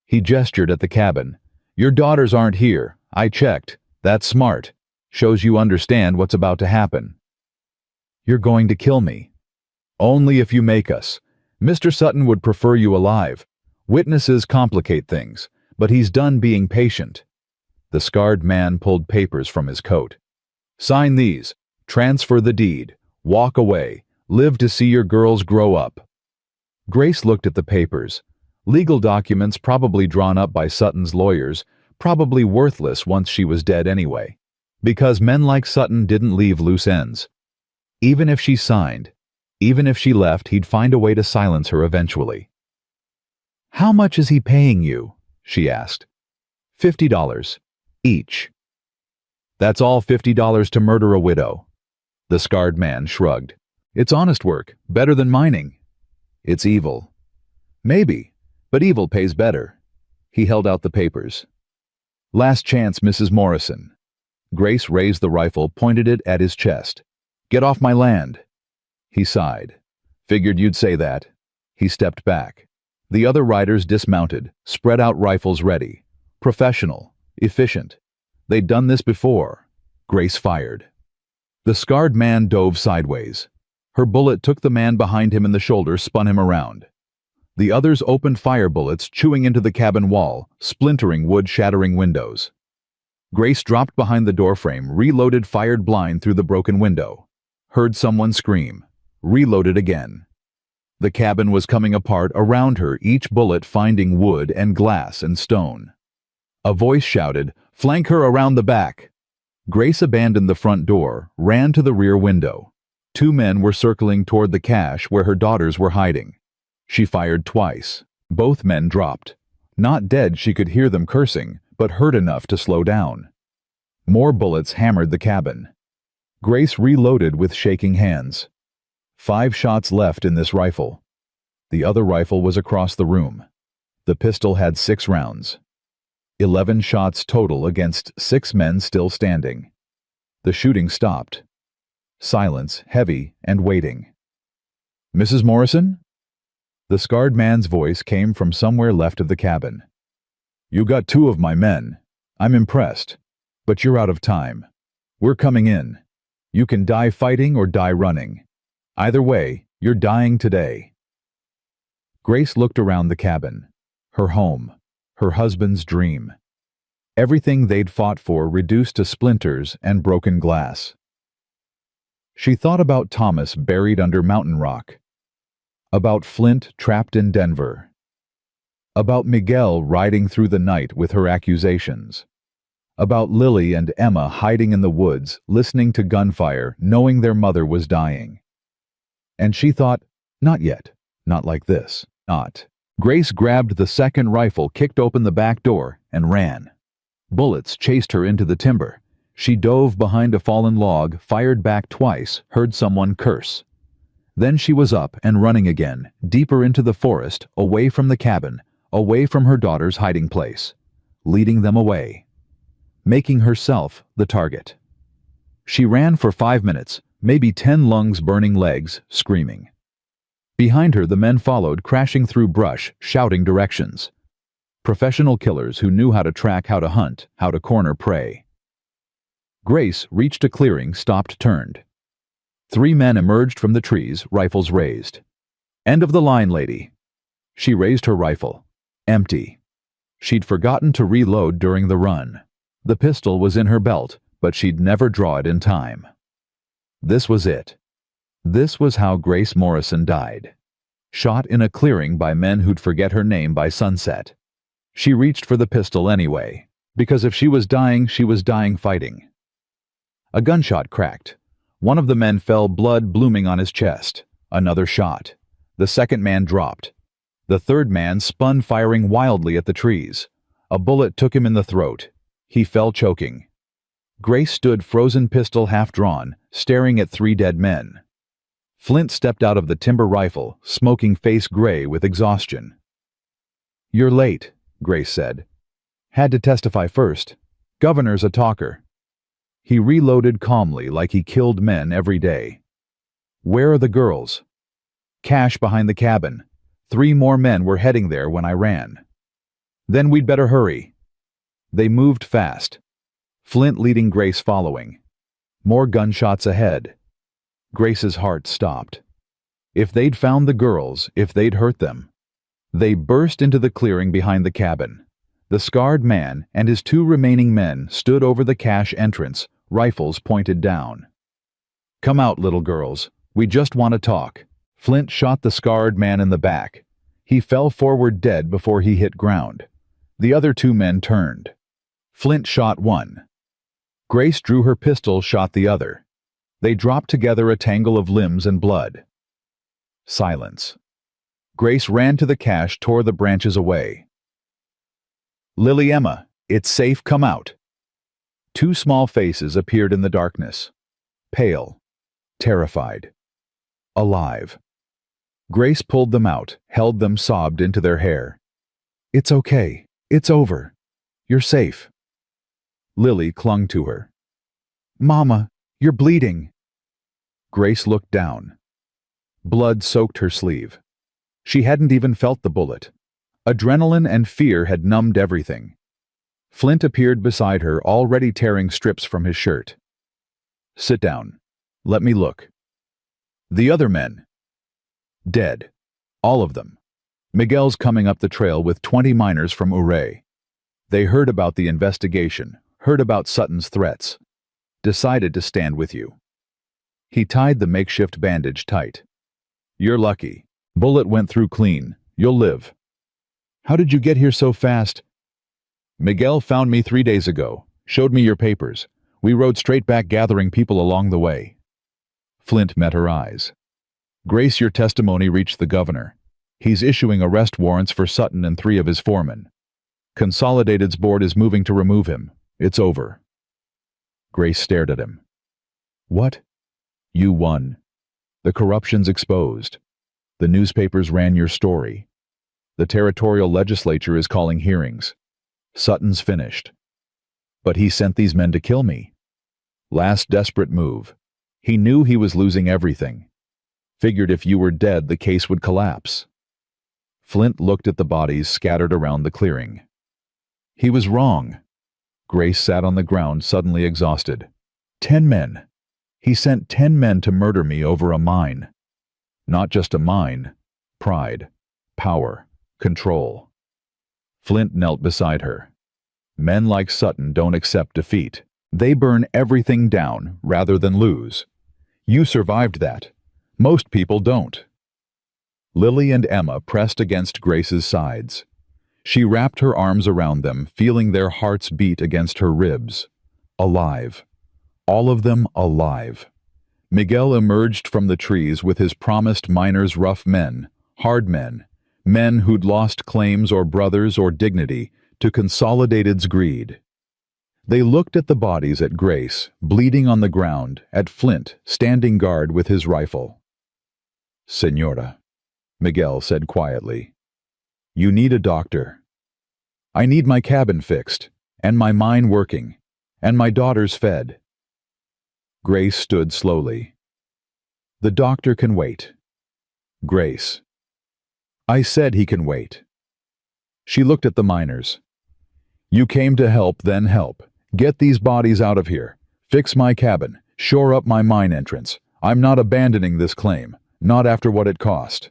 He gestured at the cabin. "Your daughters aren't here. I checked. That's smart. Shows you understand what's about to happen." "You're going to kill me." "Only if you make us. Mr. Sutton would prefer you alive. Witnesses complicate things, but he's done being patient." The scarred man pulled papers from his coat. "Sign these. Transfer the deed. Walk away. Live to see your girls grow up." Grace looked at the papers. Legal documents probably drawn up by Sutton's lawyers, probably worthless once she was dead anyway. Because men like Sutton didn't leave loose ends. Even if she signed, even if she left, he'd find a way to silence her eventually. "How much is he paying you?" she asked. $50. Each." "That's all $50 to murder a widow." The scarred man shrugged. "It's honest work, better than mining." "It's evil." "Maybe, but evil pays better." He held out the papers. "Last chance, Mrs. Morrison." Grace raised the rifle, pointed it at his chest. "Get off my land." He sighed. "Figured you'd say that." He stepped back. The other riders dismounted, spread out rifles ready. Professional, efficient. They'd done this before. Grace fired. The scarred man dove sideways. Her bullet took the man behind him in the shoulder, spun him around. The others opened fire bullets, chewing into the cabin wall, splintering wood, shattering windows. Grace dropped behind the doorframe, reloaded, fired blind through the broken window. Heard someone scream. Reloaded again. The cabin was coming apart around her, each bullet finding wood and glass and stone. A voice shouted, "Flank her around the back." Grace abandoned the front door, ran to the rear window. 2 men were circling toward the cache where her daughters were hiding. She fired twice. Both men dropped. Not dead, she could hear them cursing, but hurt enough to slow down. More bullets hammered the cabin. Grace reloaded with shaking hands. 5 shots left in this rifle. The other rifle was across the room. The pistol had 6 rounds. 11 shots total against 6 men still standing. The shooting stopped. Silence, heavy and waiting. "Mrs. Morrison?" The scarred man's voice came from somewhere left of the cabin. "You got 2 of my men. I'm impressed. But you're out of time. We're coming in. You can die fighting or die running. Either way, you're dying today." Grace looked around the cabin. Her home. Her husband's dream. Everything they'd fought for reduced to splinters and broken glass. She thought about Thomas buried under mountain rock. About Flint trapped in Denver. About Miguel riding through the night with her accusations. About Lily and Emma hiding in the woods, listening to gunfire, knowing their mother was dying. And she thought, not yet, not like this, not. Grace grabbed the second rifle, kicked open the back door, and ran. Bullets chased her into the timber. She dove behind a fallen log, fired back twice, heard someone curse. Then she was up and running again, deeper into the forest, away from the cabin, away from her daughter's hiding place, leading them away, making herself the target. She ran for 5 minutes, maybe 10 lungs burning legs, screaming. Behind her the men followed, crashing through brush, shouting directions. Professional killers who knew how to track, how to hunt, how to corner prey. Grace reached a clearing, stopped, turned. 3 men emerged from the trees, rifles raised. "End of the line, lady." She raised her rifle. Empty. She'd forgotten to reload during the run. The pistol was in her belt, but she'd never draw it in time. This was it. This was how Grace Morrison died. Shot in a clearing by men who'd forget her name by sunset. She reached for the pistol anyway, because if she was dying fighting. A gunshot cracked. One of the men fell, blood blooming on his chest. Another shot. The second man dropped. The third man spun, firing wildly at the trees. A bullet took him in the throat. He fell choking. Grace stood, frozen, pistol half drawn, staring at 3 dead men. Flint stepped out of the timber rifle, smoking face gray with exhaustion. "You're late," Grace said. "Had to testify first. Governor's a talker." He reloaded calmly, like he killed men every day. "Where are the girls?" "Cache behind the cabin. 3 more men were heading there when I ran." "Then we'd better hurry." They moved fast. Flint leading, Grace following. More gunshots ahead. Grace's heart stopped. If they'd found the girls, if they'd hurt them. They burst into the clearing behind the cabin. The scarred man and his 2 remaining men stood over the cache entrance, rifles pointed down. "Come out, little girls. We just want to talk." Flint shot the scarred man in the back. He fell forward dead before he hit ground. The other 2 men turned. Flint shot one. Grace drew her pistol, shot the other. They dropped together, a tangle of limbs and blood. Silence. Grace ran to the cache, tore the branches away. "Lily, Emma, it's safe, come out." 2 small faces appeared in the darkness. Pale. Terrified. Alive. Grace pulled them out, held them, sobbed into their hair. "It's okay. It's over. You're safe." Lily clung to her. "Mama, you're bleeding." Grace looked down. Blood soaked her sleeve. She hadn't even felt the bullet. Adrenaline and fear had numbed everything. Flint appeared beside her, already tearing strips from his shirt. "Sit down. Let me look." The other men. Dead. All of them. Miguel's coming up the trail with 20 miners from Ouray. They heard about the investigation, heard about Sutton's threats. Decided to stand with you. He tied the makeshift bandage tight. "You're lucky. Bullet went through clean. You'll live." "How did you get here so fast?" "Miguel found me 3 days ago. Showed me your papers. We rode straight back, gathering people along the way." Flint met her eyes. "Grace, your testimony reached the governor. He's issuing arrest warrants for Sutton and 3 of his foremen. Consolidated's board is moving to remove him. It's over." Grace stared at him. "What?" "You won. The corruption's exposed. The newspapers ran your story. The territorial legislature is calling hearings. Sutton's finished. But he sent these men to kill me. Last desperate move. He knew he was losing everything. Figured if you were dead, the case would collapse." Flint looked at the bodies scattered around the clearing. He was wrong. Grace sat on the ground, suddenly exhausted. 10 men. He sent 10 men to murder me over a mine. Not just a mine. Pride. Power. Control. Flint knelt beside her. Men like Sutton don't accept defeat. They burn everything down rather than lose. You survived that. Most people don't. Lily and Emma pressed against Grace's sides. She wrapped her arms around them, feeling their hearts beat against her ribs. Alive. All of them alive. Miguel emerged from the trees with his promised miners, rough men, hard men, men who'd lost claims or brothers or dignity to Consolidated's greed. They looked at the bodies, at Grace, bleeding on the ground, at Flint, standing guard with his rifle. "Señora," Miguel said quietly, "you need a doctor. I need my cabin fixed, and my mine working, and my daughters fed." Grace stood slowly. "The doctor can wait." "Grace." "I said he can wait." She looked at the miners. "You came to help, then help. Get these bodies out of here. Fix my cabin. Shore up my mine entrance. I'm not abandoning this claim, not after what it cost."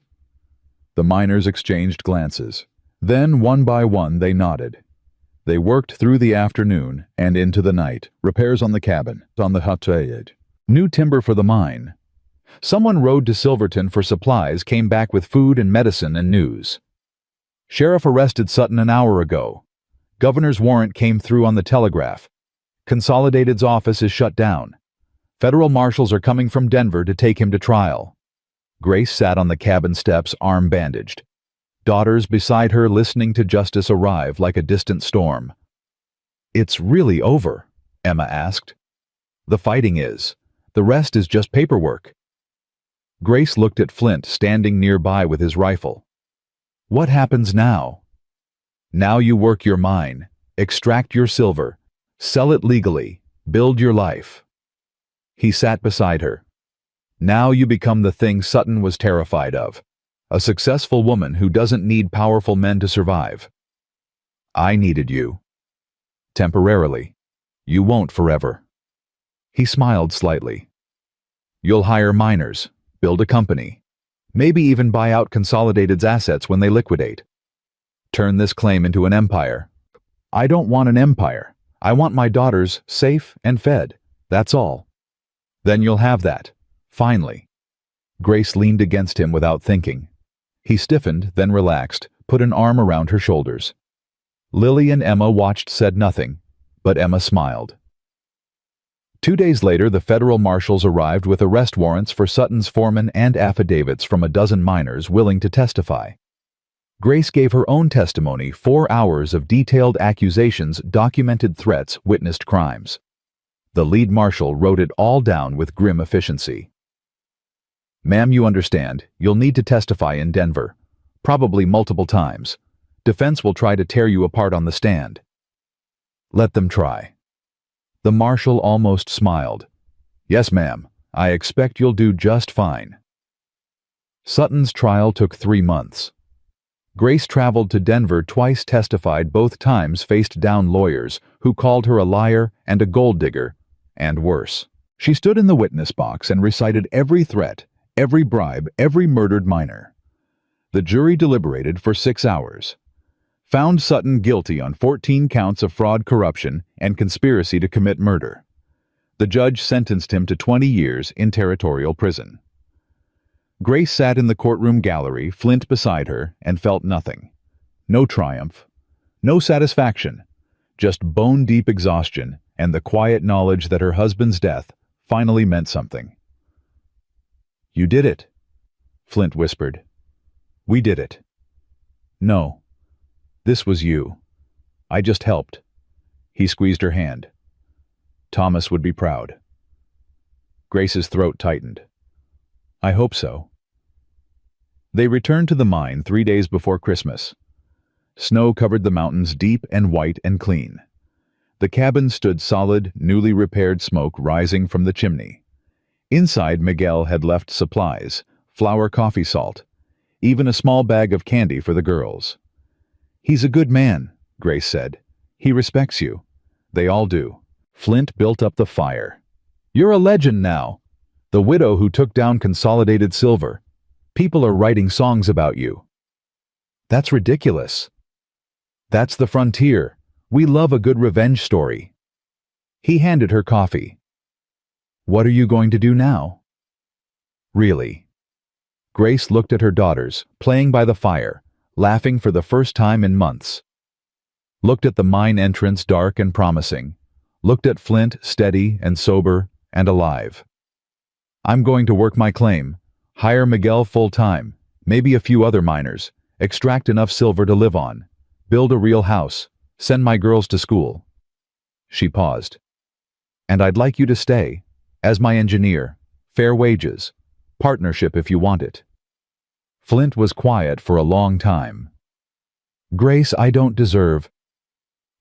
The miners exchanged glances. Then, one by one, they nodded. They worked through the afternoon and into the night. Repairs on the cabin, on the hut, new timber for the mine. Someone rode to Silverton for supplies, came back with food and medicine and news. "Sheriff arrested Sutton an hour ago. Governor's warrant came through on the telegraph. Consolidated's office is shut down. Federal marshals are coming from Denver to take him to trial." Grace sat on the cabin steps, arm bandaged. daughters beside her listening to justice arrive like a distant storm. "It's really over?" Emma asked. "The fighting is. The rest is just paperwork." Grace looked at Flint standing nearby with his rifle. "What happens now?" "Now you work your mine, extract your silver, sell it legally, build your life." He sat beside her. "Now you become the thing Sutton was terrified of, a successful woman who doesn't need powerful men to survive." "I needed you." "Temporarily. You won't forever." He smiled slightly. "You'll hire miners, build a company, maybe even buy out Consolidated's assets when they liquidate. Turn this claim into an empire." "I don't want an empire. I want my daughters safe and fed. That's all." "Then you'll have that. Finally." Grace leaned against him without thinking. He stiffened, then relaxed, put an arm around her shoulders. Lily and Emma watched, said nothing, but Emma smiled. 2 days later, the federal marshals arrived with arrest warrants for Sutton's foreman and affidavits from a dozen miners willing to testify. Grace gave her own testimony, 4 hours of detailed accusations, documented threats, witnessed crimes. The lead marshal wrote it all down with grim efficiency. "Ma'am, you understand, you'll need to testify in Denver, probably multiple times. Defense will try to tear you apart on the stand." "Let them try." The marshal almost smiled. "Yes, ma'am, I expect you'll do just fine." Sutton's trial took 3 months. Grace traveled to Denver twice, testified both times, faced down lawyers who called her a liar and a gold digger, and worse. She stood in the witness box and recited every threat, every bribe, every murdered miner. The jury deliberated for 6 hours. Found Sutton guilty on 14 counts of fraud, corruption, and conspiracy to commit murder. The judge sentenced him to 20 years in territorial prison. Grace sat in the courtroom gallery, Flint beside her, and felt nothing. No triumph, no satisfaction, just bone-deep exhaustion and the quiet knowledge that her husband's death finally meant something. "You did it," Flint whispered. "We did it." "No. This was you. I just helped." He squeezed her hand. "Thomas would be proud." Grace's throat tightened. "I hope so." They returned to the mine 3 days before Christmas. Snow covered the mountains, deep and white and clean. The cabin stood solid, newly repaired, smoke rising from the chimney. Inside, Miguel had left supplies, flour, coffee, salt, even a small bag of candy for the girls. "He's a good man," Grace said. "He respects you." "They all do." Flint built up the fire. "You're a legend now. The widow who took down Consolidated Silver. People are writing songs about you." "That's ridiculous." "That's the frontier. We love a good revenge story." He handed her coffee. "What are you going to do now?" "Really?" Grace looked at her daughters, playing by the fire, laughing for the first time in months. Looked at the mine entrance, dark and promising. Looked at Flint, steady and sober and alive. "I'm going to work my claim, hire Miguel full-time, maybe a few other miners, extract enough silver to live on, build a real house, send my girls to school." She paused. "And I'd like you to stay, as my engineer, fair wages, partnership if you want it." Flint was quiet for a long time. "Grace, I don't deserve—"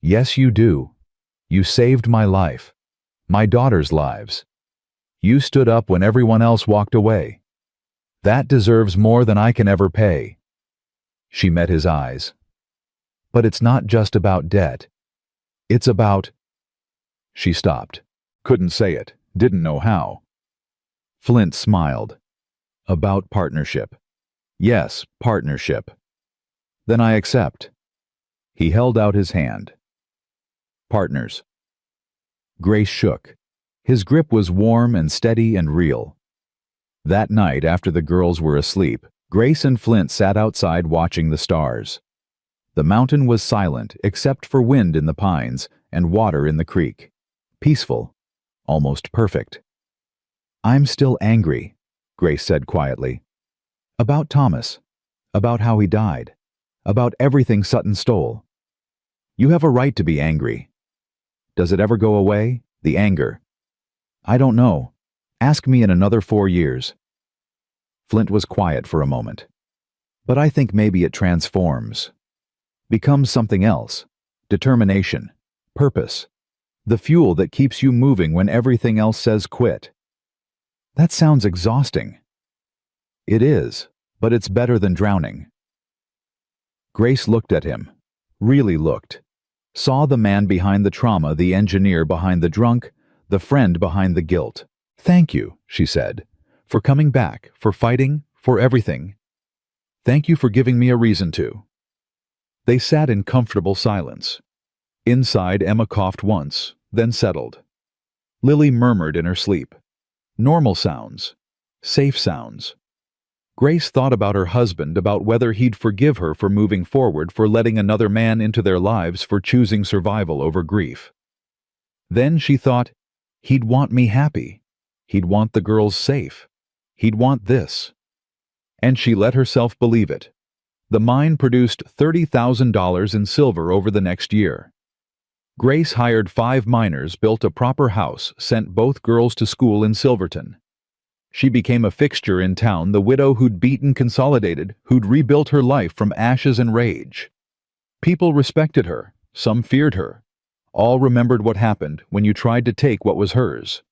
"Yes, you do. You saved my life, my daughters' lives. You stood up when everyone else walked away. That deserves more than I can ever pay." She met his eyes. "But it's not just about debt. It's about—" She stopped. Couldn't say it, didn't know how. Flint smiled. "About partnership." "Yes, partnership." "Then I accept." He held out his hand. "Partners." Grace shook. His grip was warm and steady and real. That night, after the girls were asleep, Grace and Flint sat outside watching the stars. The mountain was silent except for wind in the pines and water in the creek. Peaceful, almost perfect. "I'm still angry," Grace said quietly. "About Thomas, about how he died." About everything Sutton stole. You have a right to be angry. Does it ever go away, the anger? I don't know. Ask me in another 4 years. Flint was quiet for a moment. But I think maybe it transforms. Becomes something else. Determination. Purpose. The fuel that keeps you moving when everything else says quit. That sounds exhausting. It is, but it's better than drowning. Grace looked at him. Really looked. Saw the man behind the trauma, the engineer behind the drunk, the friend behind the guilt. Thank you, she said, for coming back, for fighting, for everything. Thank you for giving me a reason to. They sat in comfortable silence. Inside, Emma coughed once, then settled. Lily murmured in her sleep. Normal sounds. Safe sounds. Grace thought about her husband, about whether he'd forgive her for moving forward, for letting another man into their lives, for choosing survival over grief. Then she thought, he'd want me happy. He'd want the girls safe. He'd want this. And she let herself believe it. The mine produced $30,000 in silver over the next year. Grace hired 5 miners, built a proper house, sent both girls to school in Silverton. She became a fixture in town, the widow who'd beaten Consolidated, who'd rebuilt her life from ashes and rage. People respected her, some feared her. All remembered what happened when you tried to take what was hers.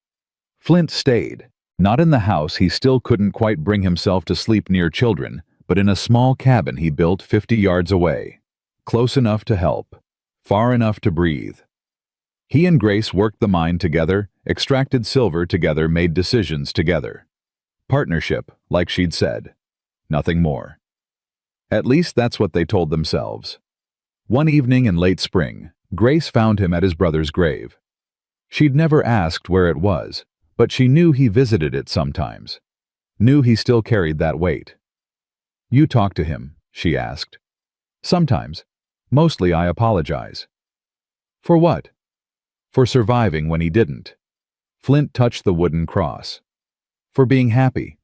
Flint stayed. Not in the house, he still couldn't quite bring himself to sleep near children, but in a small cabin he built 50 yards away. Close enough to help. Far enough to breathe. He and Grace worked the mine together, extracted silver together, made decisions together. Partnership, like she'd said. Nothing more. At least that's what they told themselves. One evening in late spring, Grace found him at his brother's grave. She'd never asked where it was, but she knew he visited it sometimes. Knew he still carried that weight. You talk to him, she asked. Sometimes. Mostly I apologize. For what? For surviving when he didn't. Flint touched the wooden cross. For being happy.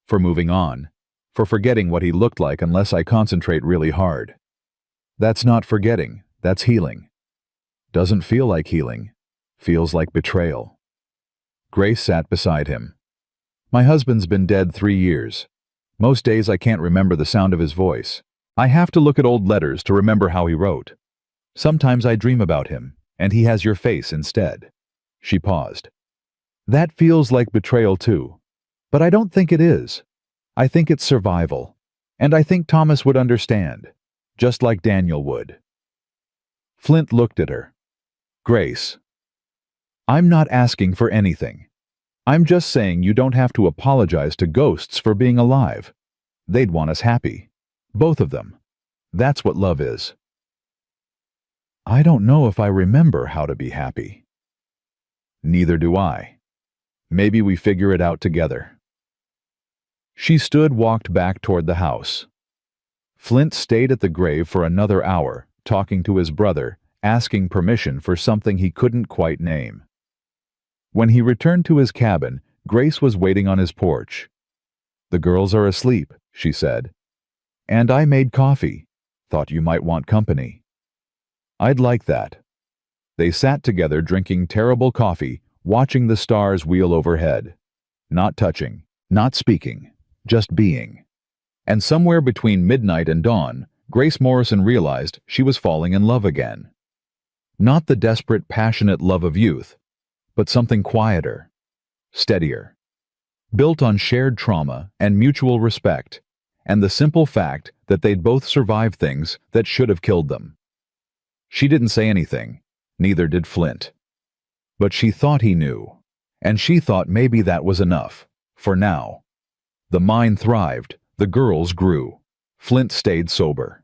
For moving on. For forgetting what he looked like unless I concentrate really hard. That's not forgetting, that's healing. Doesn't feel like healing. Feels like betrayal. Grace sat beside him. My husband's been dead 3 years. Most days I can't remember the sound of his voice. I have to look at old letters to remember how he wrote. Sometimes I dream about him, and he has your face instead. She paused. That feels like betrayal too. But I don't think it is. I think it's survival. And I think Thomas would understand. Just like Daniel would. Flint looked at her. Grace. I'm not asking for anything. I'm just saying you don't have to apologize to ghosts for being alive. They'd want us happy. Both of them. That's what love is. I don't know if I remember how to be happy. Neither do I. Maybe we figure it out together. She walked back toward the house. Flint stayed at the grave for another hour, talking to his brother, asking permission for something he couldn't quite name. When he returned to his cabin, Grace was waiting on his porch. The girls are asleep, she said. And I made coffee. Thought you might want company. I'd like that. They sat together drinking terrible coffee, watching the stars wheel overhead. Not touching, not speaking, just being. And somewhere between midnight and dawn, Grace Morrison realized she was falling in love again. Not the desperate, passionate love of youth, but something quieter, steadier. Built on shared trauma and mutual respect, and the simple fact that they'd both survived things that should have killed them. She didn't say anything, neither did Flint. But she thought he knew, and she thought maybe that was enough, for now. The mine thrived, the girls grew. Flint stayed sober.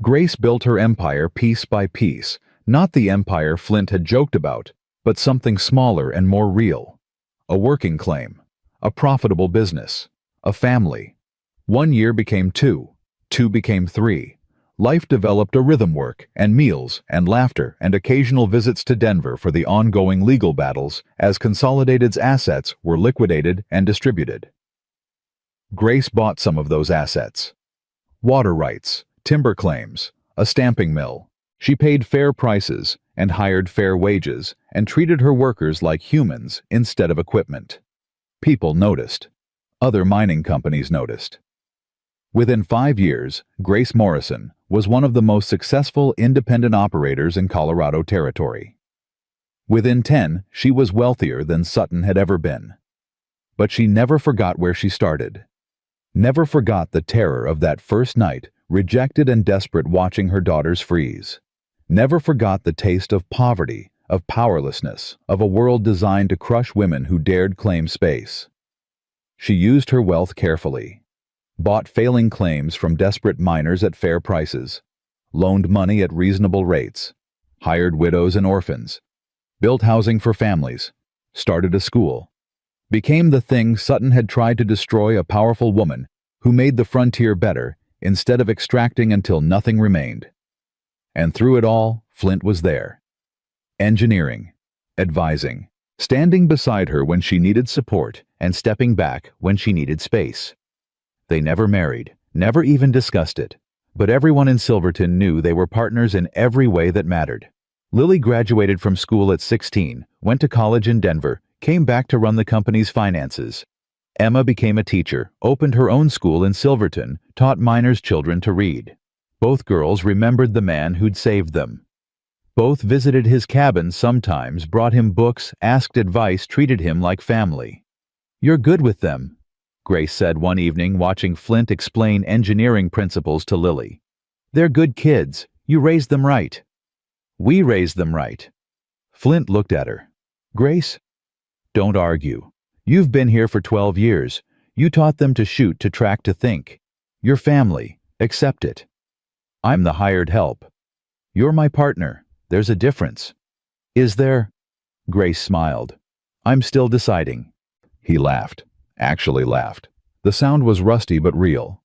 Grace built her empire piece by piece, not the empire Flint had joked about, but something smaller and more real. A working claim, a profitable business, a family. 1 year became 2, 2 became 3. Life developed a rhythm work, and meals, and laughter, and occasional visits to Denver for the ongoing legal battles as Consolidated's assets were liquidated and distributed. Grace bought some of those assets. Water rights, Timber claims, a stamping mill. She paid fair prices and hired fair wages and treated her workers like humans instead of equipment. People noticed. Other mining companies noticed. Within 5 years, Grace Morrison was one of the most successful independent operators in Colorado Territory. Within 10, she was wealthier than Sutton had ever been. But she never forgot where she started. Never forgot the terror of that first night, rejected and desperate, watching her daughters freeze. Never forgot the taste of poverty, of powerlessness, of a world designed to crush women who dared claim space. She used her wealth carefully. Bought failing claims from desperate miners at fair prices, loaned money at reasonable rates, hired widows and orphans, built housing for families, started a school, became the thing Sutton had tried to destroy, a powerful woman who made the frontier better instead of extracting until nothing remained. And through it all, Flint was there. Engineering, advising, standing beside her when she needed support and stepping back when she needed space. They never married, never even discussed it, but everyone in Silverton knew they were partners in every way that mattered. Lily graduated from school at 16, went to college in Denver, came back to run the company's finances. Emma became a teacher, opened her own school in Silverton, taught miners' children to read. Both girls remembered the man who'd saved them. Both visited his cabin sometimes, brought him books, asked advice, treated him like family. "You're good with them," Grace said one evening, watching Flint explain engineering principles to Lily. "They're good kids. You raised them right." "We raised them right." Flint looked at her. "Grace, don't argue. You've been here for 12 years. You taught them to shoot, to track, to think. Your family. Accept it. I'm the hired help. You're my partner. There's a difference." "Is there?" Grace smiled. "I'm still deciding." He laughed. Actually laughed. The sound was rusty but real.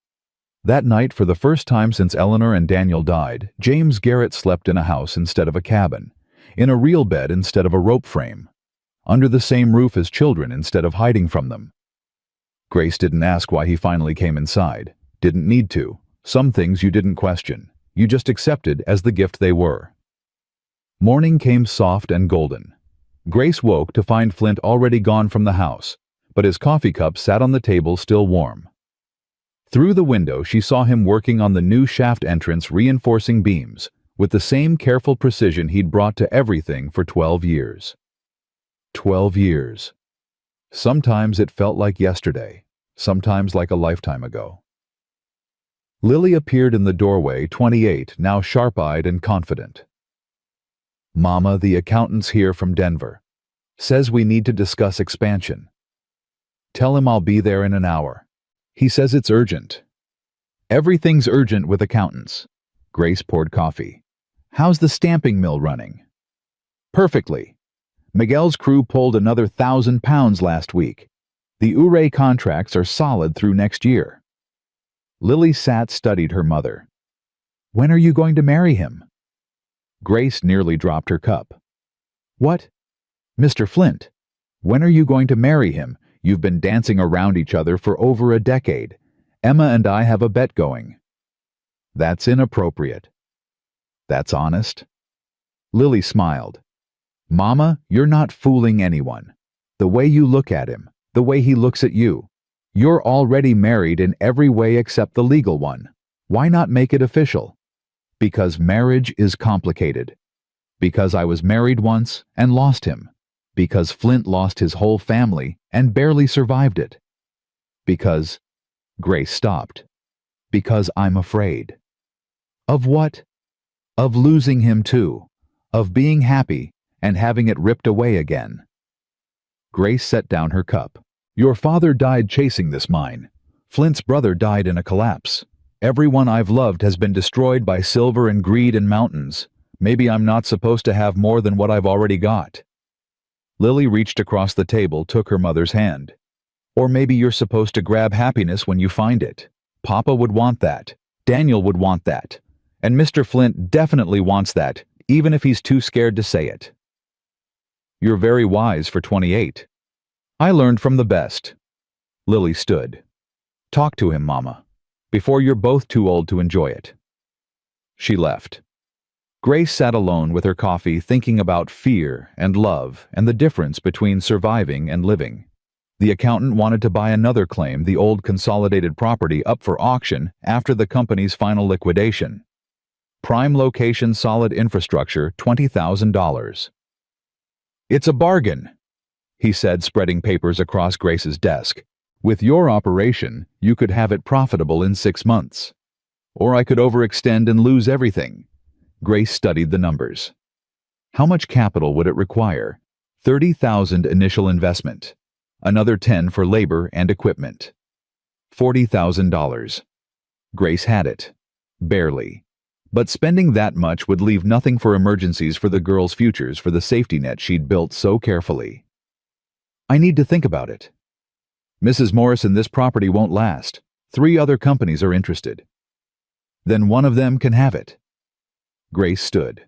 That night, for the first time since Eleanor and Daniel died, James Garrett slept in a house instead of a cabin, in a real bed instead of a rope frame, under the same roof as children instead of hiding from them. Grace didn't ask why he finally came inside. Didn't need to. Some things you didn't question. You just accepted as the gift they were. Morning came soft and golden. Grace woke to find Flint already gone from the house, but his coffee cup sat on the table still warm. Through the window, she saw him working on the new shaft entrance, reinforcing beams, with the same careful precision he'd brought to everything for 12 years. 12 years. Sometimes it felt like yesterday, sometimes like a lifetime ago. Lily appeared in the doorway, 28, now sharp-eyed and confident. "Mama, the accountant's here from Denver. Says we need to discuss expansion. Tell him I'll be there in an hour. He says it's urgent." "Everything's urgent with accountants." Grace poured coffee. "How's the stamping mill running?" "Perfectly. Miguel's crew pulled another 1,000 pounds last week. The Ouray contracts are solid through next year." Lily studied her mother. "When are you going to marry him?" Grace nearly dropped her cup. "What? Mr. Flint, when are you going to marry him? You've been dancing around each other for over a decade. Emma and I have a bet going." "That's inappropriate." "That's honest." Lily smiled. "Mama, you're not fooling anyone. The way you look at him, the way he looks at you. You're already married in every way except the legal one. Why not make it official?" "Because marriage is complicated. Because I was married once and lost him. Because Flint lost his whole family and barely survived it. Because—" Grace stopped. "Because I'm afraid." "Of what?" "Of losing him too. Of being happy and having it ripped away again." Grace set down her cup. "Your father died chasing this mine. Flint's brother died in a collapse. Everyone I've loved has been destroyed by silver and greed and mountains. Maybe I'm not supposed to have more than what I've already got." Lily reached across the table, took her mother's hand. "Or maybe you're supposed to grab happiness when you find it. Papa would want that. Daniel would want that. And Mr. Flint definitely wants that, even if he's too scared to say it." "You're very wise for 28. I learned from the best." Lily stood. "Talk to him, Mama, before you're both too old to enjoy it." She left. Grace sat alone with her coffee thinking about fear and love and the difference between surviving and living. The accountant wanted to buy another claim, the old consolidated property, up for auction after the company's final liquidation. Prime location, solid infrastructure, $20,000. "It's a bargain," he said, spreading papers across Grace's desk. "With your operation, you could have it profitable in 6 months. Or I could overextend and lose everything." Grace studied the numbers. How much capital would it require? $30,000 initial investment. Another $10,000 for labor and equipment. $40,000. Grace had it. Barely. But spending that much would leave nothing for emergencies, for the girls' futures, for the safety net she'd built so carefully. "I need to think about it. Mrs. Morrison, this property won't last. 3 other companies are interested." "Then one of them can have it." Grace stood.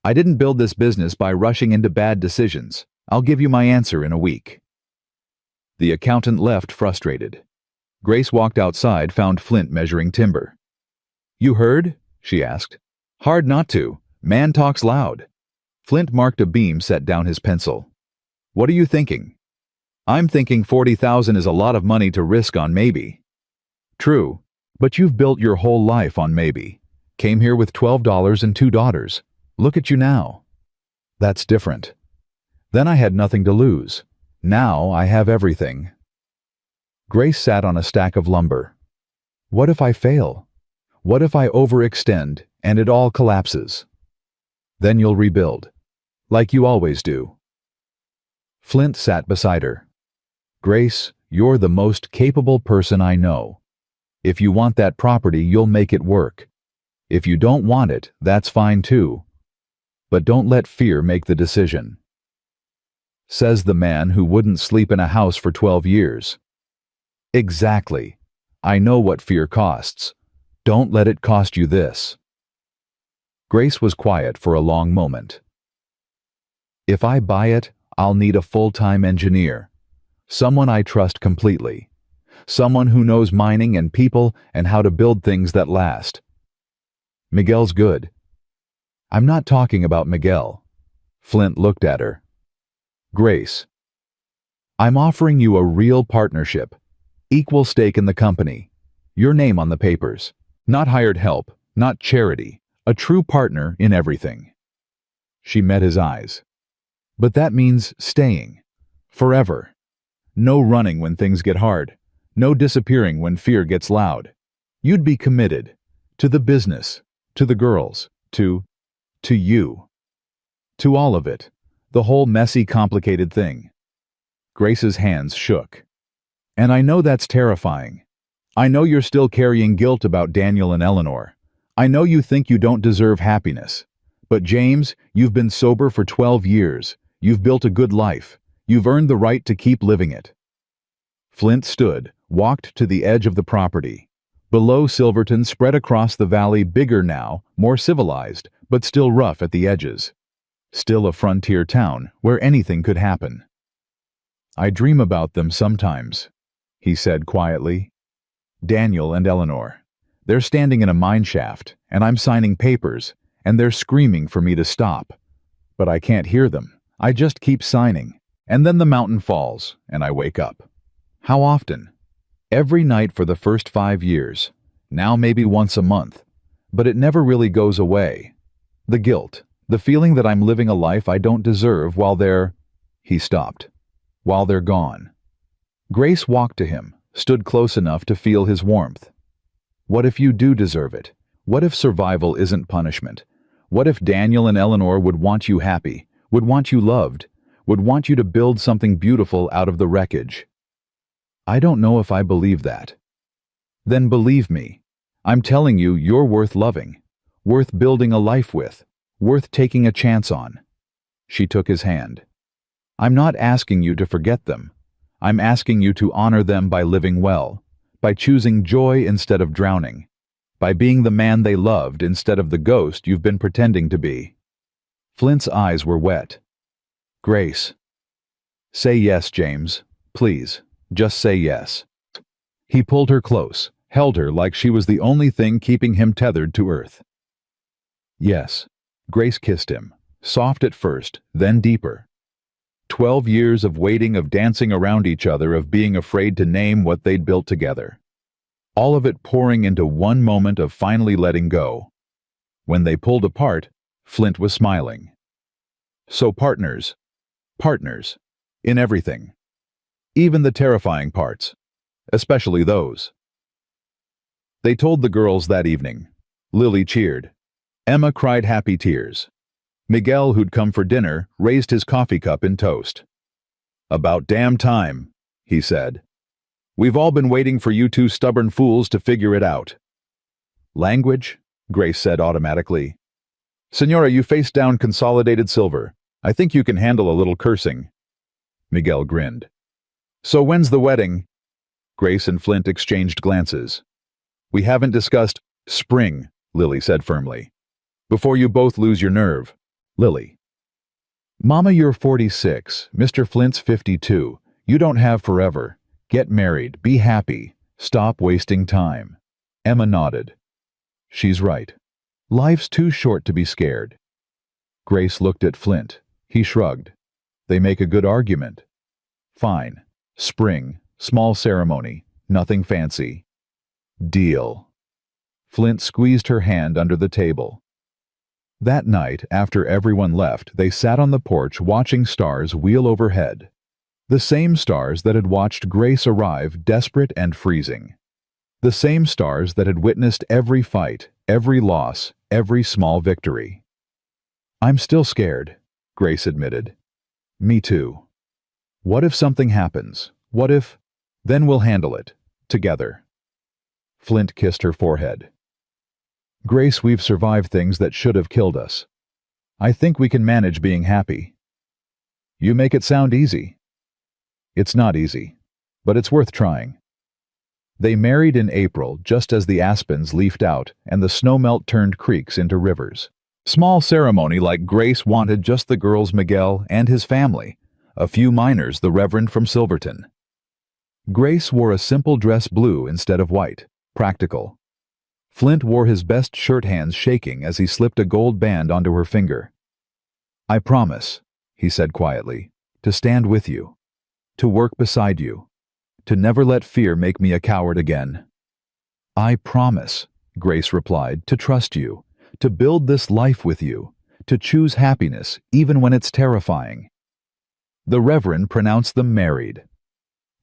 "I didn't build this business by rushing into bad decisions. I'll give you my answer in a week." The accountant left, frustrated. Grace walked outside, found Flint measuring timber. "You heard?" she asked. "Hard not to. Man talks loud." Flint marked a beam, set down his pencil. "What are you thinking?" "I'm thinking 40,000 is a lot of money to risk on maybe." "True, but you've built your whole life on maybe. Came here with $12 and 2 daughters. Look at you now." "That's different. Then I had nothing to lose. Now I have everything." Grace sat on a stack of lumber. "What if I fail? What if I overextend and it all collapses?" "Then you'll rebuild, like you always do." Flint sat beside her. "Grace, you're the most capable person I know. If you want that property, you'll make it work. If you don't want it, that's fine too. But don't let fear make the decision." Says the man who wouldn't sleep in a house for 12 years. Exactly. I know what fear costs. Don't let it cost you this. Grace was quiet for a long moment. "If I buy it, I'll need a full-time engineer. Someone I trust completely. Someone who knows mining and people and how to build things that last." "Miguel's good." "I'm not talking about Miguel." Flint looked at her. "Grace, I'm offering you a real partnership. Equal stake in the company. Your name on the papers. Not hired help, not charity. A true partner in everything." She met his eyes. "But that means staying. Forever. No running when things get hard. No disappearing when fear gets loud. You'd be committed. To the business. To the girls. To you. To all of it. The whole messy, complicated thing." Grace's hands shook. "And I know that's terrifying. I know you're still carrying guilt about Daniel and Eleanor. I know you think you don't deserve happiness. But James, you've been sober for 12 years. You've built a good life. You've earned the right to keep living it." Flint stood, walked to the edge of the property. Below, Silverton spread across the valley, bigger now, more civilized, but still rough at the edges. Still a frontier town where anything could happen. "I dream about them sometimes," he said quietly. "Daniel and Eleanor. They're standing in a mine shaft, and I'm signing papers, and they're screaming for me to stop. But I can't hear them. I just keep signing. And then the mountain falls, and I wake up. How often? Every night for the first 5 years. Now maybe once a month. But it never really goes away. The guilt, the feeling that I'm living a life I don't deserve while they're..." He stopped. "While they're gone." Grace walked to him, stood close enough to feel his warmth. "What if you do deserve it? What if survival isn't punishment? What if Daniel and Eleanor would want you happy, would want you loved, would want you to build something beautiful out of the wreckage?" "I don't know if I believe that." "Then believe me. I'm telling you, you're worth loving, worth building a life with, worth taking a chance on." She took his hand. "I'm not asking you to forget them. I'm asking you to honor them by living well, by choosing joy instead of drowning, by being the man they loved instead of the ghost you've been pretending to be." Flint's eyes were wet. "Grace. Say yes, James. Please, just say yes." He pulled her close, held her like she was the only thing keeping him tethered to earth. Yes. Grace kissed him, soft at first, then deeper. 12 years of waiting, of dancing around each other, of being afraid to name what they'd built together. All of it pouring into one moment of finally letting go. When they pulled apart, Flint was smiling. So partners. Partners. In everything. Even the terrifying parts. Especially those. They told the girls that evening. Lily cheered. Emma cried happy tears. Miguel, who'd come for dinner, raised his coffee cup in toast. "About damn time," he said. "We've all been waiting for you two stubborn fools to figure it out." "Language?" Grace said automatically. "Senora, you face down consolidated silver. I think you can handle a little cursing." Miguel grinned. "So when's the wedding?" Grace and Flint exchanged glances. "We haven't discussed spring," Lily said firmly. "Before you both lose your nerve." Lily. "Mama, you're 46. Mr. Flint's 52. You don't have forever. Get married. Be happy. Stop wasting time." Emma nodded. "She's right. Life's too short to be scared." Grace looked at Flint. He shrugged. "They make a good argument." "Fine. Spring. Small ceremony. Nothing fancy." "Deal." Flint squeezed her hand under the table. That night, after everyone left, they sat on the porch watching stars wheel overhead. The same stars that had watched Grace arrive desperate and freezing. The same stars that had witnessed every fight, every loss, every small victory. "I'm still scared," Grace admitted. "Me too." "What if something happens? What if—" "Then we'll handle it. Together." Flint kissed her forehead. "Grace, we've survived things that should have killed us. I think we can manage being happy." "You make it sound easy." "It's not easy, but it's worth trying." They married in April, just as the aspens leafed out and the snowmelt turned creeks into rivers. Small ceremony like Grace wanted, just the girls, Miguel, and his family. A few minors, the Reverend from Silverton. Grace wore a simple dress, blue instead of white, practical. Flint wore his best shirt, hands shaking as he slipped a gold band onto her finger. "I promise," he said quietly, "to stand with you, to work beside you, to never let fear make me a coward again." "I promise," Grace replied, "to trust you, to build this life with you, to choose happiness even when it's terrifying." The Reverend pronounced them married.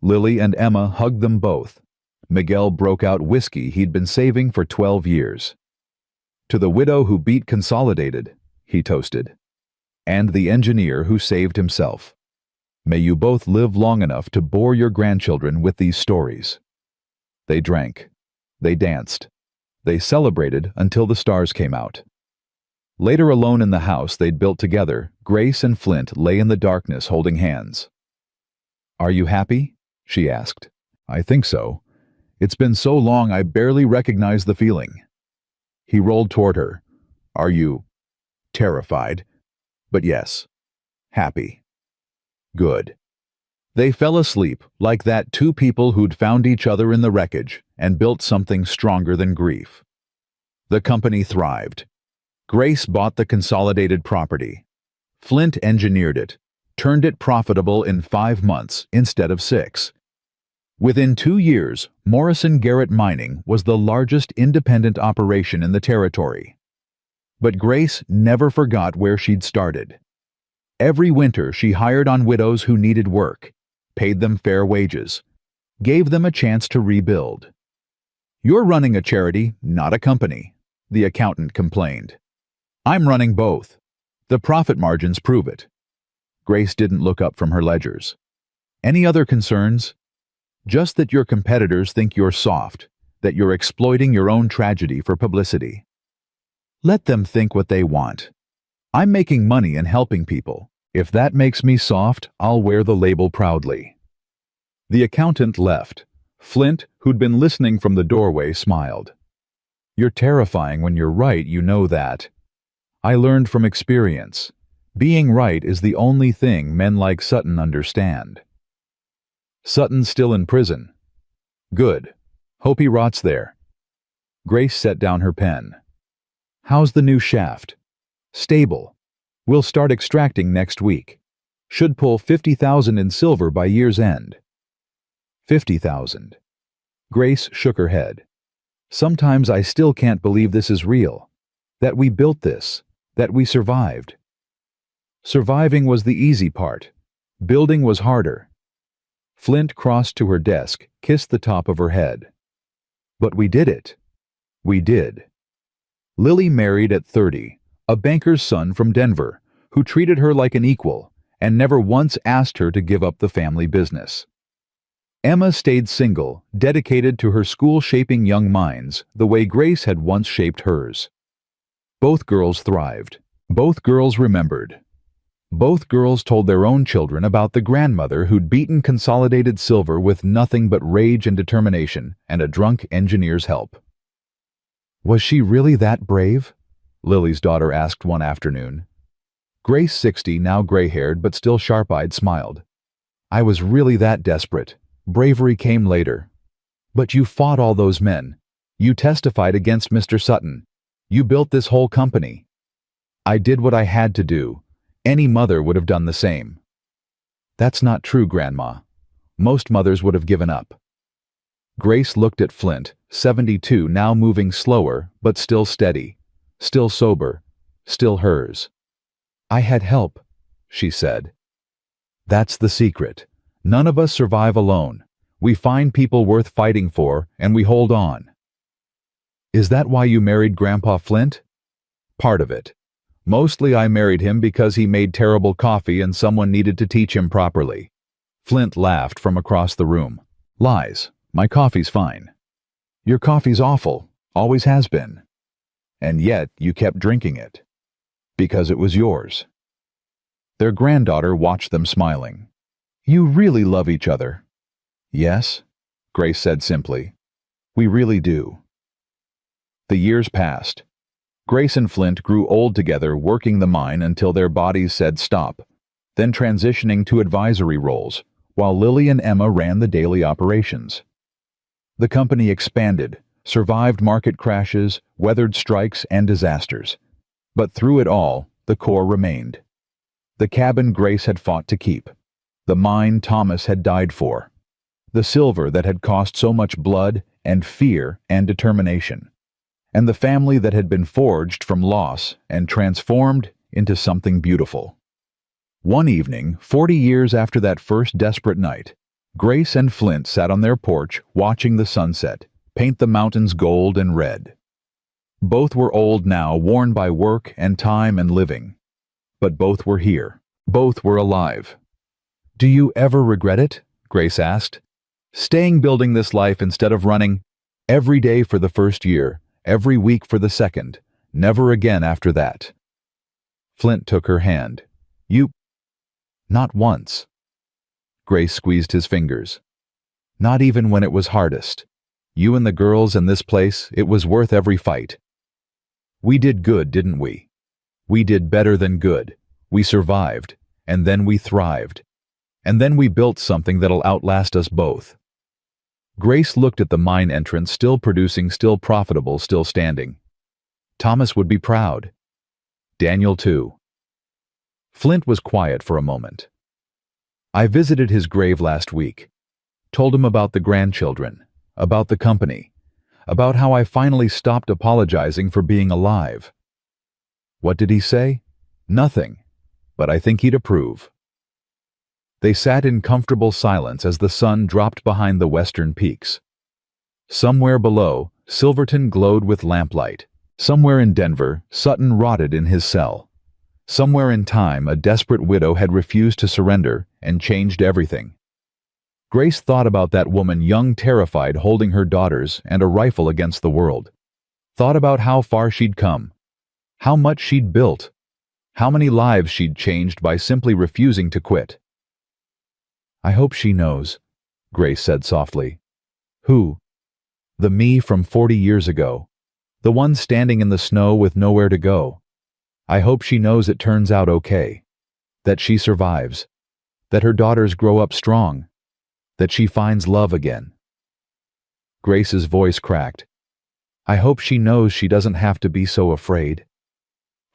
Lily and Emma hugged them both. Miguel broke out whiskey he'd been saving for 12 years. "To the widow who beat Consolidated," he toasted. "And the engineer who saved himself. May you both live long enough to bore your grandchildren with these stories." They drank. They danced. They celebrated until the stars came out. Later, alone in the house they'd built together, Grace and Flint lay in the darkness holding hands. "Are you happy?" she asked. "I think so. It's been so long I barely recognize the feeling." He rolled toward her. "Are you terrified?" "But yes. Happy." "Good." They fell asleep like that, two people who'd found each other in the wreckage and built something stronger than grief. The company thrived. Grace bought the Consolidated property. Flint engineered it, turned it profitable in 5 months instead of 6. Within 2 years, Morrison Garrett Mining was the largest independent operation in the territory. But Grace never forgot where she'd started. Every winter she hired on widows who needed work, paid them fair wages, gave them a chance to rebuild. "You're running a charity, not a company," the accountant complained. "I'm running both. The profit margins prove it." Grace didn't look up from her ledgers. "Any other concerns?" "Just that your competitors think you're soft, that you're exploiting your own tragedy for publicity." "Let them think what they want. I'm making money and helping people. If that makes me soft, I'll wear the label proudly." The accountant left. Flint, who'd been listening from the doorway, smiled. "You're terrifying when you're right, you know that. I learned from experience. Being right is the only thing men like Sutton understand." "Sutton's still in prison." "Good. Hope he rots there." Grace set down her pen. How's the new shaft? Stable. We'll start extracting next week. Should pull 50,000 in silver by year's end. 50,000. Grace shook her head. Sometimes I still can't believe this is real. That we built this. That we survived. Surviving was the easy part. Building was harder. Flint crossed to her desk, kissed the top of her head. But we did it. We did. Lily married at 30, a banker's son from Denver, who treated her like an equal and never once asked her to give up the family business. Emma stayed single, dedicated to her school shaping young minds the way Grace had once shaped hers. Both girls thrived. Both girls remembered. Both girls told their own children about the grandmother who'd beaten Consolidated Silver with nothing but rage and determination and a drunk engineer's help. Was she really that brave? Lily's daughter asked one afternoon. Grace, 60, now gray-haired but still sharp-eyed, smiled. I was really that desperate. Bravery came later. But you fought all those men. You testified against Mr. Sutton. You built this whole company. I did what I had to do. Any mother would have done the same. That's not true, Grandma. Most mothers would have given up. Grace looked at Flint, 72, now moving slower, but still steady, still sober, still hers. I had help, she said. That's the secret. None of us survive alone. We find people worth fighting for, and we hold on. Is that why you married Grandpa Flint? Part of it. Mostly I married him because he made terrible coffee and someone needed to teach him properly. Flint laughed from across the room. Lies. My coffee's fine. Your coffee's awful. Always has been. And yet you kept drinking it. Because it was yours. Their granddaughter watched them smiling. You really love each other. Yes, Grace said simply. We really do. The years passed. Grace and Flint grew old together working the mine until their bodies said stop, then transitioning to advisory roles, while Lily and Emma ran the daily operations. The company expanded, survived market crashes, weathered strikes and disasters. But through it all, the core remained. The cabin Grace had fought to keep. The mine Thomas had died for. The silver that had cost so much blood and fear and determination. And the family that had been forged from loss and transformed into something beautiful. One evening, 40 years after that first desperate night, Grace and Flint sat on their porch watching the sunset paint the mountains gold and red. Both were old now, worn by work and time and living. But both were here. Both were alive. Do you ever regret it? Grace asked. Staying building this life instead of running? Every day for the first year. Every week for the second, never again after that. Flint took her hand. You... Not once. Grace squeezed his fingers. Not even when it was hardest. You and the girls and this place, it was worth every fight. We did good, didn't we? We did better than good. We survived, and then we thrived. And then we built something that'll outlast us both. Grace looked at the mine entrance, still producing, still profitable, still standing. Thomas would be proud. Daniel too. Flint was quiet for a moment. I visited his grave last week. Told him about the grandchildren, about the company, about how I finally stopped apologizing for being alive. What did he say? Nothing, but I think he'd approve. They sat in comfortable silence as the sun dropped behind the western peaks. Somewhere below, Silverton glowed with lamplight. Somewhere in Denver, Sutton rotted in his cell. Somewhere in time, a desperate widow had refused to surrender and changed everything. Grace thought about that woman, young, terrified, holding her daughters and a rifle against the world. Thought about how far she'd come, how much she'd built, how many lives she'd changed by simply refusing to quit. I hope she knows, Grace said softly. Who? The me from 40 years ago. The one standing in the snow with nowhere to go. I hope she knows it turns out okay. That she survives. That her daughters grow up strong. That she finds love again. Grace's voice cracked. I hope she knows she doesn't have to be so afraid.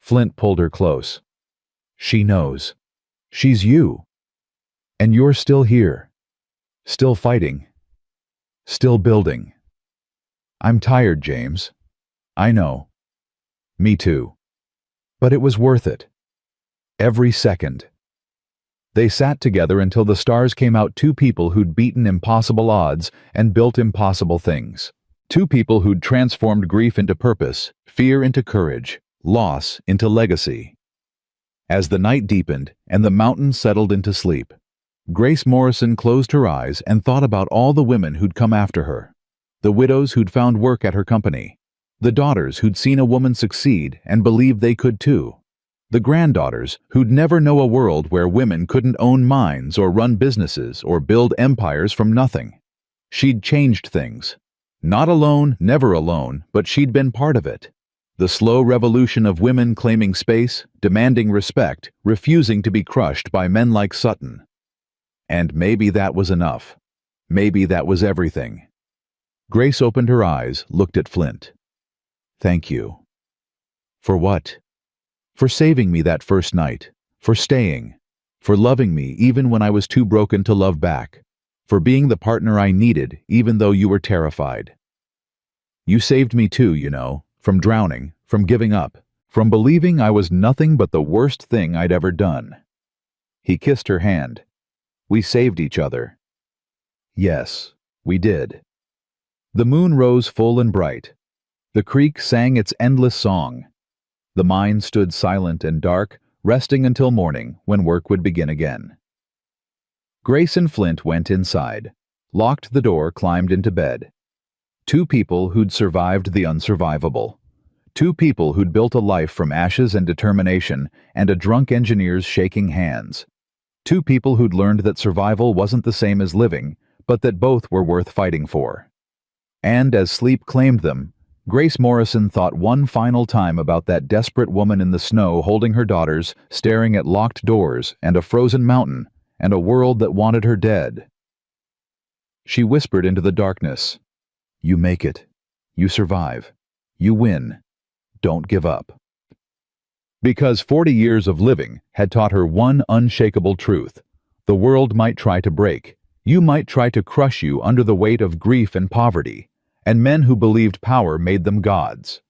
Flint pulled her close. She knows. She's you. And you're still here. Still fighting. Still building. I'm tired, James. I know. Me too. But it was worth it. Every second. They sat together until the stars came out, two people who'd beaten impossible odds and built impossible things. Two people who'd transformed grief into purpose, fear into courage, loss into legacy. As the night deepened and the mountains settled into sleep, Grace Morrison closed her eyes and thought about all the women who'd come after her. The widows who'd found work at her company. The daughters who'd seen a woman succeed and believed they could too. The granddaughters who'd never know a world where women couldn't own mines or run businesses or build empires from nothing. She'd changed things. Not alone, never alone, but she'd been part of it. The slow revolution of women claiming space, demanding respect, refusing to be crushed by men like Sutton. And maybe that was enough. Maybe that was everything. Grace opened her eyes, looked at Flint. Thank you. For what? For saving me that first night, for staying, for loving me even when I was too broken to love back, for being the partner I needed even though you were terrified. You saved me too, you know, from drowning, from giving up, from believing I was nothing but the worst thing I'd ever done. He kissed her hand. We saved each other. Yes, we did. The moon rose full and bright. The creek sang its endless song. The mine stood silent and dark, resting until morning when work would begin again. Grace and Flint went inside, locked the door, climbed into bed. Two people who'd survived the unsurvivable. Two people who'd built a life from ashes and determination and a drunk engineer's shaking hands. Two people who'd learned that survival wasn't the same as living, but that both were worth fighting for. And as sleep claimed them, Grace Morrison thought one final time about that desperate woman in the snow holding her daughters, staring at locked doors and a frozen mountain and a world that wanted her dead. She whispered into the darkness, "You make it. You survive. You win. Don't give up." Because 40 years of living had taught her one unshakable truth. The world might try to break. You might try to crush you under the weight of grief and poverty. And men who believed power made them gods.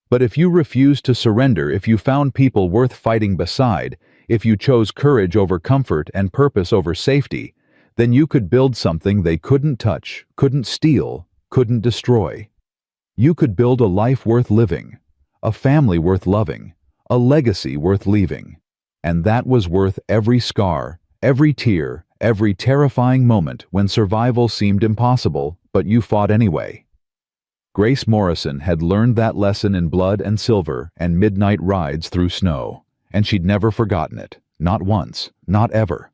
But if you refused to surrender, if you found people worth fighting beside, if you chose courage over comfort and purpose over safety, then you could build something they couldn't touch, couldn't steal, couldn't destroy. You could build a life worth living, a family worth loving, a legacy worth leaving. And that was worth every scar, every tear, every terrifying moment when survival seemed impossible, but you fought anyway. Grace Morrison had learned that lesson in blood and silver and midnight rides through snow, and she'd never forgotten it, not once, not ever.